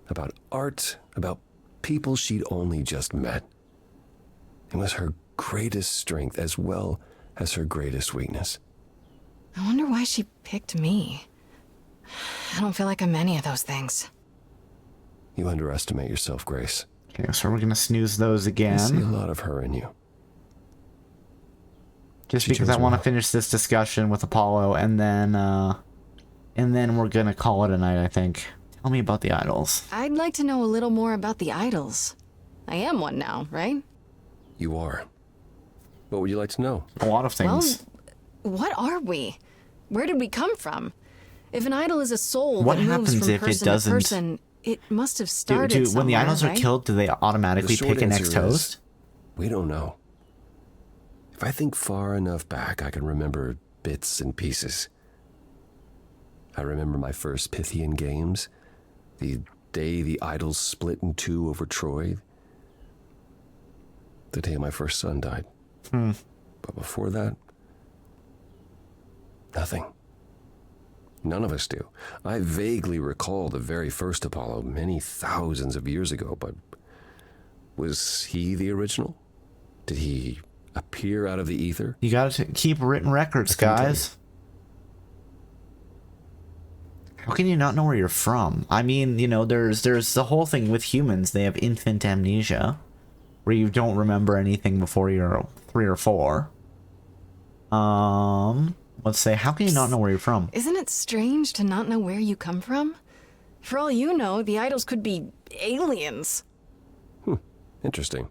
about art, about people she'd only just met. It was her greatest strength as well as her greatest weakness. I wonder why she picked me. I don't feel like I'm any of those things. You underestimate yourself, Grace. Okay, so we're gonna snooze those again. I see a lot of her in you. Just She because chose I want to well. finish this discussion with Apollo, and then we're gonna call it a night, I think. Tell me about the idols. I'd like to know a little more about the idols. I am one now, right? You are. What would you like to know? A lot of things. Well, what are we? Where did we come from? If an idol is a soul What that moves happens from if it person doesn't- to person, it must have started When the somewhere, idols right? are killed, do they automatically The short pick a next answer is, host? We don't know. If I think far enough back, I can remember bits and pieces. I remember my first Pythian games, the day the idols split in two over Troy, the day my first son died. But before that, nothing. None of us do. I vaguely recall the very first Apollo many thousands of years ago, but was he the original? Did he appear out of the ether? You gotta keep written records, guys. How can you not know where you're from? I mean, you know, there's the whole thing with humans. They have infant amnesia, where you don't remember anything before you're 3 or 4. Let's say, how can you not know where you're from? Isn't it strange to not know where you come from? For all you know, the idols could be aliens. Interesting.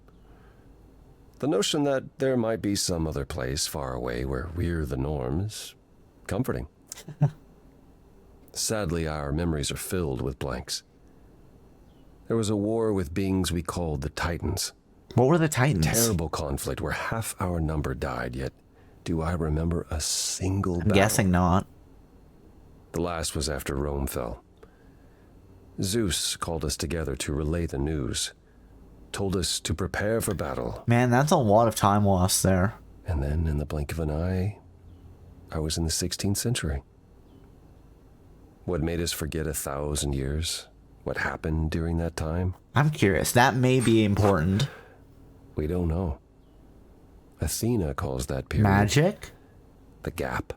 The notion that there might be some other place far away where we're the norm is comforting. Sadly, our memories are filled with blanks. There was a war with beings we called the Titans. What were the Titans? Terrible conflict where half our number died, yet do I remember a single battle? I'm guessing not. The last was after Rome fell. Zeus called us together to relay the news, told us to prepare for battle. Man, that's a lot of time lost there. And then, in the blink of an eye, I was in the 16th century. What made us forget 1,000 years? What happened during that time? I'm curious. That may be important. We don't know. Athena calls that period Magic? the gap.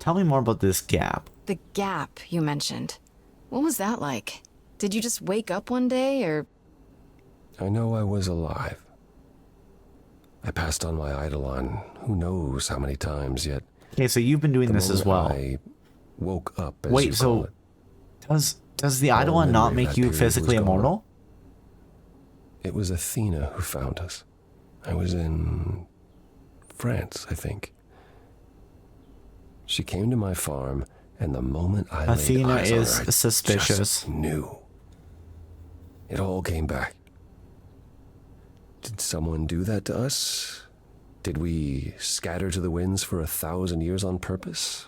tell me more about this gap. The gap you mentioned. What was that like? Did you just wake up one day, or... I know I was alive. I passed on my Eidolon who knows how many times, yet... Okay, so you've been doing this as well. I woke up, as Wait, you so call it. does the Eidolon not make you physically immortal? It was Athena who found us. I was in France, I think. She came to my farm, and the moment I Athena laid eyes on is her, I suspicious. just knew. It all came back. Did someone do that to us? Did we scatter to the winds for 1,000 years on purpose?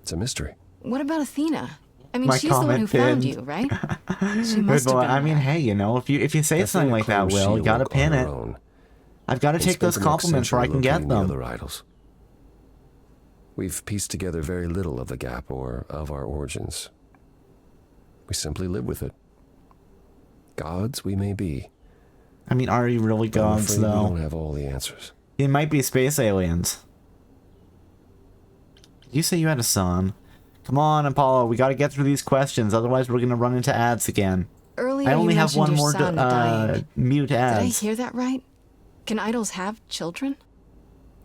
It's a mystery. What about Athena? I mean, My she's the one who comment found pinned. you, right? She Good must have boy. been I mean, there. hey, you know, if you say something like that, Will, you gotta pin it. I've got to take those compliments where I can get them. Other idols. We've pieced together very little of the gap or of our origins. We simply live with it. Gods we may be. I mean, are you really but I'm gods, afraid though? We don't have all the answers. It might be space aliens. You say you had a son. Come on, Apollo, we gotta get through these questions, otherwise we're gonna run into ads again. Earlier I only you have mentioned one your more son dying. mute Did I ads. hear that right? Can idols have children?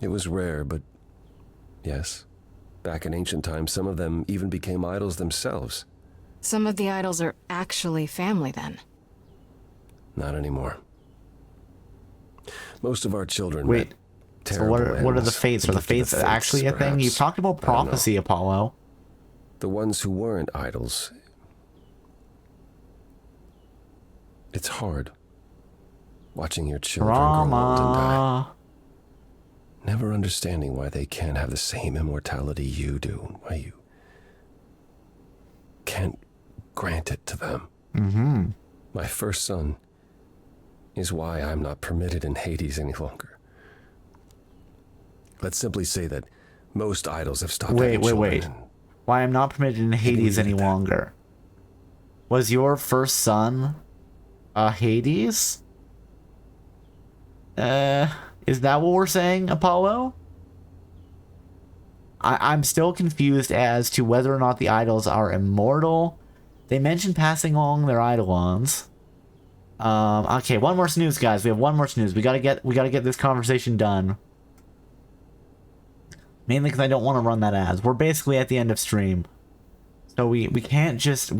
It was rare, but yes. Back in ancient times, some of them even became idols themselves. Some of the idols are actually family, then. Not anymore. Most of our children. Wait, met so terrible what are the ends. fates? Are the Gifted fates actually a thing? perhaps. You've talked about I don't know. prophecy, Apollo. The ones who weren't idols. It's hard. Watching your children grow old and die. Drama. Never understanding why they can't have the same immortality you do. Why you can't grant it to them. Mm-hmm. My first son is why I'm not permitted in Hades any longer. Let's simply say that most idols have stopped having children. Wait. Why I'm not permitted in Hades any longer? Was your first son Hades? Is that what we're saying, Apollo? I'm still confused as to whether or not the idols are immortal. They mentioned passing along their eidolons. Okay, one more snooze, guys. We have one more snooze. We gotta get this conversation done. Mainly because I don't want to run that ads. We're basically at the end of stream. So we can't just,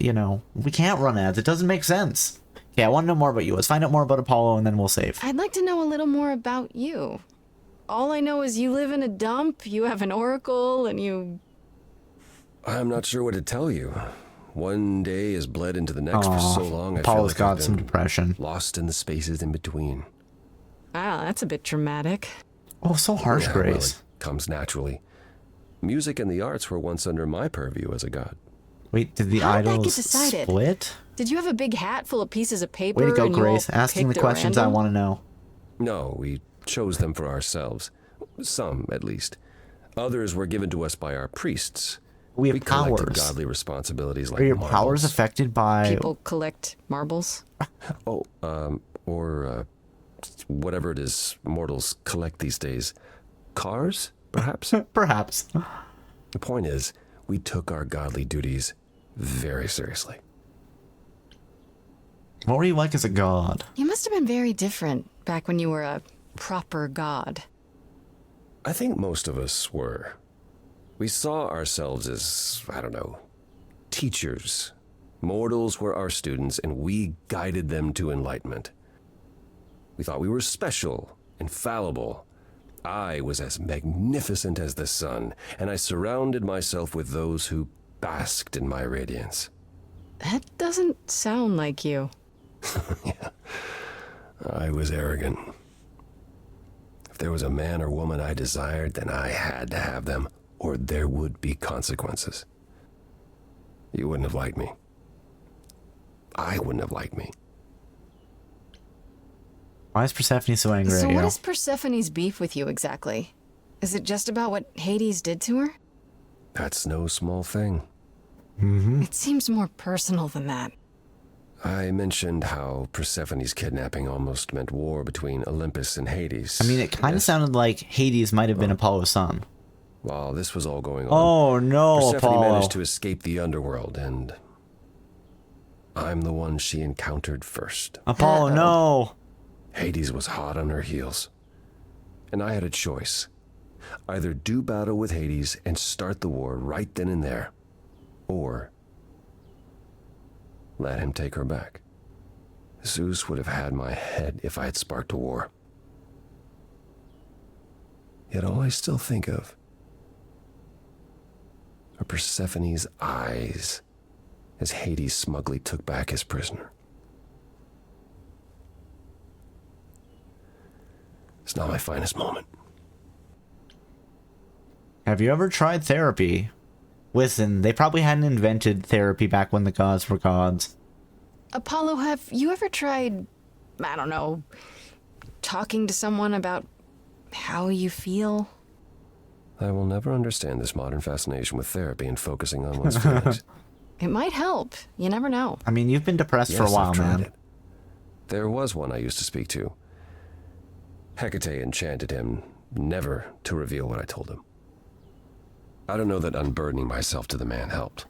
you know, we can't run ads. It doesn't make sense. Okay, I want to know more about you. Let's find out more about Apollo and then we'll save. I'd like to know a little more about you. All I know is you live in a dump, you have an oracle, and you... I'm not sure what to tell you. One day has bled into the next for so long. I feel Apollo's like got I've some been depression. lost in the spaces in between. Wow, that's a bit dramatic. Oh, so harsh, Yeah, Grace. well, it comes naturally. Music and the arts were once under my purview as a god. Wait, did the How'd that idols get decided? split? Did you have a big hat full of pieces of paper? Way to go, and you all Grace. Asking the picked at questions I random? want to know. No, we chose them for ourselves. Some, at least. Others were given to us by our priests. We have we collected powers. godly responsibilities like Are your marbles. powers affected by... People collect marbles? Oh, or whatever it is mortals collect these days. Cars, perhaps? Perhaps. The point is, we took our godly duties very seriously. What were you like as a god? You must have been very different back when you were a proper god. I think most of us were. We saw ourselves as, I don't know, teachers. Mortals were our students, and we guided them to enlightenment. We thought we were special, infallible. I was as magnificent as the sun, and I surrounded myself with those who basked in my radiance. That doesn't sound like you. Yeah, I was arrogant. If there was a man or woman I desired, then I had to have them, or there would be consequences. You wouldn't have liked me. I wouldn't have liked me. Why is Persephone so angry So at you? what is Persephone's beef with you exactly? Is it just about what Hades did to her? That's no small thing. Mm-hmm. It seems more personal than that. I mentioned how Persephone's kidnapping almost meant war between Olympus and Hades. I mean, it kind of sounded like Hades might have been Apollo's son. While this was all going on, Oh no, Persephone Apollo. managed to escape the underworld, and I'm the one she encountered first. Apollo, no. Hades was hot on her heels, and I had a choice. Either do battle with Hades and start the war right then and there, or let him take her back. Zeus would have had my head if I had sparked a war. Yet all I still think of are Persephone's eyes as Hades smugly took back his prisoner. It's not my finest moment. Have you ever tried therapy? Listen, they probably hadn't invented therapy back when the gods were gods. Apollo, have you ever tried, I don't know, talking to someone about how you feel? I will never understand this modern fascination with therapy and focusing on one's feelings. It might help. You never know. I mean, you've been depressed for a Yes, while, I've tried man. it. There was one I used to speak to. Hecate enchanted him never to reveal what I told him. I don't know that unburdening myself to the man helped.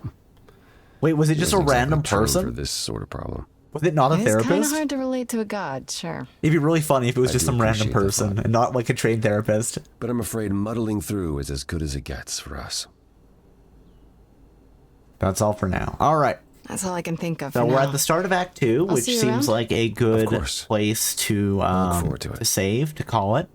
Wait, was it just a Isn't exactly random true person? for this sort of problem? Was it not a It's kind of therapist? hard to relate to a god, sure. It'd be really funny if it was I just do some random appreciate the person thought. and not like a trained therapist. But I'm afraid muddling through is as good as it gets for us. That's all for now. All right. That's all I can think of So for we're now. at the start of Act 2, I'll which see you seems around. like a good course. place to forward to it. save, to call it.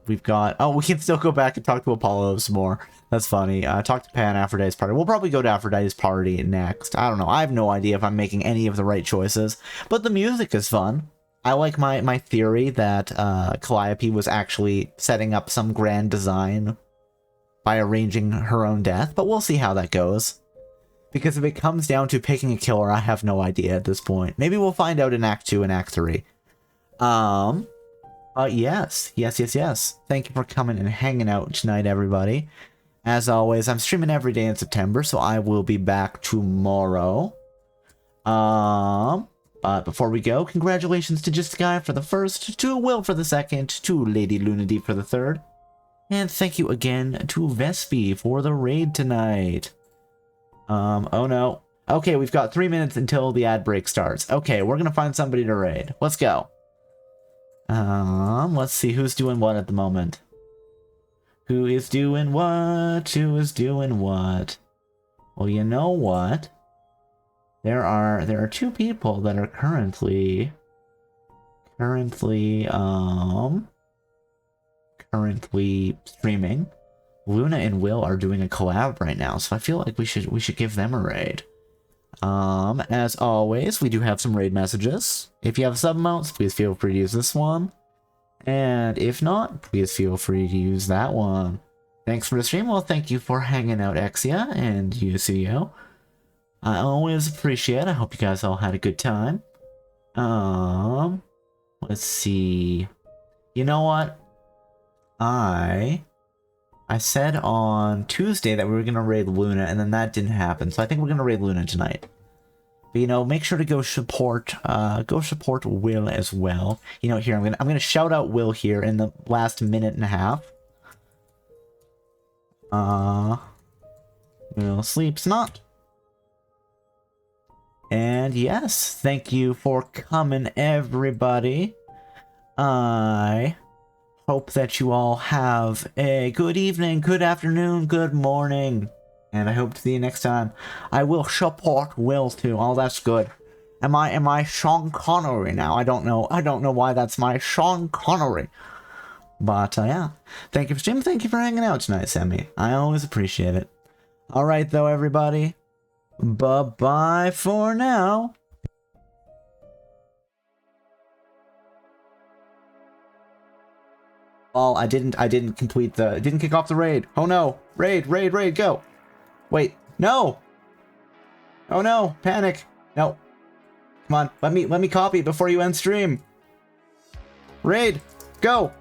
We've got... Oh, we can still go back and talk to Apollo some more. That's funny. Talk to Pan, Aphrodite's party. We'll probably go to Aphrodite's party next. I don't know. I have no idea if I'm making any of the right choices. But the music is fun. I like my theory that Calliope was actually setting up some grand design by arranging her own death. But we'll see how that goes. Because if it comes down to picking a killer, I have no idea at this point. Maybe we'll find out in Act 2 and Act 3. Yes. Thank you for coming and hanging out tonight, everybody. As always, I'm streaming every day in September, so I will be back tomorrow. But before we go, congratulations to Just Guy for the first, to Will for the second, to Lady Lunady for the third. And thank you again to Vespi for the raid tonight. Oh no. Okay, we've got 3 minutes until the ad break starts. Okay, we're gonna find somebody to raid. Let's go. Let's see who's doing what at the moment. Who is doing what? Who is doing what? Well, you know what? There are two people that are currently streaming. Luna and Will are doing a collab right now, so I feel like we should give them a raid. As always, we do have some raid messages. If you have sub amounts, please feel free to use this one. And if not, please feel free to use that one. Thanks for the stream. Well, thank you for hanging out, Exia and UCO. I always appreciate it. I hope you guys all had a good time. Let's see. You know what? I said on Tuesday that we were gonna raid Luna, and then that didn't happen. So I think we're gonna raid Luna tonight. But, you know, make sure to go support Will as well. You know, here I'm gonna shout out Will here in the last minute and a half. Will sleeps not. And yes, thank you for coming, everybody. I hope that you all have a good evening, good afternoon, good morning. And I hope to see you next time. I will support Will too. Oh, that's good. Am I Sean Connery now? I don't know why that's my Sean Connery. But yeah. Thank you for streaming. Thank you for hanging out tonight, Sammy. I always appreciate it. Alright though, everybody. Bye-bye for now. Well, I didn't kick off the raid. Oh no. Raid, go. Wait, no! Oh no, panic. No. Come on, let me copy it before you end stream. Raid, go!